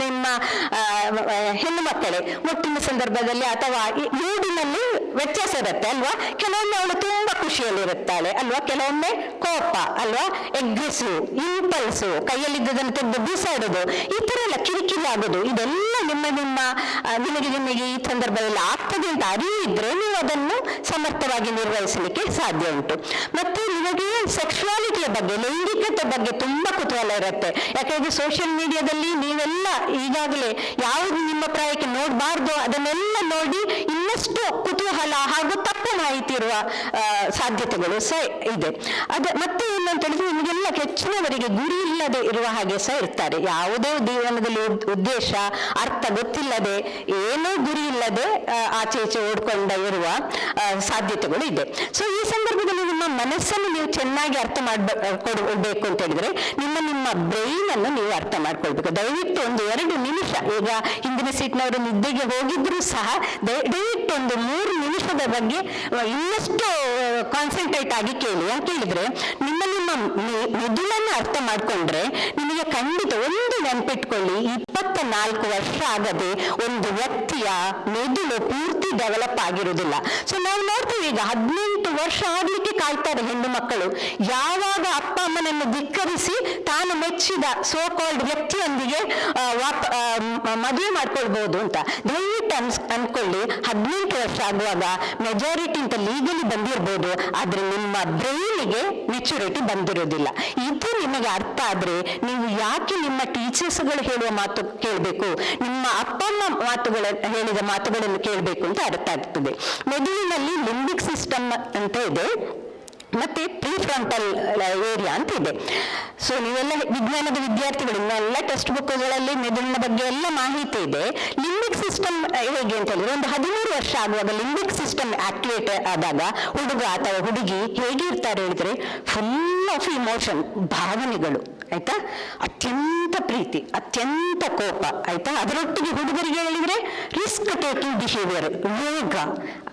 ಹೆಣ್ಣು ಮಕ್ಕಳೇ ಮುಟ್ಟಿನ ಸಂದರ್ಭದಲ್ಲಿ ಅಥವಾ ಮೂಡಿನಲ್ಲಿ ವ್ಯತ್ಯಾಸ ಇರುತ್ತೆ ಅಲ್ವಾ. ಕೆಲವೊಮ್ಮೆ ಅವಳು ತುಂಬಾ ಖುಷಿಯಲ್ಲಿರುತ್ತಾಳೆ ಅಲ್ವಾ, ಕೆಲವೊಮ್ಮೆ ಕೋಪ ಅಲ್ವಾ, ಎಗ್ರೆಸಿವ್, ಇಂಪಲ್ಸು, ಕೈಯಲ್ಲಿದ್ದದನ್ನು ತೆಗೆದು ಬೀಸಾಡೋದು, ಈ ತರ ಎಲ್ಲ ಕಿರಿಕಿರಿ ಆಗೋದು, ಇದೆಲ್ಲ ನಿಮಗೆ ಈ ಸಂದರ್ಭದಲ್ಲಿ ಆಗ್ತದೆ ಅಂತ ಅರಿವು ಇದ್ರೆ ನೀವು ಅದನ್ನು ಸಮರ್ಥವಾಗಿ ನಿರ್ವಹಿಸಲಿಕ್ಕೆ ಸಾಧ್ಯ ಉಂಟು. ಮತ್ತೆ ನಿಮಗೆ ಸೆಕ್ಸುವಾಲಿಟಿಯ ಬಗ್ಗೆ, ಲೈಂಗಿಕತೆ ಬಗ್ಗೆ ತುಂಬಾ ಕುತೂಹಲ ಇರುತ್ತೆ. ಯಾಕಂದ್ರೆ ಸೋಷಿಯಲ್ ಮೀಡಿಯಾದಲ್ಲಿ ನೀವೆಲ್ಲ ಈಗಾಗಲೇ ಯಾವುದು ನಿಮ್ಮ ಪ್ರಾಯಕ್ಕೆ ನೋಡಬಾರ್ದು ಅದನ್ನೆಲ್ಲ ನೋಡಿ ಇನ್ನಷ್ಟು ಕುತೂಹಲ ಹಾಗೂ ತಪ್ಪು ಮಾಹಿತಿ ಇರುವ ಸಾಧ್ಯತೆಗಳು ಸಹ ಇದೆ. ಮತ್ತೆ ಏನಂತ ಹೇಳಿದ್ರೆ ನಿಮಗೆಲ್ಲ ಹೆಚ್ಚಿನವರಿಗೆ ಗುರಿ ಇಲ್ಲದೆ ಇರುವ ಹಾಗೆ ಸಹ ಇರ್ತಾರೆ. ಯಾವುದೇ ಜೀವನದಲ್ಲಿ ಉದ್ದೇಶ ಅರ್ಥ ಗೊತ್ತಿಲ್ಲದೆ, ಏನೋ ಗುರಿ ಇಲ್ಲದೆ ಆಚೆ ಈಚೆ ಓಡ್ಕೊಂಡ ಇರುವ ಸಾಧ್ಯತೆಗಳು ಇದೆ. ಸೊ ಈ ಸಂದರ್ಭದಲ್ಲಿ ನಿಮ್ಮ ಮನಸ್ಸನ್ನು ನೀವು ಚೆನ್ನಾಗಿ ಅರ್ಥ ಕೊಡಬೇಕು ಅಂತ ಹೇಳಿದ್ರೆ ನಿಮ್ಮ ಬ್ರೈನ್ ಅನ್ನು ನೀವು ಅರ್ಥ ಮಾಡ್ಕೊಳ್ಬೇಕು. ದಯವಿಟ್ಟು ಒಂದು 2 ನಿಮಿಷ, ಈಗ ಹಿಂದಿನ ಸೀಟ್ನವರು ನಿದ್ದೆಗೆ ಹೋಗಿದ್ರು ಸಹ ದಯವಿಟ್ಟು ಒಂದು 3 ನಿಮಿಷದ ಬಗ್ಗೆ ಇನ್ನಷ್ಟು ಕಾನ್ಸಂಟ್ರೇಟ್ ಆಗಿ ಕೇಳಿ. ಯಾಕೆ ಹೇಳಿದ್ರೆ ನಿಮ್ಮ ಮೆದುಳನ್ನು ಅರ್ಥ ಮಾಡ್ಕೊಂಡ್ರೆ ನಿಮಗೆ ಖಂಡಿತ ಒಂದು ನೆನಪಿಟ್ಕೊಳ್ಳಿ, 24 ವರ್ಷ ಆಗದೆ ಒಂದು ವ್ಯಕ್ತಿಯ ಮೆದುಳು ಪೂರ್ತಿ ಡೆವಲಪ್ ಆಗಿರುವುದಿಲ್ಲ. ಸೊ ನಾವು ನೋಡ್ತೀವಿ ಈಗ 18 ವರ್ಷ ಆಗ್ಲಿಕ್ಕೆ ಕಾಯ್ತಾರೆ ಹೆಣ್ಣು ಮಕ್ಕಳು, ಯಾವಾಗ ಅಪ್ಪ ಅಮ್ಮನನ್ನು ಧಿಕ್ಕರಿಸಿ ತಾನು ಮೆಚ್ಚಿದ ಸೋ ಕಾಲ್ಡ್ ವ್ಯಕ್ತಿಯೊಂದಿಗೆ ಮದುವೆ ಮಾಡ್ಕೊಳ್ಬಹುದು ಅಂತ. ದಯವಿಟ್ಟು ಅನ್ಕೊಳ್ಳಿ, 18 ವರ್ಷ ಆಗುವಾಗ ಮೆಜಾರಿಟಿ ಅಂತ ಲೀಗಲಿ ಬಂದಿರ್ಬೋದು, ಆದ್ರೆ ನಿಮ್ಮ ಬ್ರೈನಿಗೆ ಮೆಚುರಿಟಿ ಬಂದಿರೋದಿಲ್ಲ. ಇದು ನಿಮಗೆ ಅರ್ಥ ಆದ್ರೆ ನೀವು ಯಾಕೆ ನಿಮ್ಮ ಟೀಚರ್ಸ್ಗಳು ಹೇಳುವ ಮಾತು ಕೇಳಬೇಕು, ನಿಮ್ಮ ಅಪ್ಪ ಅಮ್ಮ ಹೇಳಿದ ಮಾತುಗಳನ್ನು ಕೇಳಬೇಕು ಅಂತ ಅರ್ಥ ಆಗ್ತದೆ. ಮೆದುಳಿನಲ್ಲಿ ಲಿಂಬಿಕ್ ಸಿಸ್ಟಮ್ ಅಂತ ಇದೆ, ಮತ್ತೆ ಪ್ರೀಫ್ರಂಟಲ್ ಏರಿಯಾ ಅಂತ ಇದೆ. ಸೊ ನೀವೆಲ್ಲ ವಿಜ್ಞಾನದ ವಿದ್ಯಾರ್ಥಿಗಳು, ಇನ್ನೆಲ್ಲ ಟೆಕ್ಸ್ಟ್ ಬುಕ್ಗಳಲ್ಲಿ ಮೆದುಳಿನ ಬಗ್ಗೆ ಎಲ್ಲ ಮಾಹಿತಿ ಇದೆ. ಲಿಂಬಿಕ್ ಸಿಸ್ಟಮ್ ಹೇಗೆ ಅಂತ ಹೇಳಿದ್ರೆ ಒಂದು 13 ವರ್ಷ ಆಗುವಾಗ ಲಿಂಬಿಕ್ ಸಿಸ್ಟಮ್ ಆಕ್ಟಿವೇಟ್ ಆದಾಗ ಹುಡುಗ ಅಥವಾ ಹುಡುಗಿ ಹೇಗೆ ಇರ್ತಾರೆ ಹೇಳಿದ್ರೆ ಫುಲ್ ಆಫ್ ಇಮೋಷನ್, ಭಾವನೆಗಳು ಆಯ್ತಾ, ಅತ್ಯಂತ ಪ್ರೀತಿ, ಅತ್ಯಂತ ಕೋಪ ಆಯ್ತಾ. ಅದರೊಟ್ಟಿಗೆ ಹುಡುಗರಿಗೆ ಹೇಳಿದ್ರೆ ರಿಸ್ಕ್ ಟೇಕಿಂಗ್ ಬಿಹೇವಿಯರ್, ವೇಗ,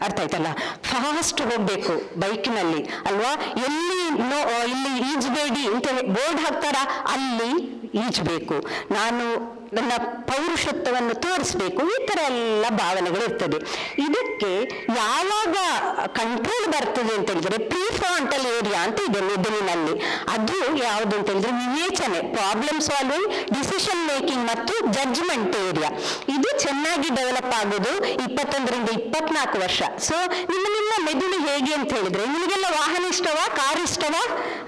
ಅರ್ಥ ಆಯ್ತಲ್ಲ, ಫಾಸ್ಟ್ ಹೋಗ್ಬೇಕು ಬೈಕ್ನಲ್ಲಿ ಅಲ್ವಾ. ಇಲ್ಲಿ ಈಜಬೇಡಿ ಅಂತ ಬೋರ್ಡ್ ಹಾಕ್ತಾರ, ಅಲ್ಲಿ ಈಜಬೇಕು, ನಾನು ನನ್ನ ಪೌರುಷತ್ವವನ್ನು ತೋರಿಸ್ಬೇಕು, ಈ ತರ ಎಲ್ಲ ಭಾವನೆಗಳು ಇರ್ತದೆ. ಇದಕ್ಕೆ ಯಾವಾಗ ಕಂಟ್ರೋಲ್ ಬರ್ತದೆ ಅಂತ ಹೇಳಿದ್ರೆ ಪ್ರೀಫ್ರಂಟಲ್ ಏರಿಯಾ ಅಂತ ಇದೆ ಮೆದುಳಿನಲ್ಲಿ. ಅದು ಯಾವುದು ಅಂತ ಹೇಳಿದ್ರೆ ವಿವೇಚನೆ, ಪ್ರಾಬ್ಲಮ್ ಸಾಲ್ವಿಂಗ್, ಡಿಸಿಷನ್ ಮೇಕಿಂಗ್ ಮತ್ತು ಜಡ್ಜ್ಮೆಂಟ್ ಏರಿಯಾ. ಇದು ಚೆನ್ನಾಗಿ ಡೆವಲಪ್ ಆಗೋದು 21ರಿಂದ 24 ವರ್ಷ. ಸೊ ನಿಮ್ಮ ಮೆದುಳು ಹೇಗೆ ಅಂತ ಹೇಳಿದ್ರೆ, ನಿಮಗೆಲ್ಲ ವಾಹನ ಇಷ್ಟವಾ, ಕಾರ್ ಇಷ್ಟವಾ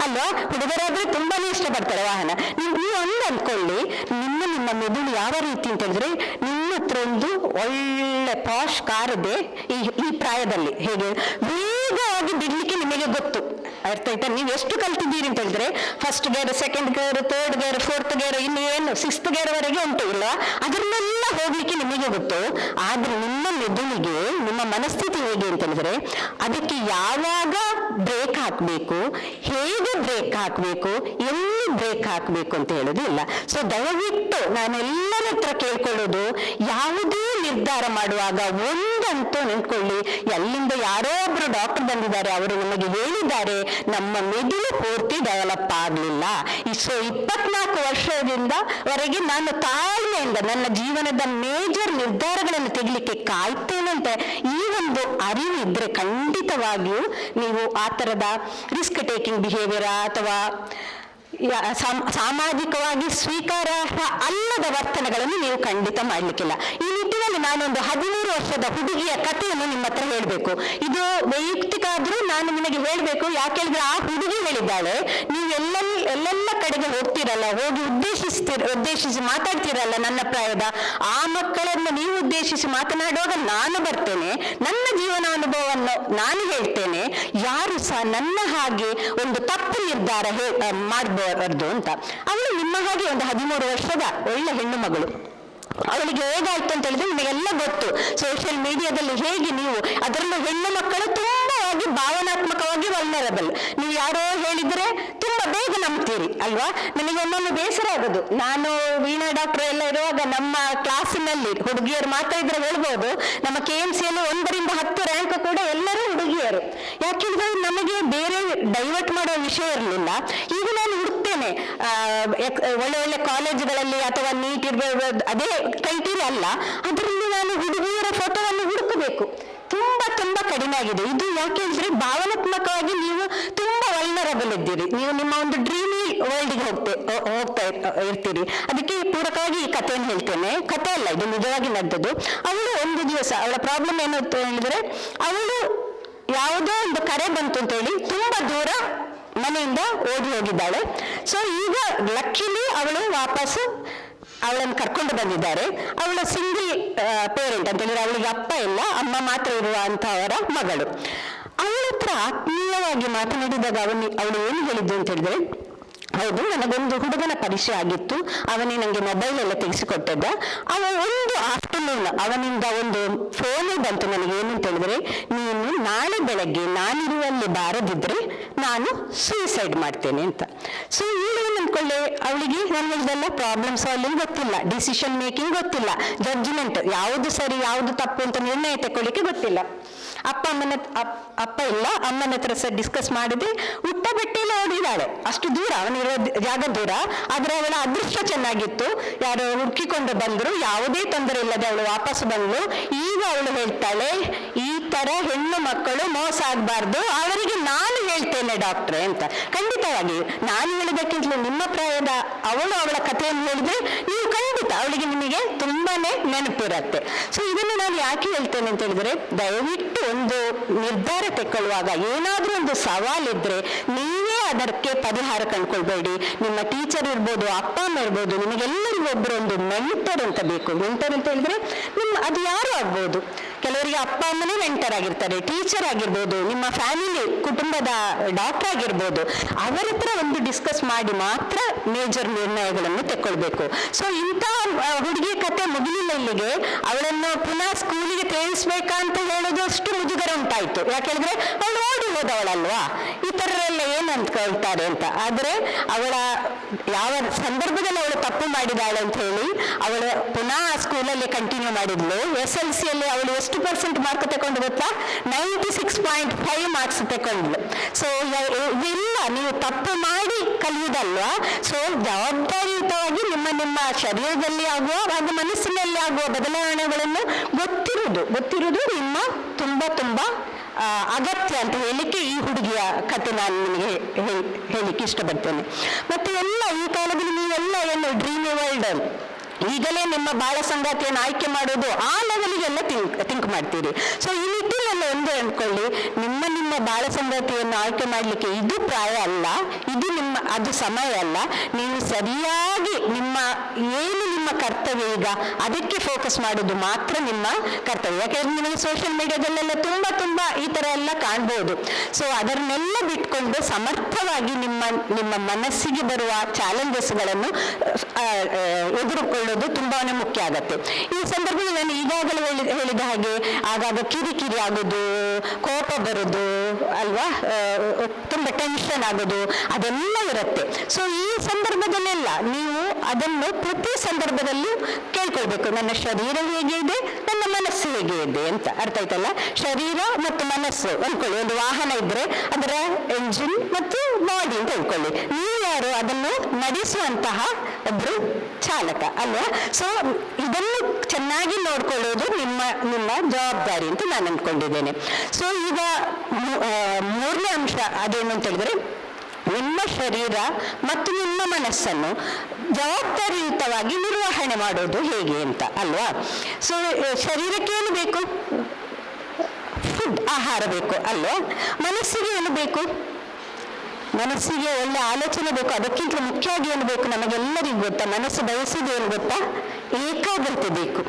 ಅಲ್ವಾ, ಹುಡುಗರಾದ್ರೆ ತುಂಬಾನೇ ಇಷ್ಟಪಡ್ತಾರೆ ವಾಹನ. ನೀವು ಒಂದು ಅನ್ಕೊಳ್ಳಿ, ನಿಮ್ಮ ಮೆದುಳು ಯಾವ ರೀತಿ ಅಂತ ಹೇಳಿದ್ರೆ, ನಿಮ್ಮ ಹತ್ರ ಒಂದು ಒಳ್ಳೆ ಪಾಶ್ ಕಾರ್ ಇದೆ ಈ ಪ್ರಾಯದಲ್ಲಿ, ಹೇಗೆ ವೇಗವಾಗಿ ಬಿಡ್ಲಿಕ್ಕೆ ನಿಮಗೆ ಗೊತ್ತು, ಅರ್ಥ ಆಯ್ತಾ. ನೀವು ಎಷ್ಟು ಕಲ್ತಿದ್ದೀರಿ ಅಂತ ಹೇಳಿದ್ರೆ first gear, second gear, third gear, fourth gear, ಇನ್ನು ಏನು 6th ಗೇರ್ ವರೆಗೆ ಉಂಟು ಇಲ್ಲ, ಅದನ್ನೆಲ್ಲ ಹೋಗ್ಲಿಕ್ಕೆ ನಿಮಗೆ ಗೊತ್ತು. ಆದ್ರೆ ನಿಮ್ಮ ಮೆದುಳಿಗೆ ನಿಮ್ಮ ಮನಸ್ಥಿತಿ ಹೇಗೆ ಅಂತ ಹೇಳಿದ್ರೆ ಅದಕ್ಕೆ ಯಾವಾಗ ಬ್ರೇಕ್ ಹಾಕಬೇಕು, ಹೇಗೆ ಬ್ರೇಕ್ ಹಾಕಬೇಕು, ಎಲ್ಲಿ ಬ್ರೇಕ್ ಹಾಕಬೇಕು ಅಂತ ಹೇಳೋದು ಇಲ್ಲ. ಸೊ ದಯವಿಟ್ಟು ನಾನೆಲ್ಲರ ಹತ್ರ ಕೇಳ್ಕೊಳ್ಳೋದು, ಯಾವುದೇ ನಿರ್ಧಾರ ಮಾಡುವಾಗ ಒಂದಂತೂ ನಿಂತ್ಕೊಳ್ಳಿ, ಎಲ್ಲಿಂದ ಯಾರೋ ಒಬ್ರು ಡಾಕ್ಟರ್ ಬಂದಿದ್ದಾರೆ, ಅವರು ನಮಗೆ ಹೇಳಿದ್ದಾರೆ ನಮ್ಮ ಮೆದುಳು ಪೂರ್ತಿ ಡೆವಲಪ್ ಆಗಲಿಲ್ಲ. ಸೊ 24 ವರ್ಷದಿಂದ ವರೆಗೆ ನಾನು ತಾಳ್ಮೆಯಿಂದ ನನ್ನ ಜೀವನದ ಮೇಜರ್ ನಿರ್ಧಾರಗಳನ್ನು ತೆಗಿಲಿಕ್ಕೆ ಕಾಯ್ತೇನೆ ಅಂತ ಈ ಒಂದು ಅರಿವು ಇದ್ರೆ ಖಂಡಿತವಾಗಿಯೂ ನೀವು ಆ ತರದ ರಿಸ್ಕ್ ಟೇಕಿಂಗ್ ಬಿಹೇವಿಯರ್ ಅಥವಾ ಸಾಮಾಜಿಕವಾಗಿ ಸ್ವೀಕಾರಾರ್ಹ ಅಲ್ಲದ ವರ್ತನೆಗಳನ್ನು ನೀವು ಖಂಡಿತ ಮಾಡ್ಲಿಕ್ಕಿಲ್ಲ. ಈ ನಿಟ್ಟಿನಲ್ಲಿ ಒಟ್ಟಿನಲ್ಲಿ ನಾನೊಂದು 13 ವರ್ಷದ ಹುಡುಗಿಯ ಕಥೆಯನ್ನು ನಿಮ್ಮ ಹತ್ರ ಹೇಳಬೇಕು. ಇದು ವೈಯಕ್ತಿಕ ಆದ್ರೂ ನಾನು ನಿಮಗೆ ಹೇಳಬೇಕು. ಯಾಕೆಂದ್ರೆ ಆ ಹುಡುಗಿ ಹೇಳಿದ್ದಾಳೆ, ನೀವು ಎಲ್ಲೆಲ್ಲ ಕಡೆಗೆ ಹೋಗ್ತಿರಲ್ಲ, ಹೋಗಿ ಉದ್ದೇಶಿಸಿ ಮಾತಾಡ್ತಿರಲ್ಲ ನನ್ನ ಪ್ರಾಯದ ಆ ಮಕ್ಕಳನ್ನು ನೀವು ಉದ್ದೇಶಿಸಿ ಮಾತನಾಡುವಾಗ ನಾನು ಬರ್ತೇನೆ, ನನ್ನ ಜೀವನ ಅನುಭವವನ್ನು ನಾನು ಹೇಳ್ತೇನೆ, ಯಾರು ಸಹ ನನ್ನ ಹಾಗೆ ಒಂದು ತಪ್ಪು ನಿರ್ಧಾರ ಮಾಡಬಾರದು ಅಂತ. ಅವಳು ನಿಮ್ಮ ಹಾಗೆ ಒಂದು 13 ವರ್ಷದ ಒಳ್ಳೆ ಹೆಣ್ಣು ಮಗಳು. ಅವಳಿಗೆ ಹೇಗಾಯ್ತು ಅಂತ ಹೇಳಿದ್ರೆ ನಿಮಗೆಲ್ಲ ಗೊತ್ತು, ಸೋಷಿಯಲ್ ಮೀಡಿಯಾದಲ್ಲಿ ಹೇಗೆ ನೀವು ಅದರಲ್ಲೂ ಹೆಣ್ಣು ಮಕ್ಕಳು ತುಂಬಾವಾಗಿ ಭಾವನಾತ್ಮಕವಾಗಿ ವಲ್ನರಬಲ್. ನೀವು ಯಾರೋ ಹೇಳಿದ್ರೆ ತುಂಬಾ ಬೇಗ ನಂಬ್ತೀರಿ ಅಲ್ವಾ. ನನಗೆ ಒಮ್ಮೊಮ್ಮೆ ಬೇಸರ ಆಗೋದು, ನಾನು ವೀಣಾ ಡಾಕ್ಟರ್ ಎಲ್ಲ ಇರುವಾಗ ನಮ್ಮ ಕ್ಲಾಸಿನಲ್ಲಿ ಹುಡುಗಿಯರು ಮಾತ್ರ ಇದ್ರೆ ಹೇಳ್ಬೋದು, ನಮ್ಮ KMC ಯಲ್ಲಿ 1ರಿಂದ 10 ರ್ಯಾಂಕ್ ಕೂಡ ಎಲ್ಲರೂ ಹುಡುಗಿಯರು. ಯಾಕೆಂದ್ರೆ ನಮಗೆ ಬೇರೆ ಡೈವರ್ಟ್ ಮಾಡೋ ವಿಷಯ ಇರಲಿಲ್ಲ. ಈಗ ನಾನು ಹುಡುಕ್ತೇನೆ ಒಳ್ಳೆ ಒಳ್ಳೆ ಕಾಲೇಜುಗಳಲ್ಲಿ ಅಥವಾ ನೀಟ್ ಇರ್ಬೋದು, ಅದೇ ಕ್ರೈಟೀರಿಯಾ ಅಲ್ಲ, ಅದರಲ್ಲಿ ನಾನು ಹುಡುಗಿಯರ ಫೋಟೋವನ್ನು ಹುಡುಕಬೇಕು. ತುಂಬಾ ಕಡಿಮೆ ಆಗಿದೆ ಇದು. ಯಾಕೆಂದ್ರೆ ಭಾವನಾತ್ಮಕವಾಗಿ ನೀವು ತುಂಬಾ ವಲ್ನರಬಲ್ ಇದ್ದೀರಿ, ನೀವು ನಿಮ್ಮ ಒಂದು ಡ್ರೀಮಿ ವರ್ಲ್ಡ್ಗೆ ಹೋಗ್ತಾ ಇರ್ತೀರಿ. ಅದಕ್ಕೆ ಪೂರಕವಾಗಿ ಈ ಕಥೆಯನ್ನು ಹೇಳ್ತೇನೆ. ಕಥೆ ಅಲ್ಲ, ಇದು ನಿಜವಾಗಿ ನಡೆದದ್ದು. ಅವಳು ಒಂದು ದಿವಸ ಅವಳ ಪ್ರಾಬ್ಲಮ್ ಏನು ಅಂತ ಹೇಳಿದ್ರೆ, ಅವಳು ಯಾವುದೋ ಒಂದು ಕರೆ ಬಂತು ಅಂತೇಳಿ ತುಂಬಾ ದೂರ ಮನೆಯಿಂದ ಓಡಿ ಹೋಗಿದ್ದಾಳೆ. ಸೊ ಈಗ ಲಕ್ಕಿಲಿ ಅವಳು ವಾಪಸ್ ಅವಳನ್ನು ಕರ್ಕೊಂಡು ಬಂದಿದ್ದಾರೆ. ಅವಳ ಸಿಂಗಲ್ ಪೇರೆಂಟ್ ಅಂತ ಹೇಳಿದ್ರೆ ಅವಳಿಗೆ ಅಪ್ಪ ಇಲ್ಲ, ಅಮ್ಮ ಮಾತ್ರ ಇರುವಂತಹವರ ಮಗಳು. ಅವಳ ಹತ್ರ ಆತ್ಮೀಯವಾಗಿ ಮಾತನಾಡಿದಾಗ ಅವಳು ಏನು ಹೇಳಿದ್ದು ಅಂತ ಹೇಳಿದ್ರೆ, ಹೌದು ನನಗೊಂದು ಹುಡುಗನ ಪರಿಚಯ ಆಗಿತ್ತು, ಅವನೇ ನನಗೆ ಮೊಬೈಲ್ ಎಲ್ಲ ತೆಗೆಸಿಕೊಟ್ಟಿದ್ದ. ಒಂದು ಆಫ್ಟರ್ನೂನ್ ಅವನಿಂದ ಒಂದು ಫೋನೇ ಬಂತು ನನಗೆ, ಏನಂತ ಹೇಳಿದ್ರೆ, ನೀನು ನಾಳೆ ಬೆಳಗ್ಗೆ ನಾನಿರುವಲ್ಲಿ ಬಾರದಿದ್ರೆ ನಾನು ಸೂಸೈಡ್ ಮಾಡ್ತೇನೆ ಅಂತ. ಸೊ ಏನು ಅನ್ಕೊಳ್ಳೆ, ಅವಳಿಗೆ ನಾನು ಹೇಳಿದೆಲ್ಲ ಪ್ರಾಬ್ಲಮ್ ಸಾಲ್ವಿಂಗ್ ಗೊತ್ತಿಲ್ಲ, ಡಿಸಿಷನ್ ಮೇಕಿಂಗ್ ಗೊತ್ತಿಲ್ಲ, ಜಡ್ಜ್ಮೆಂಟ್ ಯಾವುದು ಸರಿ ಯಾವುದು ತಪ್ಪು ಅಂತ ನಿರ್ಣಯ ತಗೊಳ್ಳಿಕ್ಕೆ ಗೊತ್ತಿಲ್ಲ. ಅಪ್ಪ ಇಲ್ಲ, ಅಮ್ಮನ ಹತ್ರ ಸಹ ಡಿಸ್ಕಸ್ ಮಾಡಿದೆ, ಉಟ್ಟ ಬಟ್ಟೆಲ್ಲ ಓಡಿದಾಳೆ. ಅಷ್ಟು ದೂರ, ಅವನಿರೋ ಜಾಗ ದೂರ, ಆದ್ರೆ ಅವಳ ಅದೃಷ್ಟ ಚೆನ್ನಾಗಿತ್ತು. ಯಾರು ಹುಡುಕಿಕೊಂಡು ಬಂದ್ರು, ಯಾವುದೇ ತೊಂದರೆ ಇಲ್ಲದೆ ಅವಳು ವಾಪಸ್ ಬಂದ್ಲು. ಈಗ ಅವಳು ಹೇಳ್ತಾಳೆ, ಈ ತರ ಹೆಣ್ಣು ಮಕ್ಕಳು ಮೋಸ ಆಗ್ಬಾರ್ದು, ಅವರಿಗೆ ನಾನು ಹೇಳ್ತೇನೆ ಡಾಕ್ಟ್ರೆ ಅಂತ. ಖಂಡಿತವಾಗಿ ನಾನು ಹೇಳಿದಕ್ಕಿಂತಲೂ ನಿಮ್ಮ ಪ್ರಾಯದ ಅವಳು ಅವಳ ಕಥೆಯನ್ನು ಹೇಳಿದ್ರೆ ನೀವು ಖಂಡಿತ ಅವಳಿಗೆ ನಿಮಗೆ ತುಂಬಾನೇ ನೆನಪಿರತ್ತೆ. ಸೊ ಇದನ್ನು ನಾನು ಯಾಕೆ ಹೇಳ್ತೇನೆ ಅಂತ ಹೇಳಿದ್ರೆ, ದಯವಿಟ್ಟು ಒಂದು ನಿರ್ಧಾರ ತೆಕ್ಕೊಳ್ಳುವಾಗ ಏನಾದ್ರೂ ಒಂದು ಸವಾಲಿದ್ರೆ ನೀವೇ ಅದಕ್ಕೆ ಪರಿಹಾರ ಕಂಡುಕೊಳ್ಬೇಡಿ. ನಿಮ್ಮ ಟೀಚರ್ ಇರ್ಬೋದು, ಅಪ್ಪ ಅಮ್ಮ ಇರ್ಬೋದು, ನಿಮಗೆಲ್ಲರಿಗೂ ಒಬ್ಬರು ಒಂದು ಮೆಂಟರ್ ಅಂತ ಬೇಕು. ಮೆಂಟರ್ ಅಂತ ಹೇಳಿದ್ರೆ ಅದು ಯಾರು ಆಗ್ಬೋದು, ಕೆಲವರಿಗೆ ಅಪ್ಪ ಅಮ್ಮನೇ ಮೆಂಟರ್ ಆಗಿರ್ತಾರೆ, ಟೀಚರ್ ಆಗಿರ್ಬೋದು, ನಿಮ್ಮ ಫ್ಯಾಮಿಲಿ ಕುಟುಂಬದ ಡಾಕ್ಟರ್ ಆಗಿರ್ಬೋದು. ಅವರ ಹತ್ರ ಒಂದು ಡಿಸ್ಕಸ್ ಮಾಡಿ ಮಾತ್ರ ಮೇಜರ್ ನಿರ್ಣಯಗಳನ್ನು ತೆಕ್ಕೊಳ್ಬೇಕು. ಸೊ ಇಂಥ ಹುಡುಗಿ ಕತೆ ಮುಗಿಲಿಲ್ಲ ಇಲ್ಲಿಗೆ. ಅವಳನ್ನು ಪುನಃ ಸ್ಕೂಲಿಗೆ ಸೇರಿಸ್ಬೇಕಂತ ಹೇಳೋದು ಅಷ್ಟು ಮುಜುಗರ ಉಂಟಾಯ್ತು. ಯಾಕೆಂದ್ರೆ ಅವಳು ಓಡಿ ಹೋದವಳಲ್ವಾ, ಈ ಥರರೆಲ್ಲ ಏನು ಅಂದ್ಕೊಳ್ತಾರೆ ಅಂತ. ಆದ್ರೆ ಅವಳ ಯಾವ ಸಂದರ್ಭದಲ್ಲಿ ಅವಳು ತಪ್ಪು ಮಾಡಿದಾಳೆ ಅಂತ ಹೇಳಿ ಅವಳು ಪುನಃ ಸ್ಕೂಲಲ್ಲಿ ಕಂಟಿನ್ಯೂ ಮಾಡಿದ್ಲು. SLC ಯಲ್ಲಿ ಅವಳು ಎಷ್ಟು % ಮಾರ್ಕ್ ತಗೊಂಡು ಗೊತ್ತಾ, 96.5 ಮಾರ್ಕ್ಸ್ ತಗೊಂಡ್ಲು. ಸೊ ಇದೆಲ್ಲ ನೀವು ತಪ್ಪು ಮಾಡಿ ಕಲಿಯುವುದಲ್ವಾ. ಸೊ ಜವಾಬ್ದಾರಿಯುತವಾಗಿ ನಿಮ್ಮ ಶರೀರದಲ್ಲಿ ಆಗುವ ಹಾಗೂ ಮನಸ್ಸಿನಲ್ಲಿ ಆಗುವ ಬದಲಾವಣೆಗಳನ್ನು ಗೊತ್ತಿರುವುದು ನಿಮ್ಮ ತುಂಬಾ ಅಗತ್ಯ ಅಂತ ಹೇಳಿಕ್ಕೆ ಈ ಹುಡುಗಿಯ ಕತೆ ನಾನು ನಿಮಗೆ ಹೇಳಿಕ್ಕೆ ಇಷ್ಟಪಡ್ತೇನೆ. ಮತ್ತೆ ಎಲ್ಲ ಈ ಕಾಲದಲ್ಲಿ ನೀವೆಲ್ಲ ಏನು ಡ್ರೀಮ್ ವರ್ಲ್ಡ್ ಈಗಲೇ ನಿಮ್ಮ ಬಾಳ ಸಂಗಾತಿಯನ್ನು ಆಯ್ಕೆ ಮಾಡೋದು ಆ ಲೆವೆಲ್ಗೆಲ್ಲ ಥಿಂಕ್ ಮಾಡ್ತೀರಿ. ಸೊ ಈ ನಿಟ್ಟಿನಲ್ಲಿ ಒಂದು ಅಂದ್ಕೊಳ್ಳಿ, ನಿಮ್ಮ ಬಾಳ ಸಂಗಾತಿಯನ್ನು ಆಯ್ಕೆ ಮಾಡಲಿಕ್ಕೆ ಇದು ಪ್ರಾಯ ಅಲ್ಲ, ಅದು ಸಮಯ ಅಲ್ಲ. ನೀವು ಸರಿಯಾಗಿ ನಿಮ್ಮ ಕರ್ತವ್ಯ ಈಗ ಅದಕ್ಕೆ ಫೋಕಸ್ ಮಾಡೋದು ಮಾತ್ರ ನಿಮ್ಮ ಕರ್ತವ್ಯ. ಯಾಕೆಂದ್ರೆ ನಿಮಗೆ ಸೋಷಿಯಲ್ ಮೀಡಿಯಾದಲ್ಲೆಲ್ಲ ತುಂಬಾ ಈ ತರ ಎಲ್ಲ ಕಾಣ್ಬೋದು. ಸೊ ಅದನ್ನೆಲ್ಲ ಬಿಟ್ಕೊಂಡು ಸಮರ್ಥವಾಗಿ ನಿಮ್ಮ ಮನಸ್ಸಿಗೆ ಬರುವ ಚಾಲೆಂಜಸ್ಗಳನ್ನು ಎದುರುಕೊಳ್ಳೋದು ತುಂಬಾನೇ ಮುಖ್ಯ ಆಗತ್ತೆ. ಈ ಸಂದರ್ಭದಲ್ಲಿ ನಾನು ಈಗಾಗಲೇ ಹೇಳಿದ ಹಾಗೆ ಆಗಾಗ ಕಿರಿಕಿರಿ ಆಗೋದು, ಕೋಪ ಬರೋದು ಅಲ್ವಾ, ತುಂಬಾ ಟೆನ್ಷನ್ ಆಗೋದು ಅದೆಲ್ಲ ಇರುತ್ತೆ. ಸೊ ಈ ಸಂದರ್ಭದಲ್ಲೆಲ್ಲ ನೀವು ಅದನ್ನು ಪ್ರತಿ ಸಂದರ್ಭದಲ್ಲೂ ಕೇಳ್ಕೊಳ್ಬೇಕು, ನನ್ನ ಶರೀರ ಹೇಗೆ ಇದೆ, ನನ್ನ ಮನಸ್ಸು ಹೇಗೆ ಇದೆ ಅಂತ. ಅರ್ಥ ಆಯ್ತಲ್ಲ? ಶರೀರ ಮತ್ತು ಮನಸ್ಸು ಅನ್ಕೊಳ್ಳಿ, ಒಂದು ವಾಹನ ಇದ್ರೆ ಅದರ ಎಂಜಿನ್ ಮತ್ತು ಬಾಡಿ ಅಂತ ಹೇಳ್ಕೊಳ್ಳಿ. ನೀವು ಯಾರು, ಅದನ್ನು ನಡೆಸುವಂತಹ ಒಬ್ರು ಚಾಲಕ ಅಲ್ವಾ. ಸೊ ಇದನ್ನು ಚೆನ್ನಾಗಿ ನೋಡ್ಕೊಳ್ಳೋದು ನಿಮ್ಮ ಜವಾಬ್ದಾರಿ ಅಂತ ನಾನು ಅಂದ್ಕೊಂಡಿದ್ದೇನೆ. ಸೊ ಈಗ 3ನೇ ಅಂಶ ಅದೇನು ಅಂತ ಹೇಳಿದ್ರೆ, ನಿಮ್ಮ ಶರೀರ ಮತ್ತು ನಿಮ್ಮ ಮನಸ್ಸನ್ನು ಜವಾಬ್ದಾರಿಯುತವಾಗಿ ನಿರ್ವಹಣೆ ಮಾಡೋದು ಹೇಗೆ ಅಂತ ಅಲ್ವಾ. ಸೊ ಶರೀರಕ್ಕೆ ಏನು ಬೇಕು? ಫುಡ್, ಆಹಾರ ಬೇಕು ಅಲ್ವಾ. ಮನಸ್ಸಿಗೆ ಏನು ಬೇಕು? ಮನಸ್ಸಿಗೆ ಒಳ್ಳೆ ಆಲೋಚನೆ ಬೇಕು. ಅದಕ್ಕಿಂತ ಮುಖ್ಯವಾಗಿ ಏನು ಬೇಕು? ನಮಗೆಲ್ಲರಿಗೂ ಗೊತ್ತಾ, ಮನಸ್ಸು ಬಯಸುವುದು ಏನು ಗೊತ್ತಾ? ಏಕಾಗ್ರತೆ ಬೇಕು.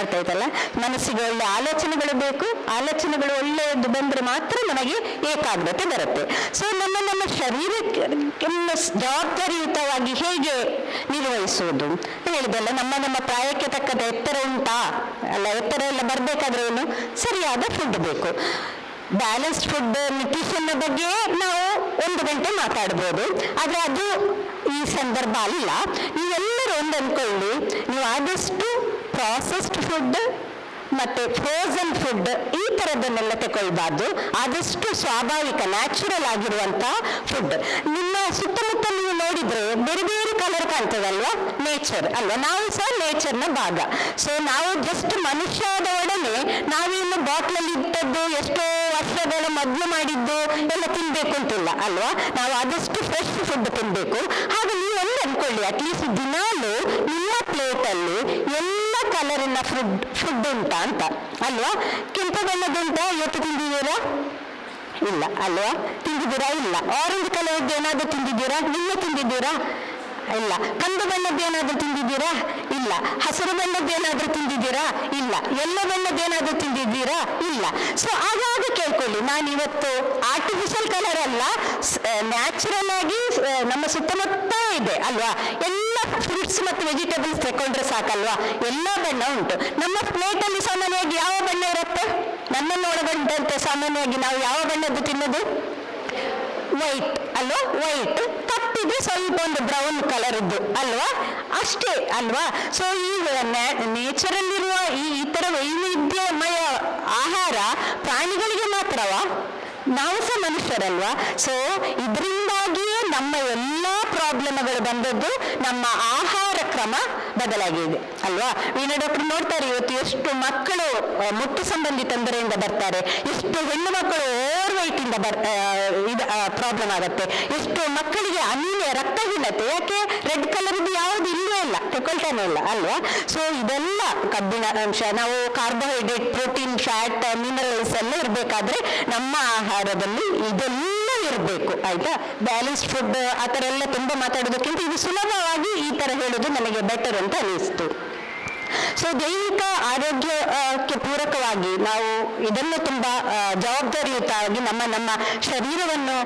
ಅರ್ಥ ಆಯ್ತಲ್ಲ? ಮನಸ್ಸಿಗೆ ಒಳ್ಳೆ ಆಲೋಚನೆಗಳು ಬೇಕು. ಆಲೋಚನೆಗಳು ಒಳ್ಳೆಯದು ಬಂದ್ರೆ ಮಾತ್ರ ನಮಗೆ ಏಕಾಗ್ರತೆ ಬರುತ್ತೆ. ಸೊ ನಮ್ಮ ಶರೀರಕ್ಕೆ ಜವಾಬ್ದಾರಿಯುತವಾಗಿ ಹೇಗೆ ನಿರ್ವಹಿಸುವುದು ಹೇಳಿದಲ್ಲ. ನಮ್ಮ ಪ್ರಾಯಕ್ಕೆ ತಕ್ಕಂತೆ ಎತ್ತರ ಉಂಟಾ ಅಲ್ಲ, ಎತ್ತರ ಎಲ್ಲ ಬರ್ಬೇಕಾದ್ರೆ ಏನು? ಸರಿಯಾದ ಫುಡ್ ಬೇಕು. ಬ್ಯಾಲೆನ್ಸ್ಡ್ ಫುಡ್, ನ್ಯೂಟ್ರಿಷನ್ ಬಗ್ಗೆ ನಾವು 1 ಗಂಟೆ ಮಾತಾಡ್ಬೋದು, ಆದ್ರೆ ಅದು ಈ ಸಂದರ್ಭ ಅಲ್ಲ. ನೀವೆಲ್ಲರೂ ಒಂದು ಅನ್ಕೊಳ್ಳಿ, ನೀವು ಆದಷ್ಟು ಪ್ರಾಸೆಸ್ಡ್ ಫುಡ್ ಮತ್ತೆ ಫ್ರೋಸನ್ ಫುಡ್ ಈ ಥರದನ್ನೆಲ್ಲ ತಗೊಳ್ಬಾರ್ದು. ಆದಷ್ಟು ಸ್ವಾಭಾವಿಕ ನ್ಯಾಚುರಲ್ ಆಗಿರುವಂತ ಫುಡ್. ನಿಮ್ಮ ಸುತ್ತಮುತ್ತ ನೀವು ನೋಡಿದ್ರೆ ಬೇರೆ ಬೇರೆ ಕಲರ್ ಕಾಣ್ತದಲ್ವಾ? ನೇಚರ್ ಅಲ್ವಾ? ನಾವು ಸಹ ನೇಚರ್ನ ಭಾಗ. ಸೊ ನಾವು ಜಸ್ಟ್ ಮನುಷ್ಯದ ಒಡನೆ ನಾವಿನ್ನು ಬಾಟ್ಲಲ್ಲಿ ಇಟ್ಟದ್ದು ಎಷ್ಟೋ ವರ್ಷಗಳ ಮೊದಲು ಮಾಡಿದ್ದು ಎಲ್ಲ ತಿನ್ಬೇಕು ಅಂತಿಲ್ಲ ಅಲ್ವಾ. ನಾವು ಆದಷ್ಟು ಫ್ರೆಶ್ ಫುಡ್ ತಿನ್ಬೇಕು. ಹಾಗೆ ನೀವು ಒಂದು ಅನ್ಕೊಳ್ಳಿ, ಅಟ್ಲೀಸ್ಟ್ ದಿನಾಲು ನಿಮ್ಮ ಪ್ಲೇಟಲ್ಲಿ ಎಲ್ಲ ಕಲರಿನ ಫುಡ್ ಉಂಟಾ ಅಂತ ಅಲ್ವಾ. ಕೆಂಪು ಬಣ್ಣದುಂಟಾ? ಇವತ್ತು ತಿಂದಿದ್ದೀರಾ? ಇಲ್ಲ ಅಲ್ವಾ. ತಿಂದಿದ್ದೀರಾ? ಇಲ್ಲ. ಆರೆಂಜ್ ಕಲರ್ದು ಏನಾದ್ರು ತಿಂದಿದ್ದೀರಾ? ನಿನ್ನೆ ತಿಂದಿದ್ದೀರಾ? ಇಲ್ಲ. ಕಂದು ಬಣ್ಣದ್ದು ಏನಾದ್ರು ತಿಂದಿದ್ದೀರಾ? ಇಲ್ಲ. ಹಸಿರು ಬಣ್ಣದ್ದು ಏನಾದ್ರು ತಿಂದಿದ್ದೀರಾ? ಇಲ್ಲ. ಎಲ್ಲೋ ಬಣ್ಣದ್ದು ಏನಾದ್ರು ತಿಂದಿದ್ದೀರಾ? ಇಲ್ಲ. ಸೊ ಆಗಾಗ ಕೇಳ್ಕೊಳ್ಳಿ, ನಾನು ಇವತ್ತು ಆರ್ಟಿಫಿಷಿಯಲ್ ಕಲರ್ ಅಲ್ಲ, ನ್ಯಾಚುರಲ್ ಆಗಿ ನಮ್ಮ ಸುತ್ತಮುತ್ತ ಇದೆ ಅಲ್ವಾ. ಎಲ್ಲ ಫ್ರೂಟ್ಸ್ ಮತ್ತು ವೆಜಿಟೇಬಲ್ಸ್ ತಗೊಂಡ್ರೆ ಸಾಕಲ್ವಾ, ಎಲ್ಲ ಬಣ್ಣ ಉಂಟು. ನಮ್ಮ ಪ್ಲೇಟಲ್ಲಿ ಸಾಮಾನ್ಯವಾಗಿ ಯಾವ ಬಣ್ಣ ಇರುತ್ತೆ? ನನ್ನನ್ನು ಒಳಗೊಂಡಂತೆ ಸಾಮಾನ್ಯವಾಗಿ ನಾವು ಯಾವ ಬಣ್ಣದ್ದು ತಿನ್ನೋದು? ವೈಟ್ ಅಲ್ವಾ. ವೈಟ್ ತಪ್ಪಿದ್ರೆ ಸ್ವಲ್ಪ ಒಂದು ಬ್ರೌನ್ ಕಲರ್ದು ಅಲ್ವಾ, ಅಷ್ಟೇ ಅಲ್ವಾ. ಸೊ ಈ ನೇಚರಲ್ಲಿರುವ ಈ ತರ ವೈವಿಧ್ಯಮಯ ಆಹಾರ ಪ್ರಾಣಿಗಳಿಗೆ ಮಾತ್ರವಾ? ನಾವು ಸಹ ಮನುಷ್ಯರಲ್ವಾ. ಸೊ ಇದರಿಂದಾಗಿಯೇ ನಮ್ಮ ಎಲ್ಲ ಪ್ರಾಬ್ಲಮ್ಗಳು ಬಂದದ್ದು ನಮ್ಮ ಆಹಾರ ಕ್ರಮ ಬದಲಾಗಿದೆ ಅಲ್ವಾ. ವೀಣಾ ಡಾಕ್ಟರ್ ನೋಡ್ತಾರೆ ಇವತ್ತು ಎಷ್ಟು ಮಕ್ಕಳು ಮುಟ್ಟು ಸಂಬಂಧಿ ತೊಂದರೆಯಿಂದ ಬರ್ತಾರೆ, ಎಷ್ಟು ಹೆಣ್ಣು ಮಕ್ಕಳು ಓವರ್ ವೈಟ್ ಇಂದ ಪ್ರಾಬ್ಲಮ್ ಆಗುತ್ತೆ, ಎಷ್ಟು ಮಕ್ಕಳಿಗೆ ಅನಿಮಿಯ ರಕ್ತಹೀನತೆ. ಯಾಕೆ? ರೆಡ್ ಕಲರ್ ಯಾವುದು ಇಲ್ಲವೇ ಇಲ್ಲ, ತಗೊಳ್ತಾನೆ ಇಲ್ಲ ಅಲ್ವಾ. ಸೊ ಇದೆಲ್ಲ ಕಬ್ಬಿಣ ಅಂಶ, ನಾವು ಕಾರ್ಬೋಹೈಡ್ರೇಟ್, ಪ್ರೋಟೀನ್, ಫ್ಯಾಟ್, ಮಿನರಲ್ಸ್ ಎಲ್ಲ ಇರಬೇಕಾದ್ರೆ ನಮ್ಮ ಆಹಾರದಲ್ಲಿ ಇದೆಲ್ಲ ಇರಬೇಕು ಆಯ್ತಾ. ಬ್ಯಾಲೆನ್ಸ್ಡ್ ಫುಡ್ ಆ ಥರ ಎಲ್ಲ ತುಂಬಾ ಮಾತಾಡೋದಕ್ಕಿಂತ ಇದು ಸುಲಭವಾಗಿ ಈ ತರ ಹೇಳೋದು ನನಗೆ ಬೆಟರ್ ಅಂತ ಅನಿಸ್ತು. ಸೊ ದೈಹಿಕ ಆರೋಗ್ಯಕ್ಕೆ ಪೂರಕವಾಗಿ ನಾವು ಇದನ್ನು ತುಂಬಾ ಜವಾಬ್ದಾರಿಯುತವಾಗಿ ನಮ್ಮ ಶರೀರವನ್ನು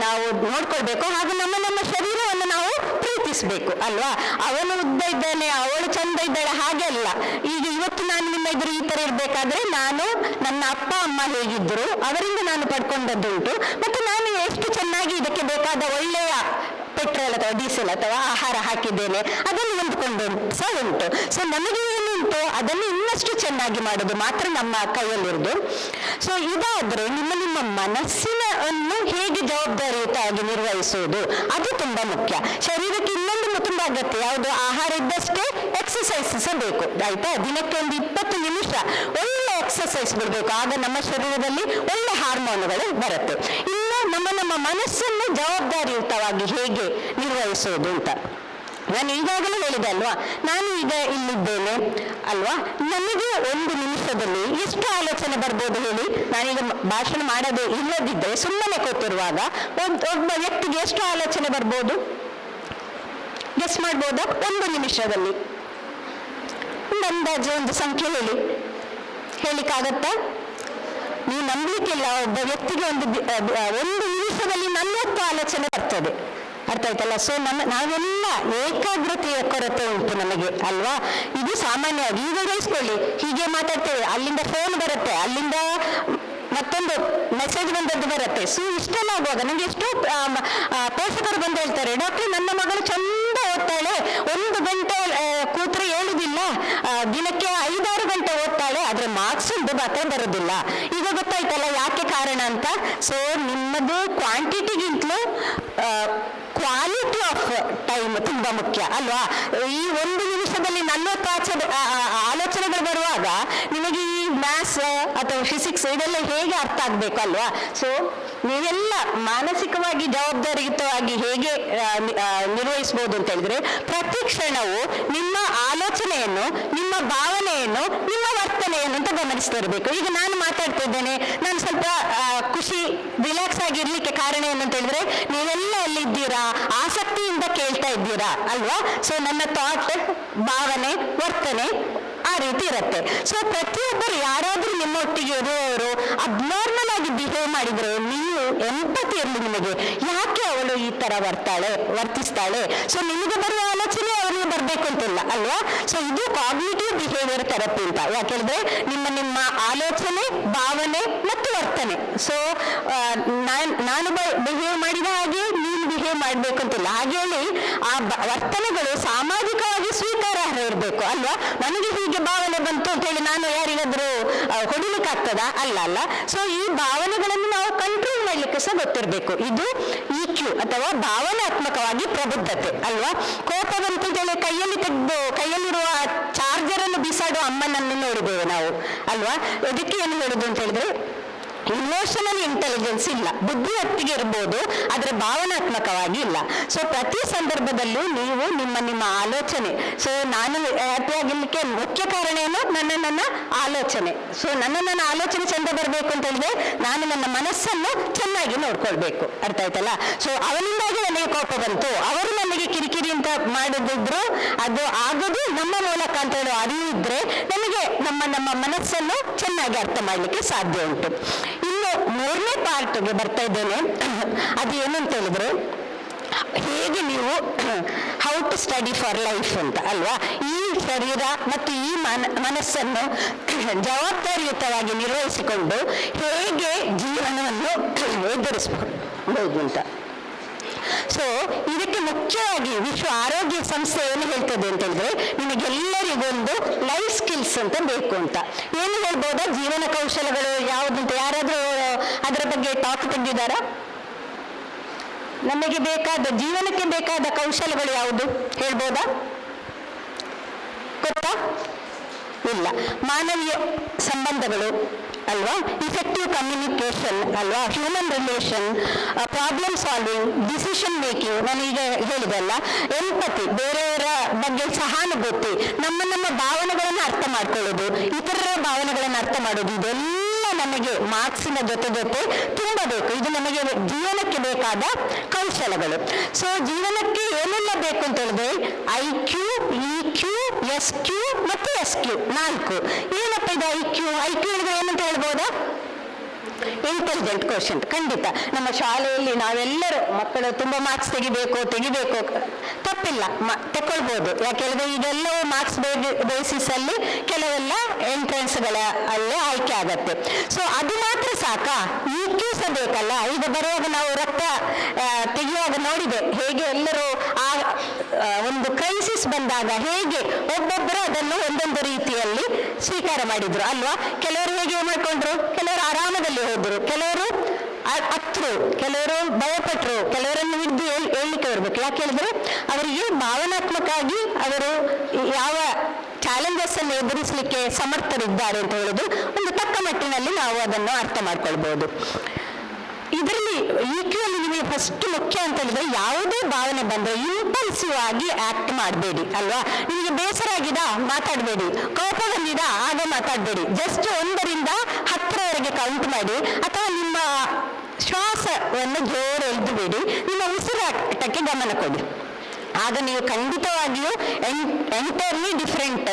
ನಾವು ನೋಡ್ಕೊಳ್ಬೇಕು. ಹಾಗೂ ನಮ್ಮ ಶರೀರವನ್ನು ನಾವು ಪ್ರೀತಿಸ್ಬೇಕು ಅಲ್ವಾ. ಅವನು ಉದ್ದ ಇದ್ದಾನೆ, ಅವಳು ಚಂದ ಇದ್ದಾಳೆ ಹಾಗೆ ಅಲ್ಲ. ಈಗ ಇವತ್ತು ನಾನು ನಿಮ್ಮ ಎದುರು ಈ ತರ ಇರ್ಬೇಕಾದ್ರೆ ನಾನು ನನ್ನ ಅಪ್ಪ ಅಮ್ಮ ಹೇಗಿದ್ರು ಅವರಿಂದ ನಾನು ಪಡ್ಕೊಂಡದ್ದುಂಟು, ಮತ್ತೆ ನಾನು ಎಷ್ಟು ಚೆನ್ನಾಗಿ ಇದಕ್ಕೆ ಬೇಕಾದ ಒಳ್ಳೆಯ ಪೆಟ್ರೋಲ್ ಅಥವಾ ಡೀಸೆಲ್ ಅಥವಾ ಆಹಾರ ಹಾಕಿದ್ದೇನೆ, ಅದನ್ನು ಹೊಂದ್ಕೊಂಡು ಸಹ ಉಂಟು. ಸೊ ನಮಗೆ ಏನುಂಟು ಅದನ್ನು ಇನ್ನಷ್ಟು ಚೆನ್ನಾಗಿ ಮಾಡೋದು ಮಾತ್ರ ನಮ್ಮ ಕೈಯಲ್ಲಿರುವುದು. ಸೊ ಇದಾದ್ರೆ ನಿಮ್ಮ ಮನಸ್ಸಿನನ್ನು ಹೇಗೆ ಜವಾಬ್ದಾರಿಯುತವಾಗಿ ನಿರ್ವಹಿಸುವುದು ಅದು ತುಂಬಾ ಮುಖ್ಯ. ಶರೀರಕ್ಕೆ ಇನ್ನೊಂದು ತುಂಬಾ ಅಗತ್ಯ ಯಾವುದು? ಆಹಾರ ಇದ್ದಷ್ಟೇ ಎಕ್ಸಸೈಸ್ ಸಹ ಬೇಕು ಆಯ್ತಾ. ದಿನಕ್ಕೆ ಒಂದು 20 ನಿಮಿಷ ಒಳ್ಳೆ ಎಕ್ಸಸೈಸ್ ಬಿಡಬೇಕು, ಆಗ ನಮ್ಮ ಶರೀರದಲ್ಲಿ ಒಳ್ಳೆ ಹಾರ್ಮೋನುಗಳು ಬರುತ್ತೆ. ಇನ್ನು ನಮ್ಮ ಮನಸ್ಸನ್ನು ಜವಾಬ್ದಾರಿಯುತವಾಗಿ ಹೇಗೆ ನಿರ್ವಹಿಸುವುದು ಅಂತ ನಾನು ಈಗಾಗಲೇ ಹೇಳಿದೆ ಅಲ್ವಾ. ನಾನು ಈಗ ಇಲ್ಲಿದ್ದೇನೆ ಅಲ್ವಾ, ನನಗೆ 1 ನಿಮಿಷದಲ್ಲಿ ಎಷ್ಟು ಆಲೋಚನೆ ಬರ್ಬೋದು ಹೇಳಿ? ನಾನೀಗ ಭಾಷಣ ಮಾಡೋದು ಇಲ್ಲದಿದ್ದರೆ ಸುಮ್ಮನೆ ಕೂತಿರುವಾಗ ಒಬ್ಬ ವ್ಯಕ್ತಿಗೆ ಎಷ್ಟು ಆಲೋಚನೆ ಬರ್ಬೋದು? ಗೆಸ್ ಮಾಡ್ಬೋದಾ? 1 ನಿಮಿಷದಲ್ಲಿ ಒಂದು ಅಂದಾಜು ಒಂದು ಸಂಖ್ಯೆ ಹೇಳಿಕ್ಕಾಗತ್ತಾ? ನೀವು ನಂಬಲಿಕ್ಕಿಲ್ಲ, ಒಬ್ಬ ವ್ಯಕ್ತಿಗೆ ಒಂದು ನಿಮಿಷದಲ್ಲಿ 40 ಆಲೋಚನೆ ಬರ್ತದೆ. ಅರ್ಥ ಆಯ್ತಲ್ಲ. ಸೊ ನಾವೆಲ್ಲ ಏಕಾಗ್ರತೆಯ ಕೊರತೆ ಉಂಟು ನಮಗೆ ಅಲ್ವಾ. ಇದು ಸಾಮಾನ್ಯವಾಗಿ ಈಗ ವಹಿಸ್ಕೊಳ್ಳಿ, ಹೀಗೆ ಮಾತಾಡ್ತೇವೆ, ಅಲ್ಲಿಂದ ಫೋನ್ ಬರುತ್ತೆ, ಅಲ್ಲಿಂದ ಮತ್ತೊಂದು ಮೆಸೇಜ್ ಬಂದದ್ದು ಬರುತ್ತೆ. ಸೊ ಇಷ್ಟೆಲ್ಲ ಆಗುವಾಗ ನನಗೆ ಎಷ್ಟೋ ಪೋಷಕರು ಬಂದು ಹೇಳ್ತಾರೆ, ಡಾಕ್ಟರ್ ನನ್ನ ಮಗಳು ಚಂದ ಓದ್ತಾಳೆ, 1 ಗಂಟೆ ಕೂತ್ರೆ ಹೇಳುದಿಲ್ಲ, ದಿನಕ್ಕೆ 5-6 ಗಂಟೆ ಓದ್ತಾಳೆ, ಆದ್ರೆ ಮಾರ್ಕ್ಸ್ ಒಂದು ಮಾತ್ರ ಬರೋದಿಲ್ಲ. ಈಗ ಗೊತ್ತಾಯ್ತಲ್ಲ ಯಾಕೆ ಕಾರಣ ಅಂತ. ಸೊ ನಿಮ್ಮದು ಕ್ವಾಂಟಿಟಿಗಿಂತಲೂ ಕ್ವಾಲಿಟಿ ಆಫ್ ಟೈಮ್ ತುಂಬಾ ಮುಖ್ಯ ಅಲ್ವಾ. ಈ 1 ನಿಮಿಷದಲ್ಲಿ 40 ಆಲೋಚನೆಗಳು ಬರುವಾಗ ನಿಮಗೆ ಈ ಮ್ಯಾಥ್ಸ್ ಅಥವಾ ಫಿಸಿಕ್ಸ್ ಇದೆಲ್ಲ ಹೇಗೆ ಅರ್ಥ ಆಗ್ಬೇಕು ಅಲ್ವಾ. ಸೊ ನೀವೆಲ್ಲ ಮಾನಸಿಕವಾಗಿ ಜವಾಬ್ದಾರಿಯುತವಾಗಿ ಹೇಗೆ ನಿರ್ವಹಿಸಬಹುದು ಅಂತ ಹೇಳಿದ್ರೆ, ಪ್ರತಿ ಕ್ಷಣವು ನಿಮ್ಮ ಆಲೋಚನೆಯನ್ನು, ನಿಮ್ಮ ಭಾವನೆಯನ್ನು, ನಿಮ್ಮ ವರ್ತನೆಯನ್ನು ಅಂತ ಗಮನಿಸ್ತಾ ಇರಬೇಕು. ಈಗ ನಾನು ಮಾತಾಡ್ತಾ ಇದ್ದೇನೆ, ನಾನು ಸ್ವಲ್ಪ ಖುಷಿ ರಿಲ್ಯಾಕ್ಸ್ ಆಗಿರ್ಲಿಕ್ಕೆ ಕಾರಣ ಏನು ಅಂತ ಹೇಳಿದ್ರೆ, ನೀವೆಲ್ಲ ಎಲ್ಲಿದ್ದೀರಾ, ಆಸಕ್ತಿಯಿಂದ ಕೇಳ್ತಾ ಇದ್ದೀರಾ ಅಲ್ವಾ? ಸೊ ನನ್ನ ಥಾಟ್, ಭಾವನೆ, ವರ್ತನೆ ಆ ರೀತಿ ಇರುತ್ತೆ. ಸೊ ಪ್ರತಿಯೊಬ್ಬರು ಯಾರಾದ್ರೂ ನಿಮ್ಮೊಟ್ಟಿಗೆ ಇರುವವರು ಅಬ್ನಾರ್ಮಲ್ ಆಗಿ ಬಿಹೇವ್ ಮಾಡಿದ್ರೆ, ನೀವು ಎಂಪತಿ ಇರಲಿ ನಿಮಗೆ, ಯಾಕೆ ಅವಳು ಈ ತರ ವರ್ತಿಸ್ತಾಳೆ, ಸೊ ನಿಮಗೆ ಬರುವ ಆಲೋಚನೆ ಅವರಿಗೆ ಬರ್ಬೇಕು ಅಂತಿಲ್ಲ ಅಲ್ವಾ? ಸೊ ಇದು ಕಾಗ್ನಿಟಿವ್ ಬಿಹೇವಿಯರ್ ಥೆರಪಿ ಅಂತ. ಯಾಕೆಂದ್ರೆ ನಿಮ್ಮ ಆಲೋಚನೆ, ಭಾವನೆ ಮತ್ತು ವರ್ತನೆ, ಸೊ ನಾನು ಬಿಹೇವ್ ಮಾಡಿದ ಹಾಗೆ ನೀನು ಬಿಹೇವ್ ಮಾಡ್ಬೇಕು ಅಂತಿಲ್ಲ. ಹಾಗೇಳಿ ಆ ವರ್ತನೆಗಳು ಸಾಮಾಜಿಕವಾಗಿ ಸ್ವೀಕಾರಾರ್ಹ ಇರಬೇಕು ಅಲ್ವಾ? ನನಗೆ ಹೀಗೆ ಭಾವನೆ ಬಂತು ಅಂತ ಹೇಳಿ ನಾನು ಯಾರಿಗಾದ್ರೂ ಹೊಡಿಲಿಕ್ಕೆ ಆಗ್ತದಾ? ಅಲ್ಲ. ಸೊ ಈ ಭಾವನೆಗಳನ್ನು ನಾವು ಕಂಟ್ರೋಲ್ ಮಾಡ್ಲಿಕ್ಕೆ ಸಹ ಗೊತ್ತಿರಬೇಕು. ಇದು EQ ಅಥವಾ ಭಾವನಾತ್ಮಕವಾಗಿ ಪ್ರಬುದ್ಧತೆ ಅಲ್ವಾ? ಕೋಪ ಬಂತು ಅಂತ ಹೇಳಿ ಕೈಯಲ್ಲಿರುವ ಚಾರ್ಜರ್ ಅನ್ನು ಬಿಸಾಡುವ ಅಮ್ಮನನ್ನು ನೋಡಿದ್ದೇವೆ ನಾವು ಅಲ್ವಾ? ಇದಕ್ಕೆ ಏನು ಹೇಳುದು ಅಂತ ಹೇಳಿದ್ರೆ, ಇಮೋಷನಲ್ ಇಂಟೆಲಿಜೆನ್ಸ್ ಇಲ್ಲ, ಬುದ್ಧಿ ಒಟ್ಟಿಗೆ ಇರ್ಬೋದು, ಆದ್ರೆ ಭಾವನಾತ್ಮಕವಾಗಿ ಇಲ್ಲ. ಸೊ ಪ್ರತಿ ಸಂದರ್ಭದಲ್ಲೂ ನೀವು ನಿಮ್ಮ ಆಲೋಚನೆ, ಸೊ ನಾನು ಹ್ಯಾಪಿ ಆಗಿರ್ಲಿಕ್ಕೆ ಮುಖ್ಯ ಕಾರಣ ಏನು, ನನ್ನ ಆಲೋಚನೆ. ಸೊ ನನ್ನ ಆಲೋಚನೆ ಚಂದ ಬರಬೇಕು ಅಂತ ಹೇಳಿದ್ರೆ, ನಾನು ನನ್ನ ಮನಸ್ಸನ್ನು ಚೆನ್ನಾಗಿ ನೋಡ್ಕೊಳ್ಬೇಕು. ಅರ್ಥ ಆಯ್ತಲ್ಲ? ಸೊ ಅವನಿಂದಾಗಿ ನನಗೆ ಕೋಪ ಬಂತು, ಅವರು ನನಗೆ ಕಿರಿಕಿರಿ ಅಂತ ಮಾಡಿದ್ರು, ಅದು ಆಗೋದು ನಮ್ಮ ಮೂಲಕ ಅಂತ ಹೇಳೋ ಅರಿವು ಇದ್ರೆ ನಮಗೆ ನಮ್ಮ ಮನಸ್ಸನ್ನು ಚೆನ್ನಾಗಿ ಅರ್ಥ ಮಾಡ್ಲಿಕ್ಕೆ ಸಾಧ್ಯ ಉಂಟು. ಇನ್ನು 3ನೇ ಪಾರ್ಟ್ಗೆ ಬರ್ತಾ ಇದ್ದೇನೆ. ಅದು ಏನು ಅಂತ ಹೇಳಿದ್ರೆ, ಹೇಗೆ ನೀವು how to study for life ಅಂತ ಅಲ್ವಾ? ಈ ಶರೀರ ಮತ್ತು ಈ ಮನಸ್ಸನ್ನು ಜವಾಬ್ದಾರಿಯುತವಾಗಿ ನಿರ್ವಹಿಸಿಕೊಂಡು ಹೇಗೆ ಜೀವನವನ್ನು ಎದುರಿಸಬಹುದು ಅಂತ. ಸೊ ಇದಕ್ಕೆ ಮುಖ್ಯವಾಗಿ ವಿಶ್ವ ಆರೋಗ್ಯ ಸಂಸ್ಥೆ ಏನು ಹೇಳ್ತದೆ ಅಂತ ಹೇಳಿದ್ರೆ, ನಿಮಗೆಲ್ಲರಿಗೊಂದು ಲೈಫ್ ಸ್ಕಿಲ್ಸ್ ಅಂತ ಬೇಕು ಅಂತ. ಏನು ಹೇಳ್ಬೋದಾ? ಜೀವನ ಕೌಶಲಗಳು ಯಾವುದಂತ ಯಾರಾದ್ರೂ ಅದರ ಬಗ್ಗೆ ಟಾಕ್ ತೆಗೆದಿದ್ದಾರಾ? ನಮಗೆ ಬೇಕಾದ ಜೀವನಕ್ಕೆ ಬೇಕಾದ ಕೌಶಲಗಳು ಯಾವುದು ಹೇಳ್ಬೋದಾ? ಗೊತ್ತಾ? ಇಲ್ಲ. ಮಾನವೀಯ ಸಂಬಂಧಗಳು ಅಲ್ವಾ, ಇಫೆಕ್ಟಿವ್ ಕಮ್ಯುನಿಕೇಶನ್ ಅಲ್ವಾ, human relation, problem solving, decision making, ನಾನೀಗ ಹೇಳಿದಲ್ಲ, ಎಂಪತಿ, ಬೇರೆಯವರ ಬಗ್ಗೆ ಸಹಾನುಭೂತಿ, ನಮ್ಮ ಭಾವನೆಗಳನ್ನು ಅರ್ಥ ಮಾಡ್ಕೊಳ್ಳೋದು, ಇತರರ ಭಾವನೆಗಳನ್ನು ಅರ್ಥ ಮಾಡೋದು, ಇದೆಲ್ಲ ನಮಗೆ ಮಾರ್ಕ್ಸಿನ ಜೊತೆ ತುಂಬ ಬೇಕು. ಇದು ನಮಗೆ ಜೀವನಕ್ಕೆ ಬೇಕಾದ ಕೌಶಲಗಳು. ಸೊ ಜೀವನಕ್ಕೆ ಏನೆಲ್ಲ ಬೇಕು ಅಂತ ಹೇಳಿದ್ರೆ IQ, EQ, SQ ಮತ್ತು SQ 4. ಏನಪ್ಪ ಇದು IQ ಹೇಳಿದ್ರೆ ಏನಂತ ಹೇಳ್ಬೋದಾ? Intelligent question. ಖಂಡಿತ ನಮ್ಮ ಶಾಲೆಯಲ್ಲಿ ನಾವೆಲ್ಲರೂ ಮಕ್ಕಳು ತುಂಬಾ ಮಾರ್ಕ್ಸ್ ತೆಗಿಬೇಕು ತಪ್ಪಿಲ್ಲ, ತಕೊಳ್ಬಹುದು. ಯಾಕೆಂದ್ರೆ ಇದೆಲ್ಲವೂ ಮಾರ್ಕ್ಸ್ ಬೇಸಿಸ್ ಅಲ್ಲಿ ಕೆಲವೆಲ್ಲ ಎಂಟ್ರೆನ್ಸ್ಗಳ ಅಲ್ಲೇ ಆಯ್ಕೆ ಆಗತ್ತೆ. ಸೊ ಅದು ಮಾತ್ರ ಸಾಕಾ? EQ ಸಹ ಬೇಕಲ್ಲ. ಈಗ ಬರುವಾಗ ನಾವು ರಕ್ತ ತೆಗೆಯುವಾಗ ನೋಡಿದೆ, ಹೇಗೆ ಎಲ್ಲರೂ ಆ ಒಂದು ಕ್ರೈಸಿಸ್ ಬಂದಾಗ ಹೇಗೆ ಒಬ್ಬೊಬ್ಬರು ಅದನ್ನು ಒಂದೊಂದು ರೀತಿಯಲ್ಲಿ ಸ್ವೀಕಾರ ಮಾಡಿದ್ರು ಅಲ್ವಾ? ಕೆಲವರು ಹೇಗೆ ಮಾಡ್ಕೊಂಡ್ರು, ಕೆಲವರು ಆರಾಮದಲ್ಲಿ ಹೋದ್ರು, ಕೆಲವರು ಹತ್ರು, ಕೆಲವರು ಭಯಪಟ್ಟರು, ಕೆಲವರನ್ನು ಹಿಡಿದು ಹೇಳ್ಲಿಕ್ಕೆ ಬರಬೇಕು. ಯಾಕೆ ಹೇಳಿದ್ರೆ ಅವರಿಗೆ ಭಾವನಾತ್ಮಕವಾಗಿ ಅವರು ಯಾವ ಚಾಲೆಂಜಸ್ ಅನ್ನು ಎದುರಿಸಲಿಕ್ಕೆ ಸಮರ್ಥರಿದ್ದಾರೆ ಅಂತ ಹೇಳುದು ಒಂದು ತಕ್ಕ ಮಟ್ಟಿನಲ್ಲಿ ನಾವು ಅದನ್ನು ಅರ್ಥ ಮಾಡ್ಕೊಳ್ಬಹುದು. ಇದರಲ್ಲಿ EQ ಅಲ್ಲಿ ನಿಮಗೆ ಫಸ್ಟ್ ಮುಖ್ಯ ಅಂತ ಹೇಳಿದ್ರೆ, ಯಾವುದೇ ಭಾವನೆ ಬಂದ್ರೆ ಇಂಪಲ್ಸಿವ್ ಆಗಿ ಆಕ್ಟ್ ಮಾಡಬೇಡಿ ಅಲ್ವಾ? ನಿಮಗೆ ಬೇಸರ ಆಗಿದ ಮಾತಾಡಬೇಡಿ, ಕೋಪ ಬಂದಿದ ಆಗ ಮಾತಾಡಬೇಡಿ. ಜಸ್ಟ್ 1ರಿಂದ 10ರವರೆಗೆ ಕೌಂಟ್ ಮಾಡಿ, ಅಥವಾ ನಿಮ್ಮ ಶ್ವಾಸವನ್ನು ಜೋರು ಎಳೆದುಬೇಡಿ, ನಿಮ್ಮ ಉಸಿರಾಟಕ್ಕೆ ಗಮನ ಕೊಡಿ. ಆಗ ನೀವು ಖಂಡಿತವಾಗಿಯೂ ಎಂಟರ್ಲಿ ಡಿಫರೆಂಟ್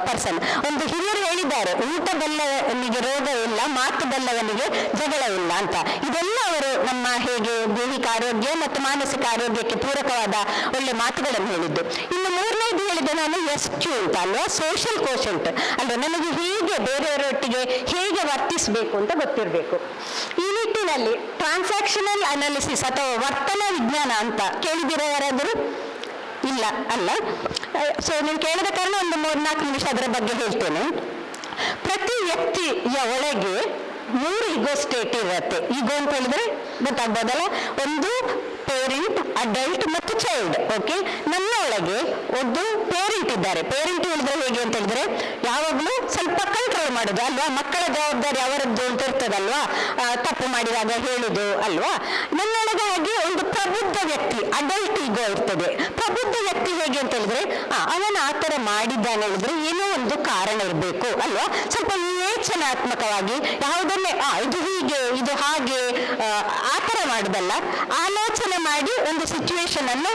ಪರ್ಸನ್. ಒಂದು ಹಿರಿಯರು ಹೇಳಿದ್ದಾರೆ, ಊಟ ಬಲ್ಲವನಿಗೆ ರೋಗ ಇಲ್ಲ, ಮಾತು ಬಲ್ಲವನಿಗೆ ಜಗಳ ಇಲ್ಲ ಅಂತ. ಇದೆಲ್ಲ ಅವರು ನಮ್ಮ ಹೇಗೆ ದೈಹಿಕ ಆರೋಗ್ಯ ಮತ್ತು ಮಾನಸಿಕ ಆರೋಗ್ಯಕ್ಕೆ ಪೂರಕವಾದ ಒಳ್ಳೆ ಮಾತುಗಳನ್ನು ಹೇಳಿದ್ದು. ಇನ್ನು 3ನೇದು ಹೇಳಿದೆ ನಾನು SQ ಅಂತ ಅಲ್ವಾ, ಸೋಷಿಯಲ್ ಕೋಶಂಟ್ ಅಲ್ವಾ. ನನಗೆ ಹೇಗೆ ಬೇರೆಯವರೊಟ್ಟಿಗೆ ಹೇಗೆ ವರ್ತಿಸಬೇಕು ಅಂತ ಗೊತ್ತಿರಬೇಕು. ಈ ನಿಟ್ಟಿನಲ್ಲಿ ಟ್ರಾನ್ಸಾಕ್ಷನಲ್ ಅನಾಲಿಸಿಸ್ ಅಥವಾ ವರ್ತನಾ ವಿಜ್ಞಾನ ಅಂತ ಕೇಳಿದಿರೋ ಯಾರಾದರೂ? ಇಲ್ಲ ಅಲ್ಲ. ಸೊ ನೀವು ಕೇಳಿದ ಕಾರಣ ಒಂದು 3-4 ನಿಮಿಷ ಅದರ ಬಗ್ಗೆ ಹೇಳ್ತೇನೆ. ಪ್ರತಿ ವ್ಯಕ್ತಿಯ ಒಳಗೆ 3 ಈಗೋ ಸ್ಟೇಟ್ ಇರುತ್ತೆ. ಈಗೋ ಅಂತ ಹೇಳಿದ್ರೆ ಗೊತ್ತಾಗ್ಬೋದಲ್ಲ, ಒಂದು ಪೇರೆಂಟ್, ಅಡಲ್ಟ್ ಮತ್ತು ಚೈಲ್ಡ್. ಓಕೆ, ನನ್ನ ಒಳಗೆ ಒಂದು ಪೇರೆಂಟ್ ಇದ್ದಾರೆ. ಪೇರೆಂಟ್ ಹೇಳಿದ್ರೆ ಹೇಗೆ ಅಂತ ಹೇಳಿದ್ರೆ ಯಾವಾಗಲೂ ಸ್ವಲ್ಪ ಕಂಟ್ರೋಲ್ ಮಾಡೋದು ಅಲ್ವಾ, ಮಕ್ಕಳ ಜವಾಬ್ದಾರಿ ಅವರದ್ದು ಅಂತ ಇರ್ತದಲ್ವಾ, ತಪ್ಪು ಮಾಡಿದಾಗ ಹೇಳುದು ಅಲ್ವಾ. ನನ್ನೊಳಗೆ ಹಾಗೆ ಒಂದು ಪ್ರಬುದ್ಧ ವ್ಯಕ್ತಿ, ಅಡಲ್ಟ್ ಈಗೋ ಇರ್ತದೆ. ಪ್ರಬುದ್ಧ ವ್ಯಕ್ತಿ ಹೇಗೆ ಅಂತ ಹೇಳಿದ್ರೆ ಅವನ ಆ ಥರ ಮಾಡಿದ್ದಾನೆ ಹೇಳಿದ್ರೆ ಏನೋ ಒಂದು ಕಾರಣ ಇರಬೇಕು ಅಲ್ವಾ. ಸ್ವಲ್ಪ ವಿವೇಚನಾತ್ಮಕವಾಗಿ ಯಾವುದನ್ನೇ ಇದು ಹೀಗೆ ಇದು ಹಾಗೆ ಆ ಥರ ಮಾಡುದಲ್ಲ, ಆಲೋಚನೆ ಮಾಡಿ ಒಂದು ಸಿಚುವೇಶನ್ ಅನ್ನು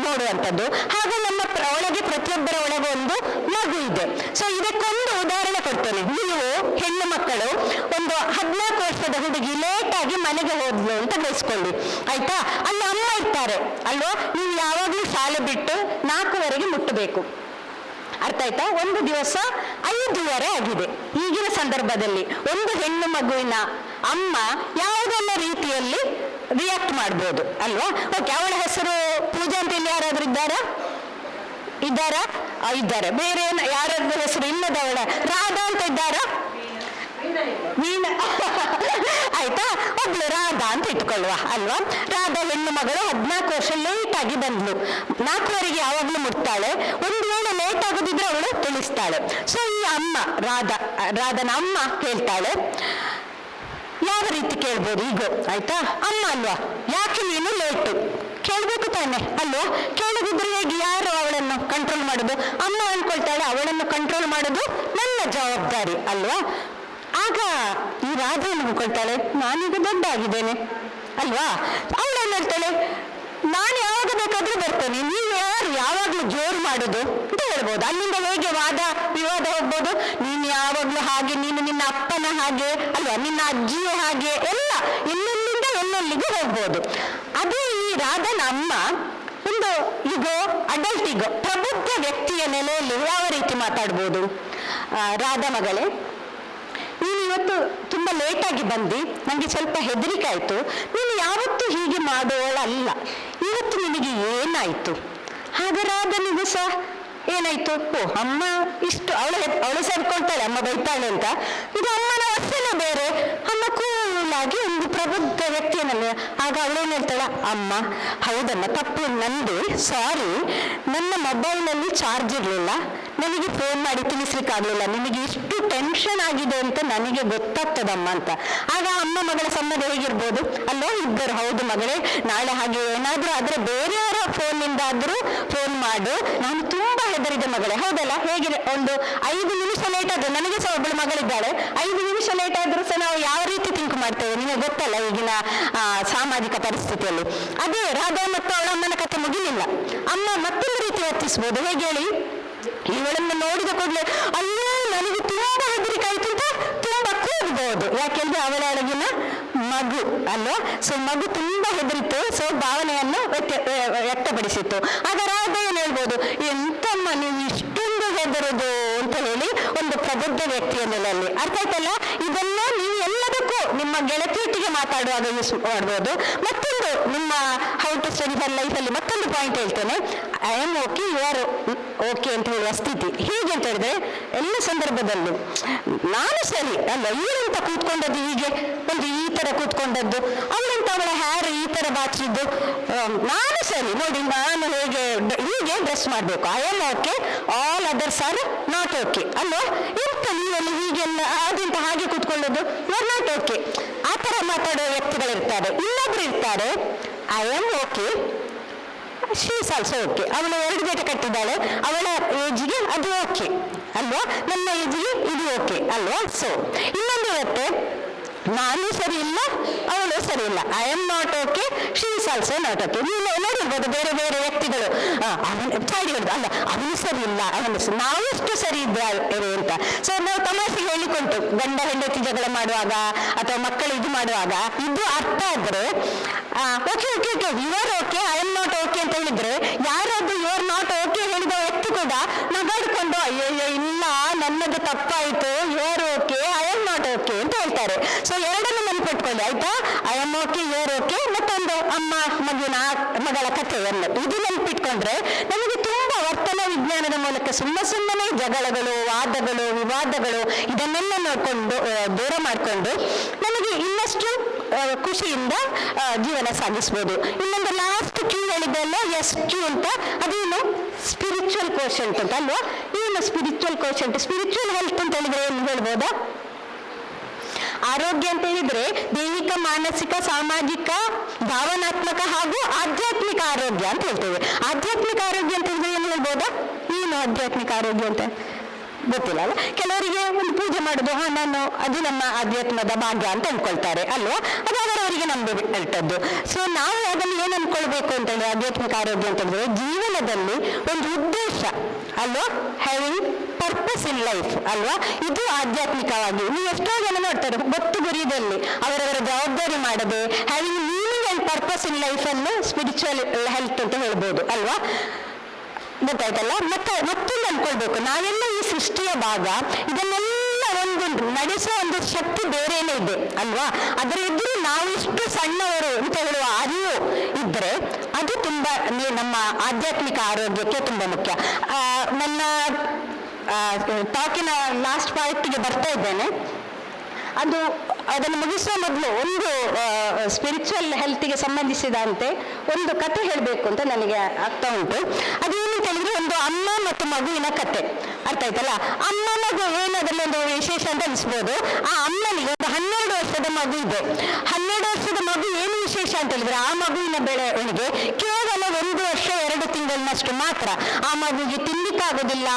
ನೋಡುವಂಥದ್ದು. ಹಾಗೆ ನಮ್ಮ ಒಳಗೆ ಪ್ರತಿಯೊಬ್ಬರ ಒಳಗೆ ಒಂದು ಮಗು ಇದೆ. ಸೊ ಇದಕ್ಕೊಂದು ಉದಾಹರಣೆ ಕೊಡ್ತೇನೆ. ನೀವು ಹೆಣ್ಣು ಮಕ್ಕಳು ಒಂದು 14 ವರ್ಷದ ಹುಡುಗಿ ಲೇಟಾಗಿ ಮನೆಗೆ ಹೋದ್ಲು ಅಂತ ಬಯಸ್ಕೊಳ್ಳಿ, ಆಯ್ತಾ. ಅಲ್ಲಿ ಅಮ್ಮ ಇರ್ತಾರೆ ಅಲ್ವಾ, ನೀವು ಯಾವಾಗಲೂ ಶಾಲೆ ಬಿಟ್ಟು 4ವರೆಗೆ ಮುಟ್ಟಬೇಕು, ಅರ್ಥ ಆಯ್ತಾ. ಒಂದು ದಿವಸ 5:30 ಆಗಿದೆ. ಈಗಿನ ಸಂದರ್ಭದಲ್ಲಿ ಒಂದು ಹೆಣ್ಣು ಮಗುವಿನ ಅಮ್ಮ ಯಾವುದೆಲ್ಲ ರೀತಿಯಲ್ಲಿ ರಿಯಾಕ್ಟ್ ಮಾಡ್ಬೋದು ಅಲ್ವಾ. ಓಕೆ, ಅವಳ ಹೆಸರು ಪೂಜಾ ಅಂತ ಇಲ್ಲಿ ಯಾರಾದ್ರೂ ಇದ್ದಾರಾ? ಇದ್ದಾರೆ. ಬೇರೆ ಯಾರಾದ್ರೂ ಹೆಸರು ಇಲ್ಲದವಳ ರಾಧಾ ಅಂತ ಇದ್ದಾರಾ? ವೀಣಾ ಆಯ್ತಾ, ಒಬ್ಳು ರಾಧಾ ಅಂತ ಇಟ್ಕೊಳ್ಳುವ ಅಲ್ವಾ. ರಾಧಾ ಹೆಣ್ಣು ಮಗಳು 14 ವರ್ಷ ಲೇಟ್ ಆಗಿ ಬಂದ್ಲು. 4ವರೆಗೆ ಯಾವಾಗ್ಲೂ ಮುಟ್ತಾಳೆ. ಒಂದು ವೇಳೆ ಲೇಟ್ ಆಗೋದಿದ್ರೆ ಅವಳು ತಿಳಿಸ್ತಾಳೆ. ಸೊ ಈ ಅಮ್ಮ ರಾಧನ ಅಮ್ಮ ಕೇಳ್ತಾಳೆ. ಯಾವ ರೀತಿ ಕೇಳ್ಬೋದು ಈಗ, ಆಯ್ತಾ. ಅಮ್ಮ ಅಲ್ವಾ, ಯಾಕೆ ನೀನು ಲೇಟು ಕೇಳ್ಬೇಕು ತಾನೆ ಅಲ್ವಾ. ಕೇಳದಿದ್ರೆ ಹೇಗೆ, ಯಾರು ಅವಳನ್ನು ಕಂಟ್ರೋಲ್ ಮಾಡೋದು? ಅಮ್ಮ ಅನ್ಕೊಳ್ತಾಳೆ ಅವಳನ್ನು ಕಂಟ್ರೋಲ್ ಮಾಡೋದು ನನ್ನ ಜವಾಬ್ದಾರಿ ಅಲ್ವಾ. ಆಗ ಈ ರಾಧೆ ಅನ್ಕೊಳ್ತಾಳೆ ನಾನೀಗ ದೊಡ್ಡ ಆಗಿದ್ದೇನೆ ಅಲ್ವಾ. ಅವಳೇನು ಹೇಳ್ತಾಳೆ, ನಾನು ಯಾವಾಗ ಬೇಕಾದ್ರೂ ಬರ್ತೇನೆ, ನೀವು ಯಾರು ಯಾವಾಗ್ಲೂ ಜೋರು ಮಾಡುದು ಅಂತ ಹೇಳ್ಬೋದು. ಅಲ್ಲಿಂದ ಹೇಗೆ ವಿವಾದ ಹೋಗ್ಬೋದು. ನೀನು ಯಾವಾಗ್ಲೂ ಹಾಗೆ, ನೀನು ನಿನ್ನ ಅಪ್ಪನ ಹಾಗೆ ಅಲ್ವಾ, ನಿನ್ನ ಅಜ್ಜಿಯು ಹಾಗೆ, ಎಲ್ಲ ಎಲ್ಲೆಲ್ಲಿಂದ ಎಲ್ಲೆಲ್ಲಿಗೂ ಹೋಗ್ಬೋದು. ಅದೇ ಈ ರಾಧನ ಅಮ್ಮ ಒಂದು ಅಡಲ್ಟ್ ಪ್ರಬುದ್ಧ ವ್ಯಕ್ತಿಯ ನೆಲೆಯಲ್ಲಿ ಯಾವ ರೀತಿ ಮಾತಾಡ್ಬೋದು. ರಾಧಾ ಮಗಳೇ, ನೀನು ಇವತ್ತು ತುಂಬಾ ಲೇಟಾಗಿ ಬಂದು ನನಗೆ ಸ್ವಲ್ಪ ಹೆದರಿಕೆ ಆಯ್ತು. ನೀನು ಯಾವತ್ತೂ ಹೀಗೆ ಮಾಡೋಳಲ್ಲ, ಇವತ್ತು ನಿನಗೆ ಏನಾಯ್ತು? ಹಾಗಾರಾದನಿಗೂ ಸಹ ಏನಾಯ್ತು? ಅಮ್ಮ ಇಷ್ಟು ಅವಳು ಸೇರ್ಕೊಳ್ತಾಳೆ, ಅಮ್ಮ ಬೈತಾಳೆ ಅಂತ. ಇದು ಅಮ್ಮನ ವರ್ತನೆ ಬೇರೆ. ಅಮ್ಮ ಕೂಲಾಗಿ ಒಂದು ಪ್ರಬುದ್ಧ ವ್ಯಕ್ತಿಯನ್ನಲ್ಲಿ. ಆಗ ಅವಳೇನು ಹೇಳ್ತಾಳ, ಅಮ್ಮ ಹೌದಮ್ಮ, ತಪ್ಪು ನಂದು, ಸಾರಿ, ನನ್ನ ಮೊಬೈಲಲ್ಲಿ ಚಾರ್ಜ್ ಇರಲಿಲ್ಲ, ನನಗೆ ಫೋನ್ ಮಾಡಿ ತಿಳಿಸ್ಲಿಕ್ಕಾಗಲಿಲ್ಲ, ನಿನಗೆ ಇಷ್ಟು ಟೆನ್ಷನ್ ಆಗಿದೆ ಅಂತ ನನಗೆ ಗೊತ್ತಾಗ್ತದಮ್ಮ ಅಂತ. ಆಗ ಅಮ್ಮ ಮಗಳ ಸಂಬಂಧ ಹೇಗಿರ್ಬೋದು ಅಲ್ಲೋ, ಇಬ್ಬರು ಹೌದು ಮಗಳೇ, ನಾಳೆ ಹಾಗೆ ಏನಾದ್ರೂ ಆದ್ರೆ ಬೇರೆಯವರ ಫೋನ್ನಿಂದ ಆದ್ರೂ ಫೋನ್ ಮಾಡು, ನಾನು ತುಂಬಾ ಹೆದರಿದೆ ಮಗಳೇ, ಹೌದಲ್ಲ. ಹೇಗೆ ಒಂದು 5 ನಿಮಿಷ ಲೇಟ್ ಆದ್ರೆ, ನನಗೆ ಸಹ ಒಬ್ಬಳು ಮಗಳಿದ್ದಾಳೆ, 5 ನಿಮಿಷ ಲೇಟ್ ಆದ್ರೂ ಸಹ ನಾವು ಯಾವ ರೀತಿ ಥಿಂಕ್ ಮಾಡ್ತೇವೆ ನಿಮಗೆ ಗೊತ್ತಲ್ಲ ಈಗಿನ ಸಾಮಾಜಿಕ ಪರಿಸ್ಥಿತಿಯಲ್ಲಿ. ಅದೇ ರಾಧಾ ಮತ್ತು ಅವಳ ಅಮ್ಮನ ಕಥೆ ಮುಗಿಲಿಲ್ಲ. ಅಮ್ಮ ಮತ್ತೊಂದು ರೀತಿ ವರ್ತಿಸ್ಬೋದು. ಹೇಗೆ ಹೇಳಿ, ಇವಳನ್ನು ನೋಡಿದ ಕೂಡಲೇ ಅಲ್ಲೇ ನನಗೆ ತುಂಬಾ ಹೆದರಿಕೆ ಆಯ್ತು ಅಂತ ತುಂಬಾ ಕೂಗ್ಬೋದು. ಯಾಕೆಂದ್ರೆ ಅವಳೊಳಗಿನ ಮಗು ಅಲ್ವಾ. ಸೊ ಮಗು ತುಂಬಾ ಹೆದರಿತು, ಸೊ ಭಾವನೆಯನ್ನು ವ್ಯಕ್ತಪಡಿಸಿತ್ತು. ಆಗ ರಾಧಾ ಏನ್ ಹೇಳ್ಬೋದು, ಎಂತಮ್ಮ ನೀವು ಇಷ್ಟೊಂದು ಹೆದರುದು ಅಂತ ಹೇಳಿ ಒಂದು ಪ್ರಬುದ್ಧ ವ್ಯಕ್ತಿಯ ನೆಲೆಯಲ್ಲಿ. ಅರ್ಥ ಆಯ್ತಲ್ಲ. ಇದೆಲ್ಲ ನೀವು ಎಲ್ಲದಕ್ಕೂ ನಿಮ್ಮ ಗೆಳತಿಯೊಟ್ಟಿಗೆ ಮಾತಾಡುವಾಗ ಯೂಸ್ ಮಾಡ್ಬೋದು. ಮತ್ತೊಂದು ನಿಮ್ಮ ಹೌ ಟು ಸ್ಟಡಿ ಫಾರ್ ಲೈಫಲ್ಲಿ ಮತ್ತೊಂದು ಪಾಯಿಂಟ್ ಹೇಳ್ತೇನೆ. I am okay, you are okay ಅಂತ ಹೇಳುವ ಸ್ಥಿತಿ. ಹೀಗೆ ಅಂತ ಹೇಳಿದ್ರೆ ಎಲ್ಲ ಸಂದರ್ಭದಲ್ಲೂ ನಾನು ಸರಿ ಅಲ್ಲ, ಇವರಂತ ಕೂತ್ಕೊಂಡದ್ದು ಹೀಗೆ ಒಂದು ಈ ತರ ಕೂತ್ಕೊಂಡದ್ದು, ಅವಳಂತ ಅವಳ ಹ್ಯಾರ್ ಈ ತರ ಬಾಚಿದ್ದು, ನಾನು ಸರಿ ನೋಡಿ, ನಾನು ಹೀಗೆ ಡ್ರೆಸ್ ಮಾಡ್ಬೇಕು, I am okay, all others R not okay ಅಲ್ವಾ. ಎಂತ ನೀವಲ್ಲಿ ಹೀಗೆಲ್ಲ ಅದಂತ ಹಾಗೆ ಕೂತ್ಕೊಳ್ಳೋದು, ಯು ಆರ್ ನಾಟ್ ಓಕೆ, ಆ ತರ ಮಾತಾಡುವ ವ್ಯಕ್ತಿಗಳಿರ್ತಾರೆ. ಇನ್ನೊಬ್ರು ಇರ್ತಾರೆ, I am okay, she is also okay, ಅವಳು 2 ಜೊತೆ ಕಟ್ಟಿದ್ದಾಳೆ, ಅವಳ ಏಜ್ಗೆ ಅದು ಓಕೆ ಅಲ್ವಾ, ನನ್ನ ಏಜ್ಗೆ ಇದು ಓಕೆ ಅಲ್ವಾ. ಸೊ ಇನ್ನೊಂದು ಇರುತ್ತೆ, ನಾನು ಸರಿ ಇಲ್ಲ, ಅವಳು ಸರಿ ಇಲ್ಲ, I am not okay, she is also not okay. ನೀವು ನೋಡಿರ್ಬೋದು ಬೇರೆ ಬೇರೆ ವ್ಯಕ್ತಿಗಳು, ಚಾಡಿ ಹಿಡಿದು ಅಲ್ಲ ಅವನು ಸರಿ ಇಲ್ಲ, ನಾವು ಎಷ್ಟು ಸರಿ ಇದ್ದೇವೆ ಅಂತ. ಸೊ ನಾವು ತಮಾಷೆಗೆ ಹೇಳಿಕೊಂಡು ಗಂಡ ಹೆಂಡತಿ ಜಗಳ ಮಾಡುವಾಗ ಅಥವಾ ಮಕ್ಕಳು ಇದು ಮಾಡುವಾಗ ಇದು ಅರ್ಥ ಆದ್ರೆ okay okay okay you are okay, I am not okay ಅಂತ ಹೇಳಿದ್ರೆ, ಯಾರಾದ್ರೂ ಯು ಆರ್ ನಾಟ್ ಓಕೆ ಹೇಳಿದ ವ್ಯಕ್ತಿ ಕೂಡ ನಗಾಡ್ಕೊಂಡು ಅಯ್ಯಯ್ಯೋ ಇಲ್ಲ ನನ್ನದು ತಪ್ಪಾಯ್ತು, you are okay, I am not okay ಅಂತ ಹೇಳ್ತಾರೆ. ಸೊ ಎರಡನ್ನು ನೆನಪಿಟ್ಕೊಳ್ಳಿ ಆಯ್ತಾ. I am okay, you are okay, ಮತ್ತೊಂದು ಅಮ್ಮ ಮಗಳ ಕಥೆಯನ್ನು ಇದು ನೆನಪಿಟ್ಕೊಂಡ್ರೆ ನಮಗೆ ತುಂಬಾ ವರ್ತನ ವಿಜ್ಞಾನದ ಮೂಲಕ ಸುಮ್ಮನೆ ಜಗಳಗಳು, ವಾದಗಳು, ವಿವಾದಗಳು ಇದನ್ನೆಲ್ಲ ನೋಡ್ಕೊಂಡು ದೂರ ಮಾಡಿಕೊಂಡು ನಮಗೆ ಇನ್ನಷ್ಟು ಖುಷಿಯಿಂದ ಜೀವನ ಸಾಗಿಸ್ಬೋದು. ಇನ್ನೊಂದು ಲಾಸ್ಟ್ ಕ್ಯೂ ಹೇಳಿದ್ದಲ್ಲ, ಎಸ್ ಕ್ಯೂ ಅಂತ, ಅದೇನು ಸ್ಪಿರಿಚುವಲ್ ಕೋಶೆಂಟ್ ಅಂತ ಅಲ್ವಾ? ಏನು ಸ್ಪಿರಿಚುವಲ್ ಕೋಶೆಂಟ್? ಸ್ಪಿರಿಚುವಲ್ ಹೆಲ್ತ್ ಅಂತ ಹೇಳಿದ್ರೆ ಏನು ಹೇಳ್ಬೋದಾ? ಆರೋಗ್ಯ ಅಂತ ಹೇಳಿದ್ರೆ ದೈಹಿಕ, ಮಾನಸಿಕ, ಸಾಮಾಜಿಕ, ಭಾವನಾತ್ಮಕ ಹಾಗೂ ಆಧ್ಯಾತ್ಮಿಕ ಆರೋಗ್ಯ ಅಂತ ಹೇಳ್ತೇವೆ. ಆಧ್ಯಾತ್ಮಿಕ ಆರೋಗ್ಯ ಅಂತ ಹೇಳಿದ್ರೆ ಏನು ಹೇಳ್ಬೋದಾ? ಏನು ಆಧ್ಯಾತ್ಮಿಕ ಆರೋಗ್ಯ ಅಂತ ಗೊತ್ತಿಲ್ಲ ಅಲ್ಲ. ಕೆಲವರಿಗೆ ಒಂದು ಪೂಜೆ ಮಾಡೋದು, ನಾನು ಅದು ನಮ್ಮ ಆಧ್ಯಾತ್ಮದ ಭಾಗ್ಯ ಅಂತ ಅನ್ಕೊಳ್ತಾರೆ ಅಲ್ವಾ? ಅದು ಅವರವರಿಗೆ ನಂಬಿಟ್ಟದ್ದು. ಸೊ ನಾವು ಅದನ್ನು ಏನು ಅನ್ಕೊಳ್ಬೇಕು ಅಂತ ಹೇಳಿದ್ರೆ ಆಧ್ಯಾತ್ಮಿಕ ಆರೋಗ್ಯ ಅಂತ ಹೇಳಿದ್ರೆ ಜೀವನದಲ್ಲಿ ಒಂದು ಉದ್ದೇಶ ಅಲ್ವಾ, ಹ್ಯಾವಿಂಗ್ ಪರ್ಪಸ್ ಇನ್ ಲೈಫ್ ಅಲ್ವಾ? ಇದು ಆಧ್ಯಾತ್ಮಿಕವಾಗಿ. ನೀವು ಎಷ್ಟೋ ಜನ ನೋಡ್ತಾರೆ ಗೊತ್ತು ಗುರಿಯಲ್ಲಿ ಅವರವರ ಜವಾಬ್ದಾರಿ ಮಾಡದೆ having meaning and purpose in life ಅನ್ನು ಸ್ಪಿರಿಚುವಲ್ ಹೆಲ್ತ್ ಅಂತ ಹೇಳ್ಬೋದು ಅಲ್ವಾ? ಗೊತ್ತಾಯ್ತಲ್ಲ? ಮತ್ತೊಂದು ಅನ್ಕೊಳ್ಬೇಕು, ನಾವೆಲ್ಲ ಈ ಸೃಷ್ಟಿಯ ಭಾಗ, ಇದನ್ನೆಲ್ಲ ಒಂದು ನಡೆಸುವ ಒಂದು ಶಕ್ತಿ ಬೇರೆನೇ ಇದೆ ಅಲ್ವಾ? ಅದರ ಎದುರು ನಾವಿಷ್ಟು ಸಣ್ಣವರು ಅಂತ ಹೇಳುವ ಅರಿವು ಇದ್ರೆ ಅದು ತುಂಬಾ ನಮ್ಮ ಆಧ್ಯಾತ್ಮಿಕ ಆರೋಗ್ಯಕ್ಕೆ ತುಂಬಾ ಮುಖ್ಯ. ನನ್ನ ಟಾಕಿನ ಲಾಸ್ಟ್ ಪಾರ್ಟಿಗೆ ಬರ್ತಾ ಇದ್ದೇನೆ. ಅದನ್ನು ಮುಗಿಸುವ ಮೊದಲು ಒಂದು ಸ್ಪಿರಿಚುವಲ್ ಹೆಲ್ತ್ಗೆ ಸಂಬಂಧಿಸಿದಂತೆ ಒಂದು ಕತೆ ಹೇಳಬೇಕು ಅಂತ ನನಗೆ ಆಗ್ತಾ ಉಂಟು. ಅದೇನಂತ ಹೇಳಿದ್ರೆ ಒಂದು ಅಮ್ಮ ಮತ್ತು ಮಗುವಿನ ಕತೆ. ಅರ್ಥ ಆಯ್ತಲ್ಲ? ಅಮ್ಮ ಮಗು ಏನದ್ರಲ್ಲಿ ಒಂದು ವಿಶೇಷ ಅಂತ ಅನಿಸ್ಬೋದು. ಆ ಅಮ್ಮನಿಗೆ ಒಂದು 12 ವರ್ಷದ ಮಗು ಇದೆ. 12 ವರ್ಷದ ಮಗು ಏನು ವಿಶೇಷ ಅಂತ ಹೇಳಿದ್ರೆ ಆ ಮಗುವಿನ ಬೆಳವಣಿಗೆ ಕೇವಲ 1 ವರ್ಷ 2 ತಿಂಗಳಿನಷ್ಟು ಮಾತ್ರ. ಆ ಮಗುವಿಗೆ ತಿನ್ಲಿಕ್ಕಾಗೋದಿಲ್ಲ,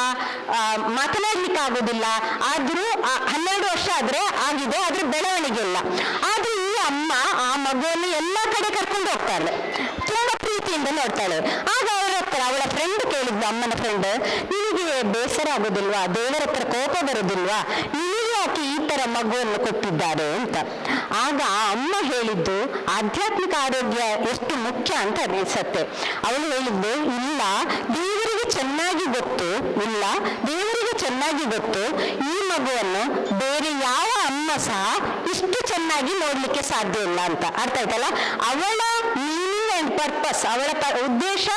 ಮಾತನಾಡ್ಲಿಕ್ಕಾಗೋದಿಲ್ಲ. ಆದ್ರೂ 12 ವರ್ಷ ಆದ್ರೆ ಆಗಿದೆ, ಆದ್ರೆ ಬೆಳವಣಿಗೆ ಇಲ್ಲ. ಆದ್ರೆ ಈ ಅಮ್ಮ ಆ ಮಗುವನ್ನು ಎಲ್ಲ ಕಡೆ ಕರ್ಕೊಂಡು ಹೋಗ್ತಾಳೆ, ತುಂಬಾ ಪ್ರೀತಿಯಿಂದ ನೋಡ್ತಾಳೆ. ಆಗ ಅವಳ ಫ್ರೆಂಡ್ ಕೇಳಿದ್ದ, ಅಮ್ಮನ ಫ್ರೆಂಡ್, ನಿನಗೆ ಬೇಸರ ಆಗೋದಿಲ್ವಾ? ದೇವರ ಹತ್ರ ಕೋಪ ಬರೋದಿಲ್ವಾ? ನಿನಗೆ ಯಾಕೆ ಈ ತರ ಮಗುವನ್ನು ಕೊಟ್ಟಿದ್ದಾರೆ ಅಂತ. ಆಗ ಆ ಅಮ್ಮ ಹೇಳಿದ್ದು ಆಧ್ಯಾತ್ಮಿಕ ಆರೋಗ್ಯ ಎಷ್ಟು ಮುಖ್ಯ ಅಂತ ಅನಿಸತ್ತೆ. ಅವಳು ಹೇಳಿದ್ದು, ಇಲ್ಲ, ದೇವರಿಗೆ ಚೆನ್ನಾಗಿ ಗೊತ್ತು, ಇಲ್ಲ ದೇವರಿಗೆ ಚೆನ್ನಾಗಿ ಗೊತ್ತು ಈ ಮಗುವನ್ನು ಬೇರೆ ಯಾವ ಅಮ್ಮ ಸಹ ಇಷ್ಟು ಚೆನ್ನಾಗಿ ನೋಡ್ಲಿಕ್ಕೆ ಸಾಧ್ಯ ಇಲ್ಲ ಅಂತ. ಅರ್ಥ ಆಯ್ತಲ್ಲ? ಅವಳ ಮೀನಿಂಗ್ ಅಂಡ್ ಪರ್ಪಸ್, ಅವಳ ಉದ್ದೇಶ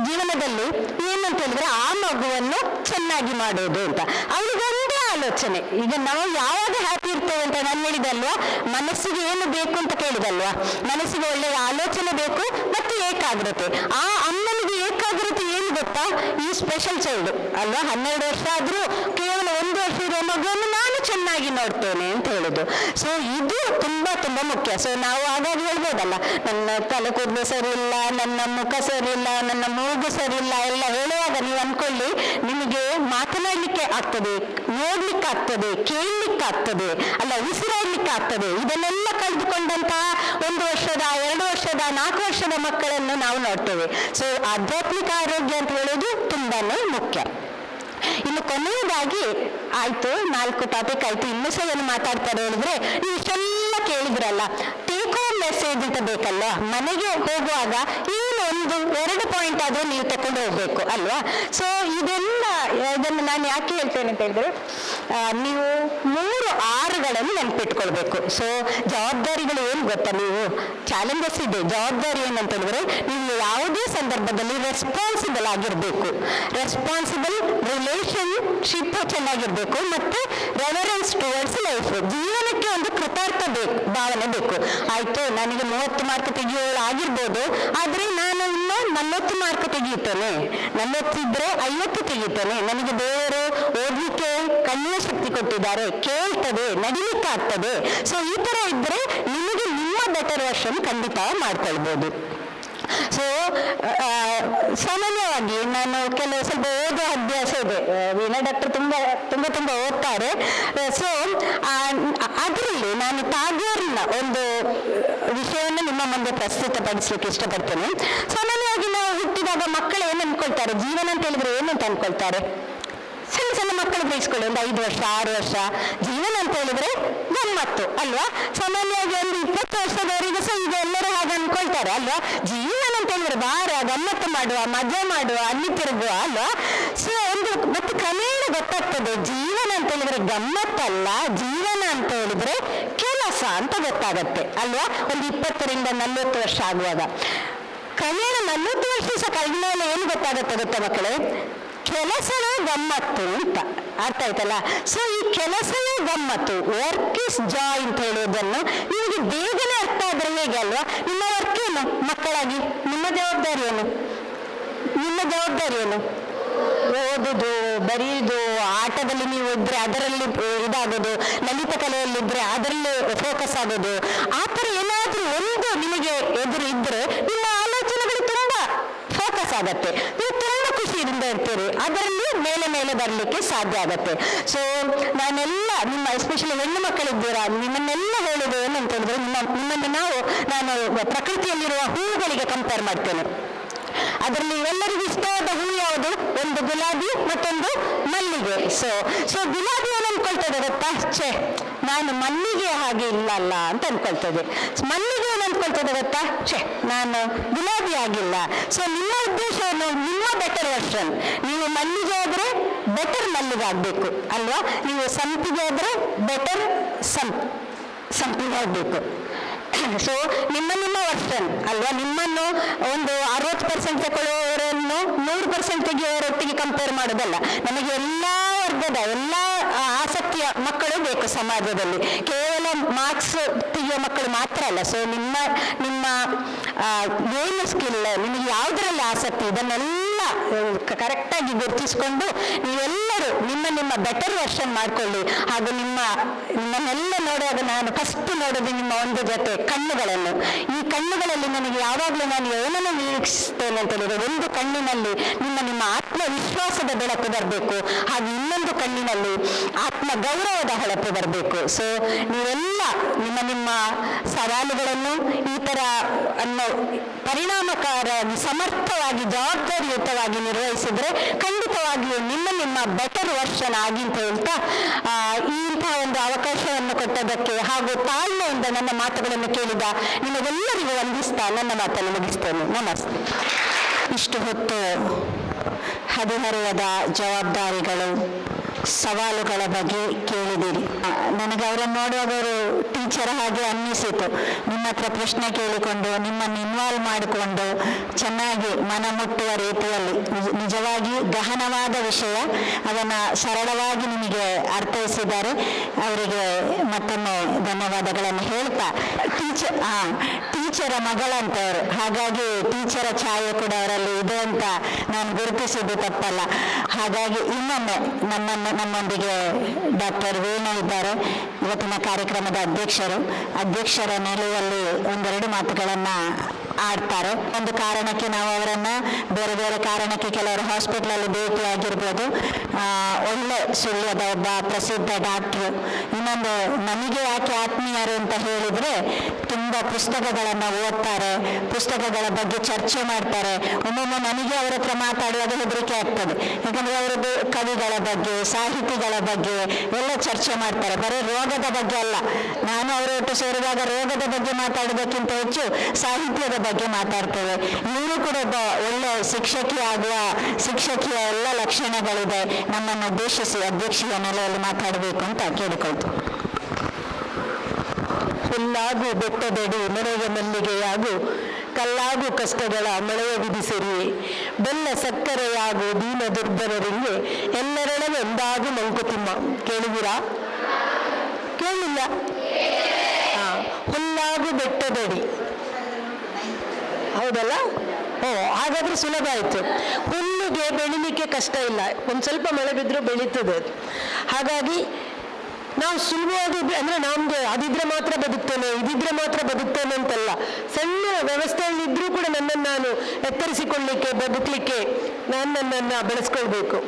ಜೀವನದಲ್ಲಿ ಏನಂತ ಹೇಳಿದ್ರೆ ಆ ಮಗುವನ್ನು ಚೆನ್ನಾಗಿ ಮಾಡೋದು ಅಂತ. ಅವಳಿಗೊಂದೇ ಆಲೋಚನೆ. ಈಗ ನಾವು ಯಾವಾಗ ಹ್ಯಾಪಿ ಇರ್ತೇವೆ ಅಂತ ನಾನು ಹೇಳಿದಲ್ವಾ, ಮನಸ್ಸಿಗೆ ಏನು ಬೇಕು ಅಂತ ಕೇಳಿದಲ್ವಾ, ಮನಸ್ಸಿಗೆ ಒಳ್ಳೆಯ ಆಲೋಚನೆ ಬೇಕು ಮತ್ತು ಏಕಾಗ್ರತೆ. ಆ ಅಮ್ಮನಿಗೆ ಏಕಾಗ್ರತೆ ಏನು ಗೊತ್ತಾ? ಈ ಸ್ಪೆಷಲ್ ಚೈಲ್ಡ್ ಅಲ್ವಾ, 12 ವರ್ಷ ಆದ್ರೂ ಕೇವಲ 1 ವರ್ಷ ಇರೋ ಮಗುವನ್ನು ನಾನು ಚೆನ್ನಾಗಿ ನೋಡ್ತೇನೆ ಅಂತ ಹೇಳುದು. ಸೊ ಇದು ತುಂಬಾ ತುಂಬಾ ಮುಖ್ಯ. ಸೊ ನಾವು ಹಾಗಾಗಿ ಹೇಳ್ಬೋದಲ್ಲ, ನನ್ನ ತಲೆ ಕೂದಲು ಸರಿ ಇಲ್ಲ, ನನ್ನ ಮುಖ ಸರಿ ಇಲ್ಲ, ನನ್ನ ಮೂಗು ಸರಿ ಇಲ್ಲ ಎಲ್ಲ ಹೇಳುವಾಗ ನೀವು ಅನ್ಕೊಳ್ಳಿ, ನಿಮಗೆ ಮಾತನಾಡ್ಲಿಕ್ಕೆ ಆಗ್ತದೆ, ನೋಡ್ಲಿಕ್ಕೆ ಆಗ್ತದೆ, ಕೇಳಲಿಕ್ಕೆ ಆಗ್ತದೆ, ಅಲ್ಲ ಉಸಿರಾಡ್ಲಿಕ್ಕೆ ಆಗ್ತದೆ. ಇದನ್ನೆಲ್ಲ ಕಳೆದುಕೊಂಡಂತಹ 1 ವರ್ಷದ 2 ವರ್ಷದ 4 ವರ್ಷದ ಮಕ್ಕಳನ್ನು ನಾವು ನೋಡ್ತೇವೆ. ಸೊ ಆಧ್ಯಾತ್ಮಿಕ ಆರೋಗ್ಯ ಅಂತ ಹೇಳೋದು ತುಂಬಾನೇ ಮುಖ್ಯ. ಇನ್ನು ಕೊನೆಯದಾಗಿ ಆಯ್ತು, 4 ಟಾಪಿಕ್ ಆಯ್ತು, ಇನ್ನೂ ಸಹ ಏನು ಮಾತಾಡ್ತಾರೆ ಹೇಳಿದ್ರೆ, ನೀವು ಇಷ್ಟೆಲ್ಲ ಕೇಳಿದ್ರಲ್ಲ, ಟೇಕ್ ಹೋಮ್ ಮೆಸೇಜ್ ಅಂತ ಬೇಕಲ್ವ? ಮನೆಗೆ ಹೋಗುವಾಗ ಏನು 1-2 ಪಾಯಿಂಟ್ ಆದ್ರೂ ನೀವು ತಕೊಂಡು ಹೋಗ್ಬೇಕು ಅಲ್ವಾ? ಸೊ ಇದನ್ನು ನಾನು ಯಾಕೆ ಹೇಳ್ತೇನೆ ಅಂತ ಹೇಳಿದ್ರೆ, ನೀವು 3 Rಗಳನ್ನು ನೆನ್ಪಿಟ್ಕೊಳ್ಬೇಕು. ಸೊ ಜವಾಬ್ದಾರಿಗಳು ಏನು ಗೊತ್ತಾ? ನೀವು ಚಾಲೆಂಜಸ್ ಇದೆ. ಜವಾಬ್ದಾರಿ ಏನಂತ ಹೇಳಿದ್ರೆ, ನೀವು ಯಾವುದೇ ಸಂದರ್ಭದಲ್ಲಿ ರೆಸ್ಪಾನ್ಸಿಬಲ್ ಆಗಿರ್ಬೇಕು. ರೆಸ್ಪಾನ್ಸಿಬಲ್ ರಿಲೇಶನ್ಶಿಪ್ ಚೆನ್ನಾಗಿರ್ಬೇಕು, ಮತ್ತೆ ರೆವರೆನ್ಸ್ ಟುವರ್ಡ್ಸ್ ಲೈಫ್, ಜೀವನಕ್ಕೆ ಒಂದು ಕೃತಾರ್ಥ ಭಾವನೆ ಬೇಕು. ಆಯ್ತು, ನನಗೆ 30 ಮಾರ್ಕ್ ತೆಗೆಯೋಳು ಆಗಿರ್ಬೋದು, ಆದ್ರೆ ನಾನು ಇನ್ನು 40 ಮಾರ್ಕ್ ತೆಗೆಯುತ್ತೇನೆ, 40 ಇದ್ರೆ 50 ತೆಗಿತೇನೆ. ನನಗೆ ದೇವರು ಓದ್ಲಿಕ್ಕೆ ಕಣ್ಣಿನ ಶಕ್ತಿ ಕೊಟ್ಟಿದ್ದಾರೆ, ಕೇಳ್ತದೆ, ನಡಿಲಿಕ್ಕೆ ಆಗ್ತದೆ. ಸೊ ಈ ತರ ಇದ್ರೆ ನಿಮಗೆ ನಿಮ್ಮ ಬೆಟರ್ ವರ್ಷನ್ ಖಂಡಿತ ಮಾಡ್ಕೊಳ್ಬೋದು. ಸೊ ಸಾಮಾನ್ಯವಾಗಿ ನಾನು ಸ್ವಲ್ಪ ಓದೋ ಅಭ್ಯಾಸ ಇದೆ. ವೀಣಾ ಡಾಕ್ಟರ್ ತುಂಬಾ ಓದ್ತಾರೆ. ಸೊ ಅದರಲ್ಲಿ ನಾನು ಟಾಗೋರ್ನ ಒಂದು ವಿಷಯವನ್ನು ನಿಮ್ಮ ಮುಂದೆ ಪ್ರಸ್ತುತಪಡಿಸ್ಲಿಕ್ಕೆ ಇಷ್ಟಪಡ್ತೇನೆ. ಸಾಮಾನ್ಯವಾಗಿ ನಾವು ಹುಟ್ಟಿದಾಗ ಮಕ್ಕಳು ಏನು ಅನ್ಕೊಳ್ತಾರೆ, ಜೀವನ ಅಂತ ಹೇಳಿದ್ರೆ ಏನಂತ ಅನ್ಕೊಳ್ತಾರೆ? ಸಣ್ಣ ಸಣ್ಣ ಮಕ್ಕಳು ಬಯಸ್ಕೊಳ್ಳಿ, ಒಂದು 5 ವರ್ಷ 6 ವರ್ಷ ಜೀವನ ಅಂತ ಹೇಳಿದ್ರೆ ಗಮ್ಮತ್ತು ಅಲ್ವಾ? ಸಾಮಾನ್ಯವಾಗಿ ಒಂದು 20 ವರ್ಷದವರೆಗೂ ಸಹ ಈಗ ಎಲ್ಲರೂ ಹಾಗೆ ಅನ್ಕೊಳ್ತಾರೆ ಅಲ್ವಾ? ಜೀವನ ಅಂತ ಹೇಳಿದ್ರೆ ಬಾರ ಗಮ್ಮತ್ತು ಮಾಡುವ, ಮಜಾ ಮಾಡುವ, ಅಲ್ಲಿ ತಿರುಗುವ ಅಲ್ವಾ? ಸೊ ಮತ್ತೆ ಕ್ರಮೇಣ ಗೊತ್ತಾಗ್ತದೆ, ಜೀವನ ಅಂತ ಹೇಳಿದ್ರೆ ಗಮ್ಮತ್ತಲ್ಲ, ಜೀವನ ಅಂತ ಹೇಳಿದ್ರೆ ಕೆಲಸ ಅಂತ ಗೊತ್ತಾಗತ್ತೆ ಅಲ್ವಾ? ಒಂದು 20ರಿಂದ 40 ವರ್ಷ ಆಗುವಾಗ. ಕ್ರಮೇಣ 40 ವರ್ಷ ಸಹ ಕಳೆದ ಮೇಲೆ ಏನು ಗೊತ್ತಾಗತ್ತೆ ಗೊತ್ತಾ ಮಕ್ಕಳೇ? ಕೆಲಸವೇ ಗಮ್ಮತ್ತು ಅಂತ ಅರ್ಥ ಆಯ್ತಲ್ಲ. ಸೊ ಈ ಕೆಲಸವೇ ಗಮ್ಮತ್ತು, ವರ್ಕ್ ಇಸ್ ಜಾಯ್ ಅಂತ ಹೇಳುವುದನ್ನು ನಿಮಗೆ ಬೇಗನೆ ಅರ್ಥ ಆದ್ರೆ ಹೇಗೆ ಅಲ್ವಾ? ನಿಮ್ಮ ವರ್ಕ್ ಏನು ಮಕ್ಕಳಾಗಿ? ನಿಮ್ಮ ಜವಾಬ್ದಾರಿ ಏನು? ನಿಮ್ಮ ಜವಾಬ್ದಾರಿ ಏನು? ಓದುದು, ಬರೆಯುವುದು, ಆಟದಲ್ಲಿ ನೀವು ಇದ್ರೆ ಅದರಲ್ಲಿ ಇದಾಗೋದು, ಲಲಿತ ಕಲೆಯಲ್ಲಿದ್ರೆ ಅದರಲ್ಲಿ ಫೋಕಸ್ ಆಗೋದು, ಆ ಥರ ಏನಾದ್ರೂ ಒಂದು ನಿಮಗೆ ಎದುರು ಇದ್ರೆ ನಿಮ್ಮ ಆಲೋಚನೆಗಳು ತುಂಬಾ ಫೋಕಸ್ ಆಗತ್ತೆ, ನೀವು ತುಂಬಾ ಖುಷಿಯಿಂದ ಇರ್ತೀರಿ, ಅದರಲ್ಲಿ ಮೇಲೆ ಮೇಲೆ ಬರಲಿಕ್ಕೆ ಸಾಧ್ಯ ಆಗತ್ತೆ. ಸೊ ನಾನೆಲ್ಲ ನಿಮ್ಮ ಎಸ್ಪೆಷಲಿ ಹೆಣ್ಣು ಮಕ್ಕಳಿದ್ದೀರಾ, ನಿಮ್ಮನ್ನೆಲ್ಲ ಹೇಳೋದು ಏನಂತ ಹೇಳಿದ್ರೆ, ನಿಮ್ಮನ್ನು ನಾನು ಪ್ರಕೃತಿಯಲ್ಲಿರುವ ಹೂವುಗಳಿಗೆ ಕಂಪೇರ್ ಮಾಡ್ತೇನೆ. ಅದರಲ್ಲಿ ಎಲ್ಲರಿಗೂ ಇಷ್ಟವಾದ ಹೂ ಯಾವುದು? ಒಂದು ಗುಲಾಬಿ, ಮತ್ತೊಂದು ಮಲ್ಲಿಗೆ. ಸೊ ಗುಲಾಬಿ ಏನು ಅನ್ಕೊಳ್ತದೆ ಗೊತ್ತಾ? ನಾನು ಮಲ್ಲಿಗೆ ಹಾಗೆ ಇಲ್ಲಲ್ಲ ಅಂತ ಅನ್ಕೊಳ್ತದೆ. ಮಲ್ಲಿಗೆ ಏನು ಅನ್ಕೊಳ್ತದೆ ಗೊತ್ತಾ? ನಾನು ಗುಲಾಬಿ ಆಗಿಲ್ಲ. ಸೊ ನಿಮ್ಮ ಉದ್ದೇಶ ಏನು? ನಿಮ್ಮ ಬೆಟರ್ ವರ್ಷನ್. ನೀವು ಮಲ್ಲಿಗೆ ಆದ್ರೆ ಬೆಟರ್ ಮಲ್ಲಿಗೆ ಆಗ್ಬೇಕು ಅಲ್ವಾ? ನೀವು ಸಂಪಿಗೆ ಆದ್ರೆ ಬೆಟರ್ ಸಂಪಿಗೆ ಆಗ್ಬೇಕು. ಸೊ ನಿಮ್ಮ ವರ್ಷನ್ ಅಲ್ವಾ? ನಿಮ್ಮನ್ನು ಒಂದು 60% ತಗೊಳ್ಳುವವರನ್ನು 100% ತೆಗೆಯುವವರೊಟ್ಟಿಗೆ ಕಂಪೇರ್ ಮಾಡೋದಲ್ಲ. ನಮಗೆ ಎಲ್ಲ ವರ್ಗದ ಎಲ್ಲ ಆಸಕ್ತಿಯ ಮಕ್ಕಳು ಬೇಕು ಸಮಾಜದಲ್ಲಿ, ಕೇವಲ ಮಾರ್ಕ್ಸ್ ತೆಗೆಯುವ ಮಕ್ಕಳು ಮಾತ್ರ ಅಲ್ಲ. ಸೊ ನಿಮ್ಮ ಏನು ಸ್ಕಿಲ್, ನಿಮಗೆ ಯಾವುದರಲ್ಲಿ ಆಸಕ್ತಿ, ಇದನ್ನೆಲ್ಲ ಕರೆಕ್ಟಾಗಿ ಗುರುತಿಸಿಕೊಂಡು ನೀವೆಲ್ಲರೂ ನಿಮ್ಮ ಬೆಟರ್ ವರ್ಷನ್ ಮಾಡ್ಕೊಳ್ಳಿ. ಹಾಗೂ ನಿಮ್ಮನ್ನೆಲ್ಲ ನೋಡುವಾಗ ನಾನು ಫಸ್ಟ್ ನೋಡೋದು ನಿಮ್ಮ ಒಂದು ಜೊತೆ ಕಣ್ಣುಗಳನ್ನು. ಈ ಕಣ್ಣುಗಳಲ್ಲಿ ನನಗೆ ಯಾವಾಗಲೂ ನಾನು ಏನನ್ನು ನಿರೀಕ್ಷಿಸ್ತೇನೆ ಅಂತ ಹೇಳಿದ್ರೆ, ಒಂದು ಕಣ್ಣಿನಲ್ಲಿ ನಿಮ್ಮ ಆತ್ಮವಿಶ್ವಾಸದ ಬೆಳಕು ಬರಬೇಕು, ಹಾಗೂ ಇನ್ನೊಂದು ಕಣ್ಣಿನಲ್ಲಿ ಆತ್ಮ ಗೌರವದ ಹೊಳಪು ಬರಬೇಕು. ಸೊ ನೀವೆಲ್ಲ ನಿಮ್ಮ ಸವಾಲುಗಳನ್ನು ಈ ಥರ ಪರಿಣಾಮಕಾರವಾಗಿ, ಸಮರ್ಥವಾಗಿ, ಜವಾಬ್ದಾರಿಯುತವಾಗಿ ನಿರ್ವಹಿಸಿದ್ರೆ ಖಂಡಿತವಾಗಿಯೂ ನಿಮ್ಮ ಬೆಟರ್ ವರ್ಷನ್ ಆಗಿ ಅಂತ ಹೇಳ್ತಾ ಇಂತಹ ಒಂದು ಅವಕಾಶವನ್ನು ಕೊಟ್ಟದಕ್ಕೆ ಹಾಗೂ ತಾಳ್ಮೆಯಿಂದ ನನ್ನ ಮಾತುಗಳನ್ನು ಕೇಳಿದ ನಿಮಗೆಲ್ಲರಿಗೂ ವಂದಿಸ್ತಾ ನನ್ನ ಮಾತನ್ನು ಮುಗಿಸ್ತೇನೆ. ನಮಸ್ತೆ. ಇಷ್ಟು ಹೊತ್ತು ಹದಿಹರೆಯದ ಜವಾಬ್ದಾರಿಗಳು, ಸವಾಲುಗಳ ಬಗ್ಗೆ ಕೇಳಿದಿರಿ. ನನಗೆ ಅವರನ್ನು ನೋಡುವಾಗ ಅವರು ಟೀಚರ್ ಹಾಗೆ ಅನ್ನಿಸಿತು. ನಿಮ್ಮ ಹತ್ರ ಪ್ರಶ್ನೆ ಕೇಳಿಕೊಂಡು, ನಿಮ್ಮನ್ನು ಇನ್ವಾಲ್ವ್ ಮಾಡಿಕೊಂಡು ಚೆನ್ನಾಗಿ ಮನ ಮುಟ್ಟುವ ರೀತಿಯಲ್ಲಿ, ನಿಜವಾಗಿ ಗಹನವಾದ ವಿಷಯ, ಅದನ್ನು ಸರಳವಾಗಿ ನಿಮಗೆ ಅರ್ಥೈಸಿದ್ದಾರೆ. ಅವರಿಗೆ ಮತ್ತೊಮ್ಮೆ ಧನ್ಯವಾದಗಳನ್ನು ಹೇಳ್ತಾ, ಟೀಚರ ಮಗಳಂತವರು, ಹಾಗಾಗಿ ಟೀಚರ ಛಾಯೆ ಕೂಡ ಅವರಲ್ಲಿ ಇದೆ ಅಂತ ನಾನು ಗುರುತಿಸಿದ್ದು ತಪ್ಪಲ್ಲ. ಹಾಗಾಗಿ ಇನ್ನೊಮ್ಮೆ ನಮ್ಮೊಂದಿಗೆ ಡಾಕ್ಟರ್ ವೇಣು ಇದ್ದಾರೆ, ಇವತ್ತಿನ ಕಾರ್ಯಕ್ರಮದ ಅಧ್ಯಕ್ಷರ ನೆಲೆಯಲ್ಲಿ ಒಂದೆರಡು ಮಾತುಗಳನ್ನ ಆಡ್ತಾರೆ. ಒಂದು ಕಾರಣಕ್ಕೆ ನಾವು ಅವರನ್ನ ಬೇರೆ ಬೇರೆ ಕಾರಣಕ್ಕೆ ಕೆಲವರು ಹಾಸ್ಪಿಟಲಲ್ಲಿ ಭೇಟಿಯಾಗಿರ್ಬೋದು. ಒಳ್ಳೆ ಸುಳ್ಯದ ಒಬ್ಬ ಪ್ರಸಿದ್ಧ ಡಾಕ್ಟ್ರು. ಇನ್ನೊಂದು ನಮಗೆ ಯಾಕೆ ಆತ್ಮೀಯರು ಅಂತ ಹೇಳಿದ್ರೆ, ತುಂಬಾ ಪುಸ್ತಕಗಳನ್ನ ಓದ್ತಾರೆ, ಪುಸ್ತಕಗಳ ಬಗ್ಗೆ ಚರ್ಚೆ ಮಾಡ್ತಾರೆ. ಒಮ್ಮೊಮ್ಮೆ ನನಗೆ ಅವರ ಹತ್ರ ಮಾತಾಡುವಾಗ ಹೆದರಿಕೆ ಆಗ್ತದೆ, ಯಾಕಂದ್ರೆ ಅವರದ್ದು ಕವಿಗಳ ಬಗ್ಗೆ, ಸಾಹಿತಿಗಳ ಬಗ್ಗೆ ಎಲ್ಲ ಚರ್ಚೆ ಮಾಡ್ತಾರೆ. ಬರೀ ರೋಗದ ಬಗ್ಗೆ ಅಲ್ಲ, ನಾನು ಅವರೊಟ್ಟು ಸೇರಿದಾಗ ರೋಗದ ಬಗ್ಗೆ ಮಾತಾಡೋದಕ್ಕಿಂತ ಹೆಚ್ಚು ಸಾಹಿತ್ಯದ ಬಗ್ಗೆ ಮಾತಾಡ್ತೇವೆ. ಇವರು ಕೂಡ ಒಬ್ಬ ಒಳ್ಳೆ ಶಿಕ್ಷಕಿಯ ಎಲ್ಲ ಲಕ್ಷಣಗಳಿದೆ. ನಮ್ಮನ್ನು ಉದ್ದೇಶಿಸಿ ಅಧ್ಯಕ್ಷೀಯ ನೆಲೆಯಲ್ಲಿ ಮಾತಾಡಬೇಕು ಅಂತ ಕೇಳಿಕೊಳ್ತು. ಹುಲ್ಲಾಗು ಬೆಟ್ಟದಡಿ ಮನೆಗೆ ಮಲ್ಲಿಗೆಯಾಗು, ಕಲ್ಲಾಗು ಕಷ್ಟಗಳ ಮಳೆಯ ವಿಧಿಸಿರಿ, ಬೆಲ್ಲ ಸಕ್ಕರೆಯಾಗು ದೀನ ದುರ್ಬಲರಿಗೆ, ಎಲ್ಲರೆಡೆ ಒಂದಾಗು ಮಂಕುತಿಮ್ಮ. ಕೇಳಿದಿರಾ? ಕೇಳಿಲ್ಲ? ಹುಲ್ಲಾಗು ಬೆಟ್ಟದಡಿ, ಹೌದಲ್ಲ? ಹಾಗಾದ್ರೆ ಸುಲಭ ಆಯ್ತು. ಹುಲ್ಲಿಗೆ ಬೆಳಿಲಿಕ್ಕೆ ಕಷ್ಟ ಇಲ್ಲ, ಒಂದ್ ಸ್ವಲ್ಪ ಮಳೆ ಬಿದ್ರೂ ಬೆಳೀತದೆ. ಹಾಗಾಗಿ ನಾವು ಸುಲಭವಾಗಿ ಅಂದ್ರೆ ನಮ್ಗೆ ಅದಿದ್ರೆ ಮಾತ್ರ ಬದುಕ್ತೇನೆ, ಇದಿದ್ರೆ ಮಾತ್ರ ಬದುಕ್ತೇನೆ ಅಂತಲ್ಲ. ಸಣ್ಣ ವ್ಯವಸ್ಥೆಯಲ್ಲಿದ್ರೂ ಕೂಡ ನನ್ನನ್ನು ನಾನು ಎತ್ತರಿಸಿಕೊಳ್ಳಿಕ್ಕೆ, ಬದುಕಲಿಕ್ಕೆ ನಾನು ನನ್ನನ್ನು ಬೆಳೆಸ್ಕೊಳ್ಬೇಕು.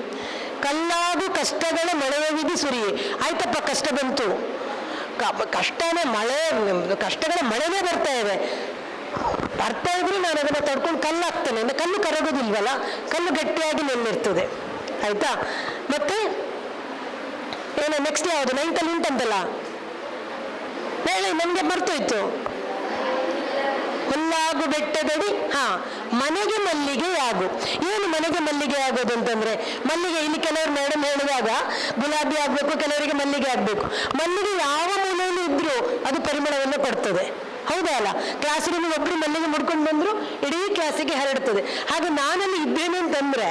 ಕಲ್ಲಾಗು ಕಷ್ಟಗಳ ಮಳೆಯ ವಿಧಿ ಸುರಿಯೇ. ಆಯ್ತಪ್ಪ, ಕಷ್ಟ ಬಂತು, ಕಷ್ಟಗಳ ಮಳೆನೇ ಬರ್ತಾ ಇದ್ರೆ ನಾನು ಅದನ್ನು ತಡ್ಕೊಂಡು ಕಲ್ಲಾಗ್ತೇನೆ ಅಂದ್ರೆ ಕಲ್ಲು ಕರಗೋದಿಲ್ವಲ್ಲ, ಕಲ್ಲು ಗಟ್ಟಿಯಾಗಿ ನಿಲ್ಲಿರ್ತದೆ. ಆಯ್ತಾ? ಮತ್ತೆ ಏನೋ ನೆಕ್ಸ್ಟ್ ಯಾವುದು 9th ಉಂಟಂತಲ್ಲ, ಹೇಳಿ, ನಮ್ಗೆ ಮರ್ತೋಯ್ತು. ಹುಲ್ಲಾಗು ಬೆಟ್ಟದಡಿ, ಮನೆಗೆ ಮಲ್ಲಿಗೆ ಆಗು. ಏನು ಮನೆಗೆ ಮಲ್ಲಿಗೆ ಆಗೋದು ಅಂತಂದ್ರೆ, ಮಲ್ಲಿಗೆ ಇಲ್ಲಿ ಕೆಲವರು ಮೇಡಮ್ ಹೇಳಿದಾಗ ಗುಲಾಬಿ ಆಗ್ಬೇಕು, ಕೆಲವರಿಗೆ ಮಲ್ಲಿಗೆ ಆಗ್ಬೇಕು. ಮಲ್ಲಿಗೆ ಯಾವ ಮೂಲೆಯಲ್ಲಿ ಇದ್ರೂ ಅದು ಪರಿಮಳವನ್ನು ಕೊಡ್ತದೆ, ಹೌದಾ ಅಲ್ಲ? ಕ್ಲಾಸ್ ರೂಮಿಗೆ ಒಬ್ರು ಮಲ್ಲಿಗೆ ಮುಡ್ಕೊಂಡು ಬಂದ್ರು ಇಡೀ ಕ್ಲಾಸಿಗೆ ಹರಡ್ತದೆ. ಹಾಗೆ ನಾನಲ್ಲಿ ಇದ್ದೇನೆ ಅಂತಂದ್ರೆ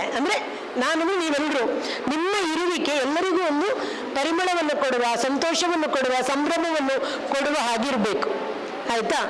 ನಾನಂದ್ರೆ ನೀವೆಲ್ಲರೂ, ನಿಮ್ಮ ಇರುವಿಕೆ ಎಲ್ಲರಿಗೂ ಒಂದು ಪರಿಮಳವನ್ನು ಕೊಡುವ, ಸಂತೋಷವನ್ನು ಕೊಡುವ, ಸಂಭ್ರಮವನ್ನು ಕೊಡುವ ಹಾಗಿರ್ಬೇಕು. ಆಯ್ತಾ?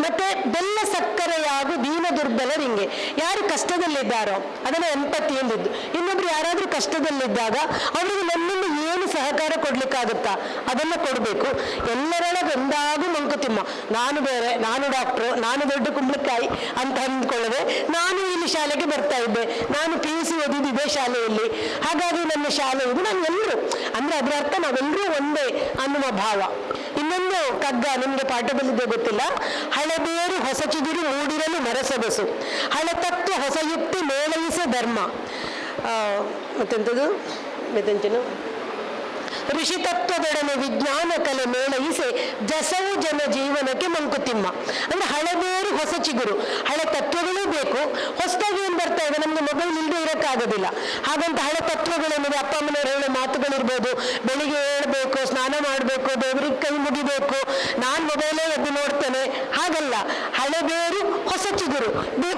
ಮತ್ತೆ ಬೆಲ್ಲ ಸಕ್ಕರೆಯಾಗು ದೀನ ದುರ್ಬಲರಿಂಗೆ. ಯಾರು ಕಷ್ಟದಲ್ಲಿದ್ದಾರೋ ಅದನ್ನ ಎಂಪತ್ತಿ ಎಂದಿದ್ದು. ಇನ್ನೊಬ್ರು ಯಾರಾದ್ರೂ ಕಷ್ಟದಲ್ಲಿದ್ದಾಗ ಅವರಿಗೆ ನನ್ನಿಂದ ಏನು ಸಹಕಾರ ಕೊಡ್ಲಿಕ್ಕಾಗುತ್ತಾ ಅದನ್ನ ಕೊಡಬೇಕು. ಎಲ್ಲರೊಳಗೊಂದಾಗೂ ಮಂಕುತಿಮ್ಮ, ನಾನು ಬೇರೆ, ನಾನು ಡಾಕ್ಟ್ರು, ನಾನು ದೊಡ್ಡ ಕುಂಬಳಕಾಯಿ ಅಂತ ಅಂದ್ಕೊಳ್ಳದೆ ನಾನು ಇಲ್ಲಿ ಶಾಲೆಗೆ ಬರ್ತಾ ಇದ್ದೆ, ನಾನು PUC ಓದಿದ್ದು ಇದೇ ಶಾಲೆಯಲ್ಲಿ, ಹಾಗಾಗಿ ನನ್ನ ಶಾಲೆ ಇದು, ನಾನು ಎಲ್ಲರೂ ಅಂದ್ರೆ ಅದರ ಅರ್ಥ ನಾವೆಲ್ಲರೂ ಒಂದೇ ಅನ್ನುವ ಭಾವ. ಇನ್ನೊಂದು ಕಗ್ಗ ನಿಮ್ಗೆ ಪಾಠದಲ್ಲಿದೆ ಗೊತ್ತಿಲ್ಲ, ಹಳೆಬೇರು ಹೊಸ ಚಿಗುರು ಮೂಡಿರಲು ಮರಸೊಗಸು, ಹಳೆ ತತ್ವ ಹೊಸ ಯುಕ್ತಿ ಮೇಳೈಸ ಧರ್ಮ. ಮತ್ತೆಂಥದ್ದು ಮೆದಂಚನು, ಋಷಿತತ್ವದೊಡನೆ ವಿಜ್ಞಾನ ಕಲೆ ಮೇಳೈಸೆ ಜಸವು ಜನ ಜೀವನಕ್ಕೆ ಮಂಕುತಿಮ್ಮ. ಅಂದ್ರೆ ಹಳೆಬೇರು ಹೊಸ ಚಿಗುರು, ಹಳೆ ತತ್ವಗಳೂ ಬೇಕು, ಹೊಸದಾಗಿ ಏನ್ ಬರ್ತಾ ಇದೆ, ನಮ್ಗೆ ಮೊಬೈಲ್ ಇಲ್ಲದೆ ಇರೋಕ್ಕಾಗೋದಿಲ್ಲ. ಹಾಗಂತ ಹಳೆ ತತ್ವಗಳೇನಿದೆ, ಅಪ್ಪ ಅಮ್ಮನವ್ರು ಹೇಳೋ ಮಾತುಗಳಿರ್ಬೋದು, ಬೆಳಿಗ್ಗೆ ಹೇಳ್ಬೇಕು, ಸ್ನಾನ ಮಾಡಬೇಕು, ದೇವರಿಗೆ ಕೈ ಮುಗಿಬೇಕು, ನಾನ್ ಮೊಬೈಲೇ ಎದ್ದು ನೋಡ್ತೇನೆ, ಹಾಗಲ್ಲ. ಹಳೆಬೇರು ಹೊಸ ಚಿಗುರು,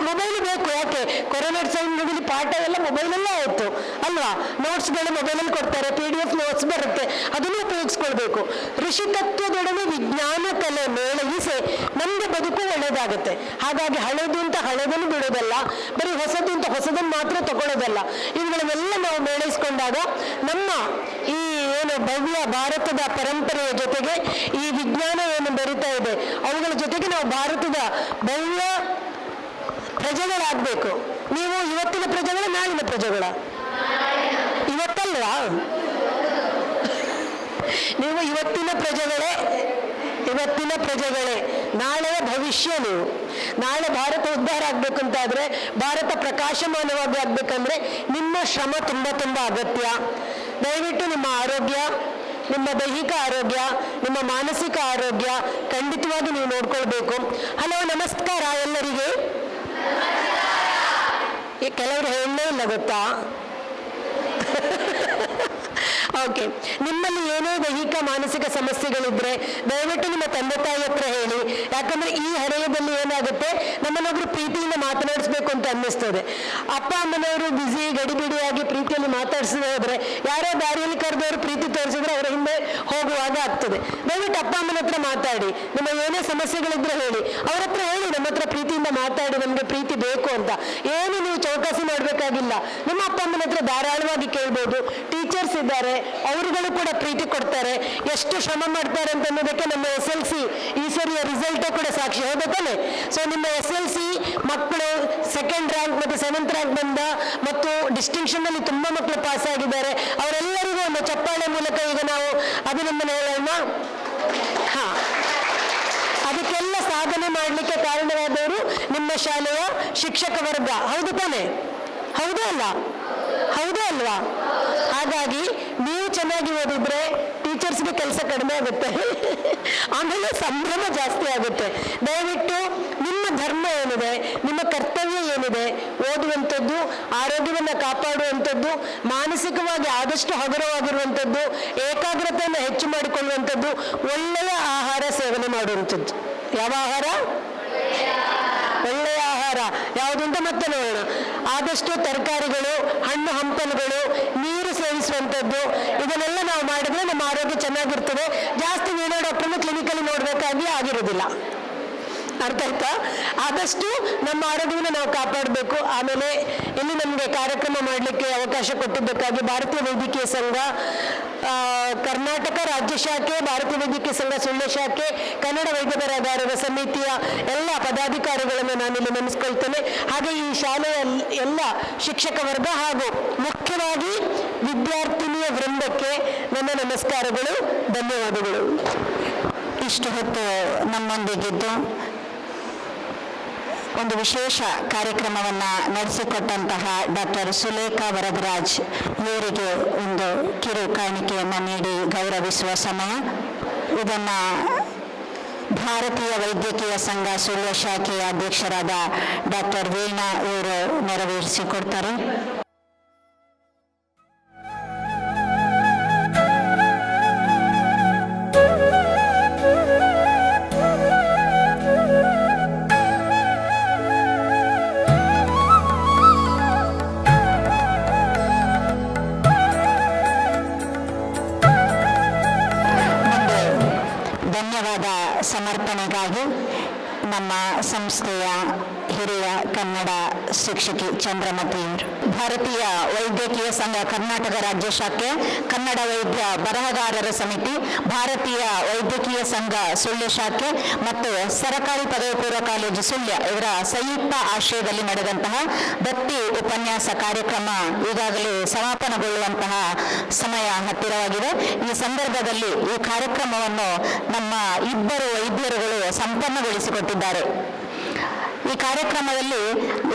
ಮೊಬೈಲ್ ಬೇಕು. ಯಾಕೆ? ಕೊರೋನಾ ಸಮಯದಲ್ಲಿ ಪಾಠ ಎಲ್ಲ ಮೊಬೈಲಲ್ಲೇ ಆಯ್ತು ಅಲ್ವಾ? ನೋಟ್ಸ್ಗಳು ಮೊಬೈಲಲ್ಲಿ ಕೊಡ್ತಾರೆ, PDF ನೋಟ್ಸ್ ಬರುತ್ತೆ, ಅದನ್ನು ಉಪಯೋಗಿಸ್ಕೊಳ್ಬೇಕು. ಋಷಿತತ್ವದೊಡನೆ ವಿಜ್ಞಾನ ಕಲೆ ಮೇಳೈಸೆ ನಮ್ಗೆ ಬದುಕು ಒಳ್ಳೇದಾಗುತ್ತೆ. ಹಾಗಾಗಿ ಹಳೆದು ಅಂತ ಹಳೆದನ್ನು ಬಿಡೋದಲ್ಲ, ಬರೀ ಹೊಸದು ಅಂತ ಹೊಸದನ್ನು ಮಾತ್ರ ತಗೊಳ್ಳೋದಲ್ಲ. ಇವುಗಳನ್ನೆಲ್ಲ ನಾವು ಮೇಳೈಸ್ಕೊಂಡಾಗ ನಮ್ಮ ಈ ಏನು ಭವ್ಯ ಭಾರತದ ಪರಂಪರೆಯ ಜೊತೆಗೆ ಈ ವಿಜ್ಞಾನ ಏನು ಬೆರೀತಾ ಇದೆ ಅವುಗಳ ಜೊತೆಗೆ ನಾವು ಭಾರತದ ಭವ್ಯ ಪ್ರಜೆಗಳಾಗಬೇಕು. ನೀವು ಇವತ್ತಿನ ಪ್ರಜೆಗಳ, ನಾಳಿನ ಪ್ರಜೆಗಳ? ಇವತ್ತಲ್ವಾ? ನೀವು ಇವತ್ತಿನ ಪ್ರಜೆಗಳೇ, ನಾಳೆಯ ಭವಿಷ್ಯ ನೀವು. ನಾಳೆ ಭಾರತ ಉದ್ಧಾರ ಆಗ್ಬೇಕು ಅಂತಾದ್ರೆ, ಭಾರತ ಪ್ರಕಾಶಮಾನವಾಗಿ ಆಗ್ಬೇಕಂದ್ರೆ ನಿಮ್ಮ ಶ್ರಮ ತುಂಬಾ ತುಂಬಾ ಅಗತ್ಯ. ದಯವಿಟ್ಟು ನಿಮ್ಮ ಆರೋಗ್ಯ, ನಿಮ್ಮ ದೈಹಿಕ ಆರೋಗ್ಯ, ನಿಮ್ಮ ಮಾನಸಿಕ ಆರೋಗ್ಯ ಖಂಡಿತವಾಗಿ ನೀವು ನೋಡ್ಕೊಳ್ಬೇಕು. ಹಲೋ, ನಮಸ್ಕಾರ ಎಲ್ಲರಿಗೆ. ಕೆಲವರು ಹೇಳಲೇ ಇಲ್ಲ ಗೊತ್ತಾ? ಓಕೆ, ನಿಮ್ಮಲ್ಲಿ ಏನೇ ದೈಹಿಕ ಮಾನಸಿಕ ಸಮಸ್ಯೆಗಳಿದ್ರೆ ದಯವಿಟ್ಟು ನಿಮ್ಮ ತಂದೆ ತಾಯಿ ಹತ್ರ ಹೇಳಿ. ಯಾಕಂದ್ರೆ ಈ ಹರೆಯದಲ್ಲಿ ಏನಾಗುತ್ತೆ, ನಮ್ಮನ್ನೊಬ್ರು ಪ್ರೀತಿಯಿಂದ ಮಾತನಾಡಿಸ್ಬೇಕು ಅಂತ ಅನ್ನಿಸ್ತದೆ. ಅಪ್ಪ ಅಮ್ಮನವರು ಬಿಸಿ ಗಡಿಬಿಡಿಯಾಗಿ ಪ್ರೀತಿಯಲ್ಲಿ ಮಾತಾಡಿಸದೆ ಹೋದ್ರೆ, ಯಾರೋ ದಾರಿಯಲ್ಲಿ ಕರೆದವರು ಪ್ರೀತಿ ತೋರಿಸಿದ್ರೆ ಅವರ ಹಿಂದೆ ಹೋಗುವಾಗ ಆಗ್ತದೆ. ದಯವಿಟ್ಟು ಅಪ್ಪ ಅಮ್ಮನ ಹತ್ರ ಮಾತಾಡಿ, ನಿಮ್ಮ ಏನೇ ಸಮಸ್ಯೆಗಳಿದ್ರೆ ಹೇಳಿ, ಅವ್ರ ಹತ್ರ ಹೇಳಿ, ನಮ್ಮ ಹತ್ರ ಪ್ರೀತಿಯಿಂದ ಮಾತಾಡಿ, ನಮ್ಗೆ ಪ್ರೀತಿ ಬೇಕು ಅಂತ. ಏನು ನೀವು ಚೌಕಾಸಿ ಮಾಡ್ಬೇಕಾಗಿಲ್ಲ, ನಿಮ್ಮ ಅಪ್ಪ ಅಮ್ಮನ ಹತ್ರ ಧಾರಾಳವಾಗಿ ಕೇಳ್ಬೋದು. ಟೀಚರ್ಸ್ ಇದ್ದಾರೆ, ಅವರುಗಳು ಕೂಡ ಪ್ರೀತಿ ಕೊಡ್ತಾರೆ. ಎಷ್ಟು ಶ್ರಮ ಮಾಡ್ತಾರೆ ಅಂತ ಅನ್ನೋದಕ್ಕೆ ನಮ್ಮ SLC ಈ ಸರಿಯ ರಿಸಲ್ಟೇ ಕೂಡ ಸಾಕ್ಷಿ. ಹೌದಾ ತಾನೆ? ಸೊ ನಿಮ್ಮ SLC ಮಕ್ಕಳು 2nd ರ್ಯಾಂಕ್ ಮತ್ತು 7th ರ್ಯಾಂಕ್ ಬಂದ ಮತ್ತು ಡಿಸ್ಟಿಂಕ್ಷನ್ ಅಲ್ಲಿ ತುಂಬಾ ಮಕ್ಕಳು ಪಾಸ್ ಆಗಿದ್ದಾರೆ. ಅವರೆಲ್ಲರಿಗೂ ಒಂದು ಚಪ್ಪಾಳೆ ಮೂಲಕ ಈಗ ನಾವು ಅಭಿನಂದನೆ ಹೇಳೋಣ. ಹಾ, ಅದಕ್ಕೆಲ್ಲ ಸಾಧನೆ ಮಾಡಲಿಕ್ಕೆ ಕಾರಣವಾದವರು ನಿಮ್ಮ ಶಾಲೆಯ ಶಿಕ್ಷಕ ವರ್ಗ. ಹೌದು ತಾನೆ? ಹೌದಾ ಅಲ್ಲ? ಹೌದಾ ಅಲ್ವಾ? ಹಾಗಾಗಿ ನೀವು ಚೆನ್ನಾಗಿ ಓದಿದ್ರೆ ಟೀಚರ್ಸ್ಗೆ ಕೆಲಸ ಕಡಿಮೆ ಆಗುತ್ತೆ, ಆಮೇಲೆ ಸಂಭ್ರಮ ಜಾಸ್ತಿ ಆಗುತ್ತೆ. ದಯವಿಟ್ಟು ನಿಮ್ಮ ಧರ್ಮ ಏನಿದೆ, ನಿಮ್ಮ ಕರ್ತವ್ಯ ಏನಿದೆ, ಓದುವಂಥದ್ದು, ಆರೋಗ್ಯವನ್ನು ಕಾಪಾಡುವಂಥದ್ದು, ಮಾನಸಿಕವಾಗಿ ಆದಷ್ಟು ಹಗುರವಾಗಿರುವಂಥದ್ದು, ಏಕಾಗ್ರತೆಯನ್ನು ಹೆಚ್ಚು ಮಾಡಿಕೊಳ್ಳುವಂಥದ್ದು, ಒಳ್ಳೆಯ ಆಹಾರ ಸೇವನೆ ಮಾಡುವಂಥದ್ದು. ಯಾವ ಆಹಾರ? ಒಳ್ಳೆಯ ಆಹಾರ ಯಾವುದು ಅಂತ ಮತ್ತೆ ನೋಡೋಣ. ಆದಷ್ಟು ತರಕಾರಿಗಳು, ಹಣ್ಣು ಹಂಪಲುಗಳು, ನೀರು ಸೇವಿಸುವಂಥದ್ದು, ಇದನ್ನೆಲ್ಲ ನಾವು ಮಾಡಿದ್ರೆ ನಮ್ಮ ಆರೋಗ್ಯ ಚೆನ್ನಾಗಿರ್ತದೆ. ಜಾಸ್ತಿ ಏನೋ ಡಾಕ್ಟರ್ನ ಕ್ಲಿನಿಕಲ್ಲಿ ನೋಡ್ಬೇಕಾಗಿ ಆಗಿರೋದಿಲ್ಲ. ಅರ್ಥ ಆಯ್ತಾ? ಆದಷ್ಟು ನಮ್ಮ ಆರೋಗ್ಯವನ್ನು ನಾವು ಕಾಪಾಡಬೇಕು. ಆಮೇಲೆ ಇಲ್ಲಿ ನಮಗೆ ಕಾರ್ಯಕ್ರಮ ಮಾಡಲಿಕ್ಕೆ ಅವಕಾಶ ಕೊಟ್ಟಿದ್ದಕ್ಕಾಗಿ ಭಾರತೀಯ ವೈದ್ಯಕೀಯ ಸಂಘ, ಕರ್ನಾಟಕ ರಾಜ್ಯ ಶಾಖೆ, ಭಾರತೀಯ ವೈದ್ಯಕೀಯ ಸಂಘ ಸುಳ್ಯ ಶಾಖೆ, ಕನ್ನಡ ವೈದ್ಯ ಬರಹಗಾರರ ಸಮಿತಿಯ ಎಲ್ಲ ಪದಾಧಿಕಾರಿಗಳನ್ನು ನಾನಿಲ್ಲಿ ನೆನೆಸ್ಕೊಳ್ತೇನೆ. ಹಾಗೆ ಈ ಶಾಲೆಯ ಎಲ್ಲ ಶಿಕ್ಷಕ ವರ್ಗ ಹಾಗೂ ಮುಖ್ಯವಾಗಿ ವಿದ್ಯಾರ್ಥಿನಿಯ ವೃಂದಕ್ಕೆ ನನ್ನ ನಮಸ್ಕಾರಗಳು, ಧನ್ಯವಾದಗಳು. ಇಷ್ಟು ಹೊತ್ತು ನಮ್ಮೊಂದಿಗಿದ್ದು ಒಂದು ವಿಶೇಷ ಕಾರ್ಯಕ್ರಮವನ್ನು ನಡೆಸಿಕೊಟ್ಟಂತಹ ಡಾಕ್ಟರ್ ಸುಲೇಖಾ ವರದರಾಜ್ ಇವರಿಗೆ ಒಂದು ಕಿರು ಕಾಣಿಕೆಯನ್ನು ನೀಡಿ ಗೌರವಿಸುವ ಸಮಯ. ಇದನ್ನು ಭಾರತೀಯ ವೈದ್ಯಕೀಯ ಸಂಘ ಸುಳ್ಯ ಶಾಖೆಯ ಅಧ್ಯಕ್ಷರಾದ ಡಾಕ್ಟರ್ ವೀಣಾ ಇವರು ನೆರವೇರಿಸಿಕೊಡ್ತಾರೆ. ಧನ್ಯವಾದ ಸಮರ್ಪಣೆಗಾಗಿ ನಮ್ಮ ಸಂಸ್ಥೆಯ ಹಿರಿಯ ಕನ್ನಡ ಶಿಕ್ಷಕಿ ಚಂದ್ರಮತಿಯವರು, ಭಾರತೀಯ ವೈದ್ಯಕೀಯ ಸಂಘ ಕರ್ನಾಟಕ ರಾಜ್ಯ ಶಾಖೆ, ಕನ್ನಡ ವೈದ್ಯ ಬರಹಗಾರರ ಸಮಿತಿ, ಭಾರತೀಯ ವೈದ್ಯಕೀಯ ಸಂಘ ಸುಳ್ಯ ಶಾಖೆ ಮತ್ತು ಸರಕಾರಿ ಪದವಿ ಪೂರ್ವ ಕಾಲೇಜು ಸುಳ್ಯ ಇವರ ಸಂಯುಕ್ತ ಆಶ್ರಯದಲ್ಲಿ ನಡೆದಂತಹ ದತ್ತಿ ಉಪನ್ಯಾಸ ಕಾರ್ಯಕ್ರಮ ಈಗಾಗಲೇ ಸಮಾಪನಗೊಳ್ಳುವಂತಹ ಸಮಯ ಹತ್ತಿರವಾಗಿದೆ. ಈ ಸಂದರ್ಭದಲ್ಲಿ ಈ ಕಾರ್ಯಕ್ರಮವನ್ನು ನಮ್ಮ ಇಬ್ಬರು ವೈದ್ಯರುಗಳು ಸಂಪನ್ನಗೊಳಿಸಿಕೊಟ್ಟಿದ್ದಾರೆ. ಈ ಕಾರ್ಯಕ್ರಮದಲ್ಲಿ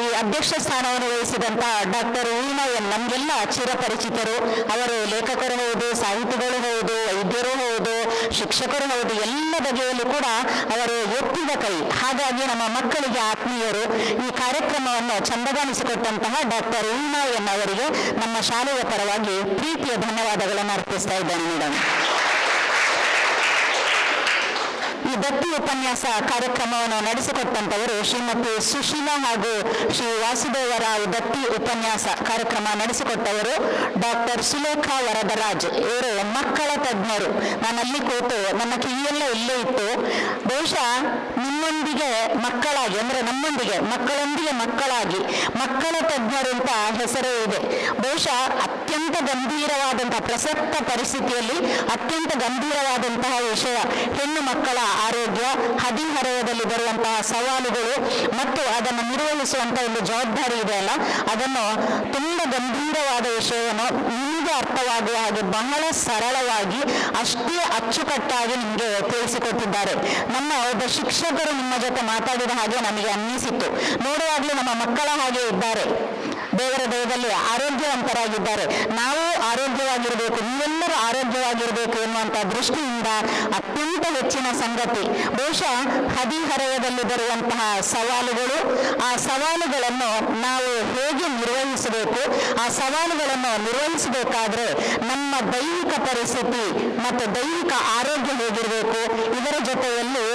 ಈ ಅಧ್ಯಕ್ಷ ಸ್ಥಾನವನ್ನು ವಹಿಸಿದಂತಹ ಡಾಕ್ಟರ್ ವೀಣಾ ಎನ್ ನಮಗೆಲ್ಲ ಚಿರಪರಿಚಿತರು. ಅವರು ಲೇಖಕರು ಹೌದು, ಸಾಹಿತಿಗಳು ಹೌದು, ವೈದ್ಯರು ಹೌದು, ಶಿಕ್ಷಕರು ಹೌದು, ಎಲ್ಲ ಬಗೆಯಲ್ಲೂ ಕೂಡ ಅವರು ಎತ್ತಿದ ಕೈ. ಹಾಗಾಗಿ ನಮ್ಮ ಮಕ್ಕಳಿಗೆ ಆತ್ಮೀಯರು. ಈ ಕಾರ್ಯಕ್ರಮವನ್ನು ಚಂದಗಾಣಿಸಿಕೊಟ್ಟಂತಹ ಡಾಕ್ಟರ್ ವೀಣಾ ಎನ್ ಅವರಿಗೆ ನಮ್ಮ ಶಾಲೆಯ ಪರವಾಗಿ ಪ್ರೀತಿಯ ಧನ್ಯವಾದಗಳನ್ನು ಅರ್ಪಿಸ್ತಾ ಇದ್ದೇನೆ ಮೇಡಮ್. ಈ ದತ್ತಿ ಉಪನ್ಯಾಸ ಕಾರ್ಯಕ್ರಮವನ್ನು ನಡೆಸಿಕೊಟ್ಟಂತವರು ಶ್ರೀಮತಿ ಸುಶೀಲಾ ಹಾಗೂ ಶ್ರೀ ವಾಸುದೇವರಾವ್. ದತ್ತಿ ಉಪನ್ಯಾಸ ಕಾರ್ಯಕ್ರಮ ನಡೆಸಿಕೊಟ್ಟವರು ಡಾಕ್ಟರ್ ಸುಲೇಖಾ ವರದರಾಜ್. ಇವರು ಮಕ್ಕಳ ತಜ್ಞರು. ನಾನಲ್ಲಿ ಕೂತು ನನ್ನ ಕಿವಿಯೆಲ್ಲ ಇಲ್ಲೇ ಇತ್ತು. ಬಹುಶಃ ನಿಮ್ಮೊಂದಿಗೆ ಮಕ್ಕಳಾಗಿ ಅಂದರೆ ನಮ್ಮೊಂದಿಗೆ ಮಕ್ಕಳೊಂದಿಗೆ ಮಕ್ಕಳಾಗಿ ಮಕ್ಕಳ ತಜ್ಞರು ಅಂತ ಹೆಸರೇ ಇದೆ. ಬಹುಶಃ ಅತ್ಯಂತ ಗಂಭೀರವಾದಂತಹ ಪ್ರಸಕ್ತ ಪರಿಸ್ಥಿತಿಯಲ್ಲಿ ಅತ್ಯಂತ ಗಂಭೀರವಾದಂತಹ ವಿಷಯ ಹೆಣ್ಣು ಮಕ್ಕಳ ಆರೋಗ್ಯ, ಹದಿಹರೆಯದಲ್ಲಿ ಬರುವಂತಹ ಸವಾಲುಗಳು ಮತ್ತು ಅದನ್ನು ನಿರ್ವಹಿಸುವಂತಹ ಒಂದು ಜವಾಬ್ದಾರಿ ಇದೆಯಲ್ಲ, ಅದನ್ನು ತುಂಬಾ ಗಂಭೀರವಾದ ವಿಷಯವನ್ನು ನಿಮಗೆ ಅರ್ಥವಾಗುವ ಹಾಗೆ ಬಹಳ ಸರಳವಾಗಿ ಅಷ್ಟೇ ಅಚ್ಚುಕಟ್ಟಾಗಿ ನಿಮಗೆ ತಿಳಿಸಿಕೊಟ್ಟಿದ್ದಾರೆ. ನಮ್ಮ ಒಬ್ಬ ಶಿಕ್ಷಕರು ನಿಮ್ಮ ಜೊತೆ ಮಾತಾಡಿದ ಹಾಗೆ ನಮಗೆ ಅನ್ನಿಸಿತ್ತು. ನೋಡುವಾಗಲೂ ನಮ್ಮ ಮಕ್ಕಳ ಹಾಗೆ ಇದ್ದಾರೆ, ದೇವರ ದಯದಲ್ಲಿ ಆರೋಗ್ಯವಂತರಾಗಿದ್ದಾರೆ. ನಾವು ಆರೋಗ್ಯವಾಗಿರಬೇಕು, ನೀವೆಲ್ಲರೂ ಆರೋಗ್ಯವಾಗಿರಬೇಕು ಎನ್ನುವಂಥ ದೃಷ್ಟಿಯಿಂದ ಅತ್ಯಂತ ಹೆಚ್ಚಿನ ಸಂಗತಿ ಬಹುಶಃ ಹದಿಹರೆಯದಲ್ಲಿ ಬರುವಂತಹ ಸವಾಲುಗಳು. ಆ ಸವಾಲುಗಳನ್ನು ನಾವು ಹೇಗೆ ನಿರ್ವಹಿಸಬೇಕು, ಆ ಸವಾಲುಗಳನ್ನು ನಿರ್ವಹಿಸಬೇಕಾದ್ರೆ ನಮ್ಮ ದೈಹಿಕ ಪರಿಸ್ಥಿತಿ ಮತ್ತು ದೈಹಿಕ ಆರೋಗ್ಯ ಹೇಗಿರಬೇಕು, ಇದರ ಜೊತೆಯಲ್ಲಿ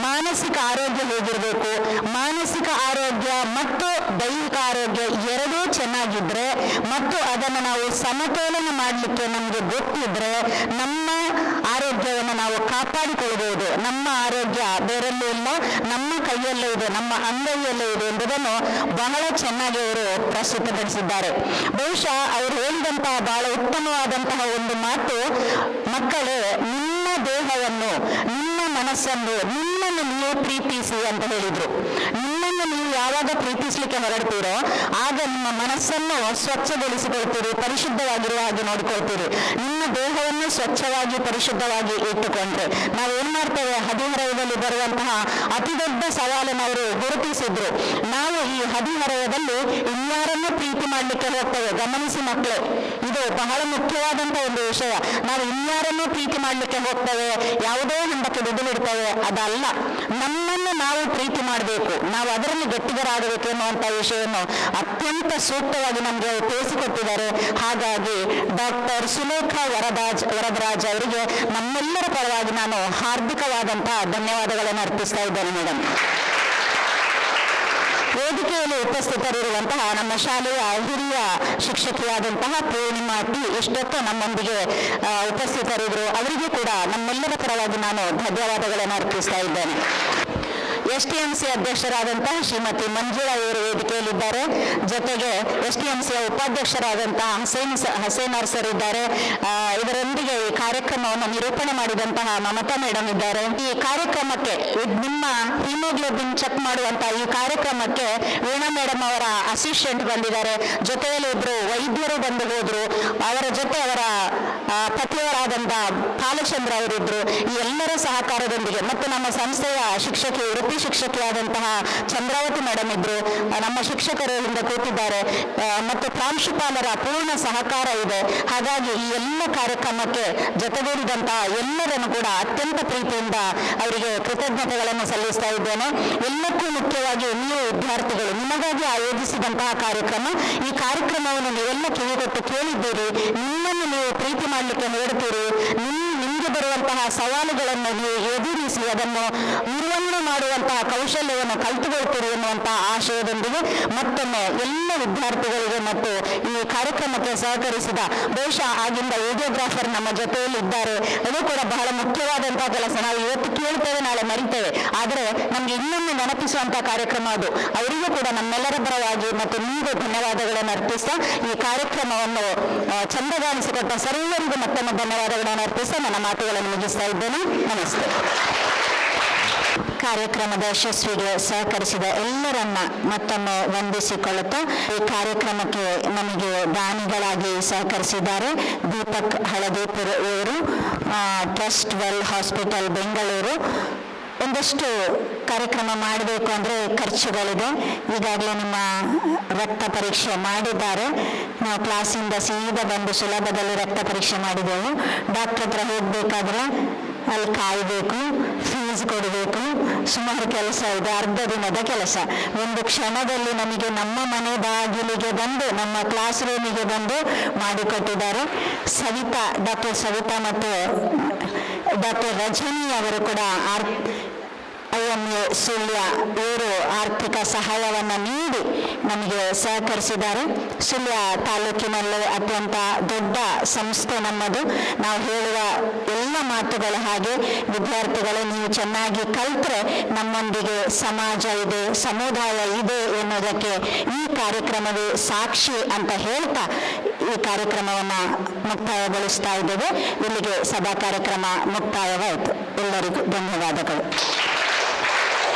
ಮಾನಸಿಕ ಆರೋಗ್ಯ ಹೇಗಿರಬೇಕು, ಮಾನಸಿಕ ಆರೋಗ್ಯ ಮತ್ತು ದೈಹಿಕ ಆರೋಗ್ಯ ಎರಡೂ ಚೆನ್ನಾಗಿದ್ರೆ ಮತ್ತು ಅದನ್ನು ನಾವು ಸಮತೋಲನ ಮಾಡಲಿಕ್ಕೆ ನಮಗೆ ಗೊತ್ತಿದ್ರೆ ನಮ್ಮ ಆರೋಗ್ಯವನ್ನು ನಾವು ಕಾಪಾಡಿಕೊಳ್ಳಬಹುದು. ನಮ್ಮ ಆರೋಗ್ಯ ಬೇರೆಲ್ಲೂ ಇಲ್ಲ, ನಮ್ಮ ಕೈಯಲ್ಲೇ ಇದೆ, ನಮ್ಮ ಅಂಗೈಯಲ್ಲೇ ಇದೆ ಎಂಬುದನ್ನು ಬಹಳ ಚೆನ್ನಾಗಿ ಅವರು ಪ್ರಸ್ತುತಪಡಿಸಿದ್ದಾರೆ. ಬಹುಶಃ ಅವರು ಹೇಳಿದಂತಹ ಬಹಳ ಉತ್ತಮವಾದಂತಹ ಒಂದು ಮಾತು, ಮಕ್ಕಳೇ ನಿಮ್ಮ ದೇಹವನ್ನು, ನಿಮ್ಮ ಮನಸ್ಸನ್ನು, ನಿಮ್ಮನ್ನು ನೀವು ಪ್ರೀತಿಸಿ ಅಂತ ಹೇಳಿದ್ರು. ನಿಮ್ಮನ್ನು ನೀವು ಯಾವಾಗ ಪ್ರೀತಿಸ್ಲಿಕ್ಕೆ ಹೊರಡ್ತೀರೋ ಆಗ ನಿಮ್ಮ ಮನಸ್ಸನ್ನು ಸ್ವಚ್ಛಗೊಳಿಸಿಕೊಳ್ತೀರಿ, ಪರಿಶುದ್ಧವಾಗಿರುವ ಹಾಗೆ ನೋಡಿಕೊಳ್ತೀರಿ. ನಿಮ್ಮ ದೇಹವನ್ನು ಸ್ವಚ್ಛವಾಗಿ ಪರಿಶುದ್ಧವಾಗಿ ಇಟ್ಟುಕೊಂಡ್ರೆ ನಾವೇನ್ ಮಾಡ್ತೇವೆ, ಹದಿಹರೆಯದಲ್ಲಿ ಬರುವಂತಹ ಅತಿ ದೊಡ್ಡ ಸವಾಲನ್ನು ಅವರು ಗುರುತಿಸಿದ್ರು. ನಾವು ಈ ಹದಿಹರೆಯದಲ್ಲಿ ಇನ್ಯಾರನ್ನೂ ಪ್ರೀತಿ ಮಾಡಲಿಕ್ಕೆ ಹೋಗ್ತೇವೆ. ಗಮನಿಸಿ ಮಕ್ಕಳೇ, ಇದು ಬಹಳ ಮುಖ್ಯವಾದಂತಹ ಒಂದು ವಿಷಯ. ನಾವು ಇನ್ಯಾರನ್ನೂ ಪ್ರೀತಿ ಮಾಡಲಿಕ್ಕೆ ಹೋಗ್ತೇವೆ, ಯಾವುದೋ ಹಂತಕ್ಕೆ ದುಡ್ಡಿಡ್ತೇವೆ, ಅದಲ್ಲ. ನಮ್ಮನ್ನು ನಾವು ಪ್ರೀತಿ ಮಾಡಬೇಕು, ನಾವು ಅದರಲ್ಲಿ ಗಟ್ಟಿಗರಾಗಬೇಕು ಎನ್ನುವಂಥ ವಿಷಯವನ್ನು ಅತ್ಯಂತ ಸೂಕ್ತವಾಗಿ ನಮಗೆ ತಿಳಿಸಿಕೊಟ್ಟಿದ್ದಾರೆ. ಹಾಗಾಗಿ ಡಾಕ್ಟರ್ ಸುಲೇಖಾ ವರದರಾಜ್ ಅವರಿಗೆ ನಮ್ಮೆಲ್ಲರ ಪರವಾಗಿ ನಾನು ಹಾರ್ದಿಕವಾದಂತಹ ಧನ್ಯವಾದಗಳನ್ನು ಅರ್ಪಿಸ್ತಾ ಇದ್ದೇನೆ ಮೇಡಮ್. ವೇದಿಕೆಯಲ್ಲಿ ಉಪಸ್ಥಿತರಿರುವಂತಹ ನಮ್ಮ ಶಾಲೆಯ ಹಿರಿಯ ಶಿಕ್ಷಕಿಯಾದಂತಹ ಪೂರ್ಣಿಮಾ ಟಿ ಇಷ್ಟೊತ್ತು ನಮ್ಮೊಂದಿಗೆ ಉಪಸ್ಥಿತರಿದ್ರು. ಅವರಿಗೂ ಕೂಡ ನಮ್ಮೆಲ್ಲರ ಪರವಾಗಿ ನಾನು ಧನ್ಯವಾದಗಳನ್ನು ಅರ್ಪಿಸ್ತಾ ಇದ್ದೇನೆ. STMC ಅಧ್ಯಕ್ಷರಾದಂತಹ ಶ್ರೀಮತಿ ಮಂಜುಳಾ ಇವರು ವೇದಿಕೆಯಲ್ಲಿದ್ದಾರೆ. ಜೊತೆಗೆ STMCಯ ಉಪಾಧ್ಯಕ್ಷರಾದಂತಹ ಹಸೇನರ್ ಸರ್ ಇದ್ದಾರೆ. ಇದರೊಂದಿಗೆ ಈ ಕಾರ್ಯಕ್ರಮವನ್ನು ನಿರೂಪಣೆ ಮಾಡಿದಂತಹ ಮಮತಾ ಮೇಡಮ್ ಇದ್ದಾರೆ. ಈ ಕಾರ್ಯಕ್ರಮಕ್ಕೆ ನಿಮ್ಮ ಹಿಮೋಗ್ಲೋಬಿನ್ ಚೆಕ್ ಮಾಡುವಂತಹ ಈ ಕಾರ್ಯಕ್ರಮಕ್ಕೆ ವೀಣಾ ಮೇಡಮ್ ಅವರ ಅಸಿಸ್ಟೆಂಟ್ ಬಂದಿದ್ದಾರೆ. ಜೊತೆಯಲ್ಲಿ ಇಬ್ರು ವೈದ್ಯರು ಬಂದು ಹೋದ್ರು. ಅವರ ಜೊತೆ ಅವರ ಪತಿಯವರಾದಂತಹ ಬಾಲಚಂದ್ರ ಅವರಿದ್ರು. ಈ ಎಲ್ಲರ ಸಹಕಾರದೊಂದಿಗೆ ಮತ್ತು ನಮ್ಮ ಸಂಸ್ಥೆಯ ಶಿಕ್ಷಕಿ ವೃತ್ತಿ ಶಿಕ್ಷಕಿಯಾದಂತಹ ಚಂದ್ರಾವತಿ ಮೇಡಮ್ ಇದ್ರು. ನಮ್ಮ ಶಿಕ್ಷಕರು ಹಿಂದೆ ಕೂತಿದ್ದಾರೆ ಮತ್ತು ಪ್ರಾಂಶುಪಾಲರ ಪೂರ್ಣ ಸಹಕಾರ ಇದೆ. ಹಾಗಾಗಿ ಈ ಎಲ್ಲ ಕಾರ್ಯಕ್ರಮಕ್ಕೆ ಜೊತೆಗೂಡಿದಂತಹ ಎಲ್ಲರನ್ನು ಕೂಡ ಅತ್ಯಂತ ಪ್ರೀತಿಯಿಂದ ಅವರಿಗೆ ಕೃತಜ್ಞತೆಗಳನ್ನು ಸಲ್ಲಿಸ್ತಾ ಇದ್ದೇನೆ. ಎಲ್ಲಕ್ಕೂ ಮುಖ್ಯವಾಗಿ ನೀವು ವಿದ್ಯಾರ್ಥಿಗಳು, ನಿಮಗಾಗಿ ಆಯೋಜಿಸಿದಂತಹ ಕಾರ್ಯಕ್ರಮ, ಈ ಕಾರ್ಯಕ್ರಮವನ್ನು ನೀವೆಲ್ಲ ಕಿವಿಗೊಟ್ಟು ಕೇಳಿದ್ದೀರಿ. ನಿಮ್ಮನ್ನು ನೀವು ಪ್ರೀತಿ ಮಾಡಲಿಕ್ಕೆ ಹೊರಡ್ತೀರಿ. ನಿಮಗೆ ಮುಂದೆ ಬರುವಂತಹ ಸವಾಲುಗಳನ್ನು ನೀವು ಎದುರಿಸಿ ಅದನ್ನು ನಿರ್ವಹಣೆ ಮಾಡುವಂತಹ ಕೌಶಲ್ಯವನ್ನು ಕಲ್ತುಕೊಳ್ತೀರಿ ಎನ್ನುವಂತಹ ಆಶಯದೊಂದಿಗೆ ಮತ್ತೊಮ್ಮೆ ಎಲ್ಲ ವಿದ್ಯಾರ್ಥಿಗಳಿಗೆ ಮತ್ತು ಈ ಕಾರ್ಯಕ್ರಮಕ್ಕೆ ಸಹಕರಿಸಿದ ಬಹುಶಃ ಆಗಿಂದ ವಿಡಿಯೋಗ್ರಾಫರ್ ನಮ್ಮ ಜೊತೆಯಲ್ಲಿ ಇದ್ದಾರೆ. ಅದು ಕೂಡ ಬಹಳ ಮುಖ್ಯವಾದಂತಹ ಕೆಲಸ. ನಾವು ಇವತ್ತು ಕೇಳ್ತೇವೆ, ನಾಳೆ ಮರಿತೇವೆ, ಆದರೆ ನಮ್ಗೆ ಇನ್ನೊಮ್ಮೆ ನೆನಪಿಸುವಂತಹ ಕಾರ್ಯಕ್ರಮ ಅದು. ಅವರಿಗೂ ಕೂಡ ನಮ್ಮೆಲ್ಲರ ಪರವಾಗಿ ಮತ್ತು ನಿಮಗೂ ಧನ್ಯವಾದಗಳನ್ನು ಅರ್ಪಿಸ್ತಾ ಈ ಕಾರ್ಯಕ್ರಮವನ್ನು ಚಂದಗಾಣಿಸಿಕೊಟ್ಟ ಸರ್ವರಿಗೂ ಮತ್ತೊಮ್ಮೆ ಧನ್ಯವಾದಗಳನ್ನು ಅರ್ಪಿಸ್ತಾ ನನ್ನ ಮಾತುಗಳನ್ನು ಮುಗಿಸ್ತಾ ಇದ್ದೇನೆ. ನಮಸ್ತೆ. ಕಾರ್ಯಕ್ರಮದ ಯಶಸ್ವಿಗೆ ಸಹಕರಿಸಿದ ಎಲ್ಲರನ್ನ ಮತ್ತೊಮ್ಮೆ ವಂದಿಸಿಕೊಳ್ಳುತ್ತಾ ಈ ಕಾರ್ಯಕ್ರಮಕ್ಕೆ ನಮಗೆ ದಾನಿಗಳಾಗಿ ಸಹಕರಿಸಿದ್ದಾರೆ ದೀಪಕ್ ಹಳದೀಪುರ ಇವರು, ಟ್ರಸ್ಟ್ ವೆಲ್ ಹಾಸ್ಪಿಟಲ್ ಬೆಂಗಳೂರು. ಒಂದಷ್ಟು ಕಾರ್ಯಕ್ರಮ ಮಾಡಬೇಕು ಅಂದರೆ ಖರ್ಚುಗಳಿದೆ. ಈಗಾಗಲೇ ನಿಮ್ಮ ರಕ್ತ ಪರೀಕ್ಷೆ ಮಾಡಿದ್ದಾರೆ. ನಾವು ಕ್ಲಾಸಿಂದ ಸೀದಾ ಬಂದು ಸುಲಭದಲ್ಲಿ ರಕ್ತ ಪರೀಕ್ಷೆ ಮಾಡಿದೆವು. ಡಾಕ್ಟರ್ ಹತ್ರ ಹೋಗಬೇಕಾದ್ರೆ ಅಲ್ಲಿ ಕಾಯಬೇಕು, ಫೀಸ್ ಕೊಡಬೇಕು, ಸುಮಾರು ಕೆಲಸ ಇದೆ. ಅರ್ಧ ದಿನದ ಕೆಲಸ. ಒಂದು ಕ್ಷಣದಲ್ಲಿ ನಮಗೆ ನಮ್ಮ ಮನೆ ಬಾಗಿಲಿಗೆ ಬಂದು ನಮ್ಮ ಕ್ಲಾಸ್ ರೂಮಿಗೆ ಬಂದು ಮಾಡಿಕೊಟ್ಟಿದ್ದಾರೆ. ಡಾಕ್ಟರ್ ಸವಿತಾ ಮತ್ತು ಡಾಕ್ಟರ್ ರಜನಿ ಅವರು ಕೂಡ IMA ಸುಳ್ಯ ಇವರು ಆರ್ಥಿಕ ಸಹಾಯವನ್ನು ನೀಡಿ ನಮಗೆ ಸಹಕರಿಸಿದ್ದಾರೆ. ಸುಳ್ಯ ತಾಲೂಕಿನಲ್ಲೇ ಅತ್ಯಂತ ದೊಡ್ಡ ಸಂಸ್ಥೆ ನಮ್ಮದು. ನಾವು ಹೇಳುವ ಎಲ್ಲ ಮಾತುಗಳು ಹಾಗೆ. ವಿದ್ಯಾರ್ಥಿಗಳು ನೀವು ಚೆನ್ನಾಗಿ ಕಲ್ತ್ರೆ ನಮ್ಮೊಂದಿಗೆ ಸಮಾಜ ಇದೆ, ಸಮುದಾಯ ಇದೆ ಎನ್ನುವುದಕ್ಕೆ ಈ ಕಾರ್ಯಕ್ರಮವೇ ಸಾಕ್ಷಿ ಅಂತ ಹೇಳ್ತಾ ಈ ಕಾರ್ಯಕ್ರಮವನ್ನು ಮುಕ್ತಾಯಗೊಳಿಸ್ತಾ ಇದ್ದೇವೆ. ಇಲ್ಲಿಗೆ ಸಭಾ ಕಾರ್ಯಕ್ರಮ ಮುಕ್ತಾಯವಾಯಿತು. ಎಲ್ಲರಿಗೂ ಧನ್ಯವಾದಗಳು.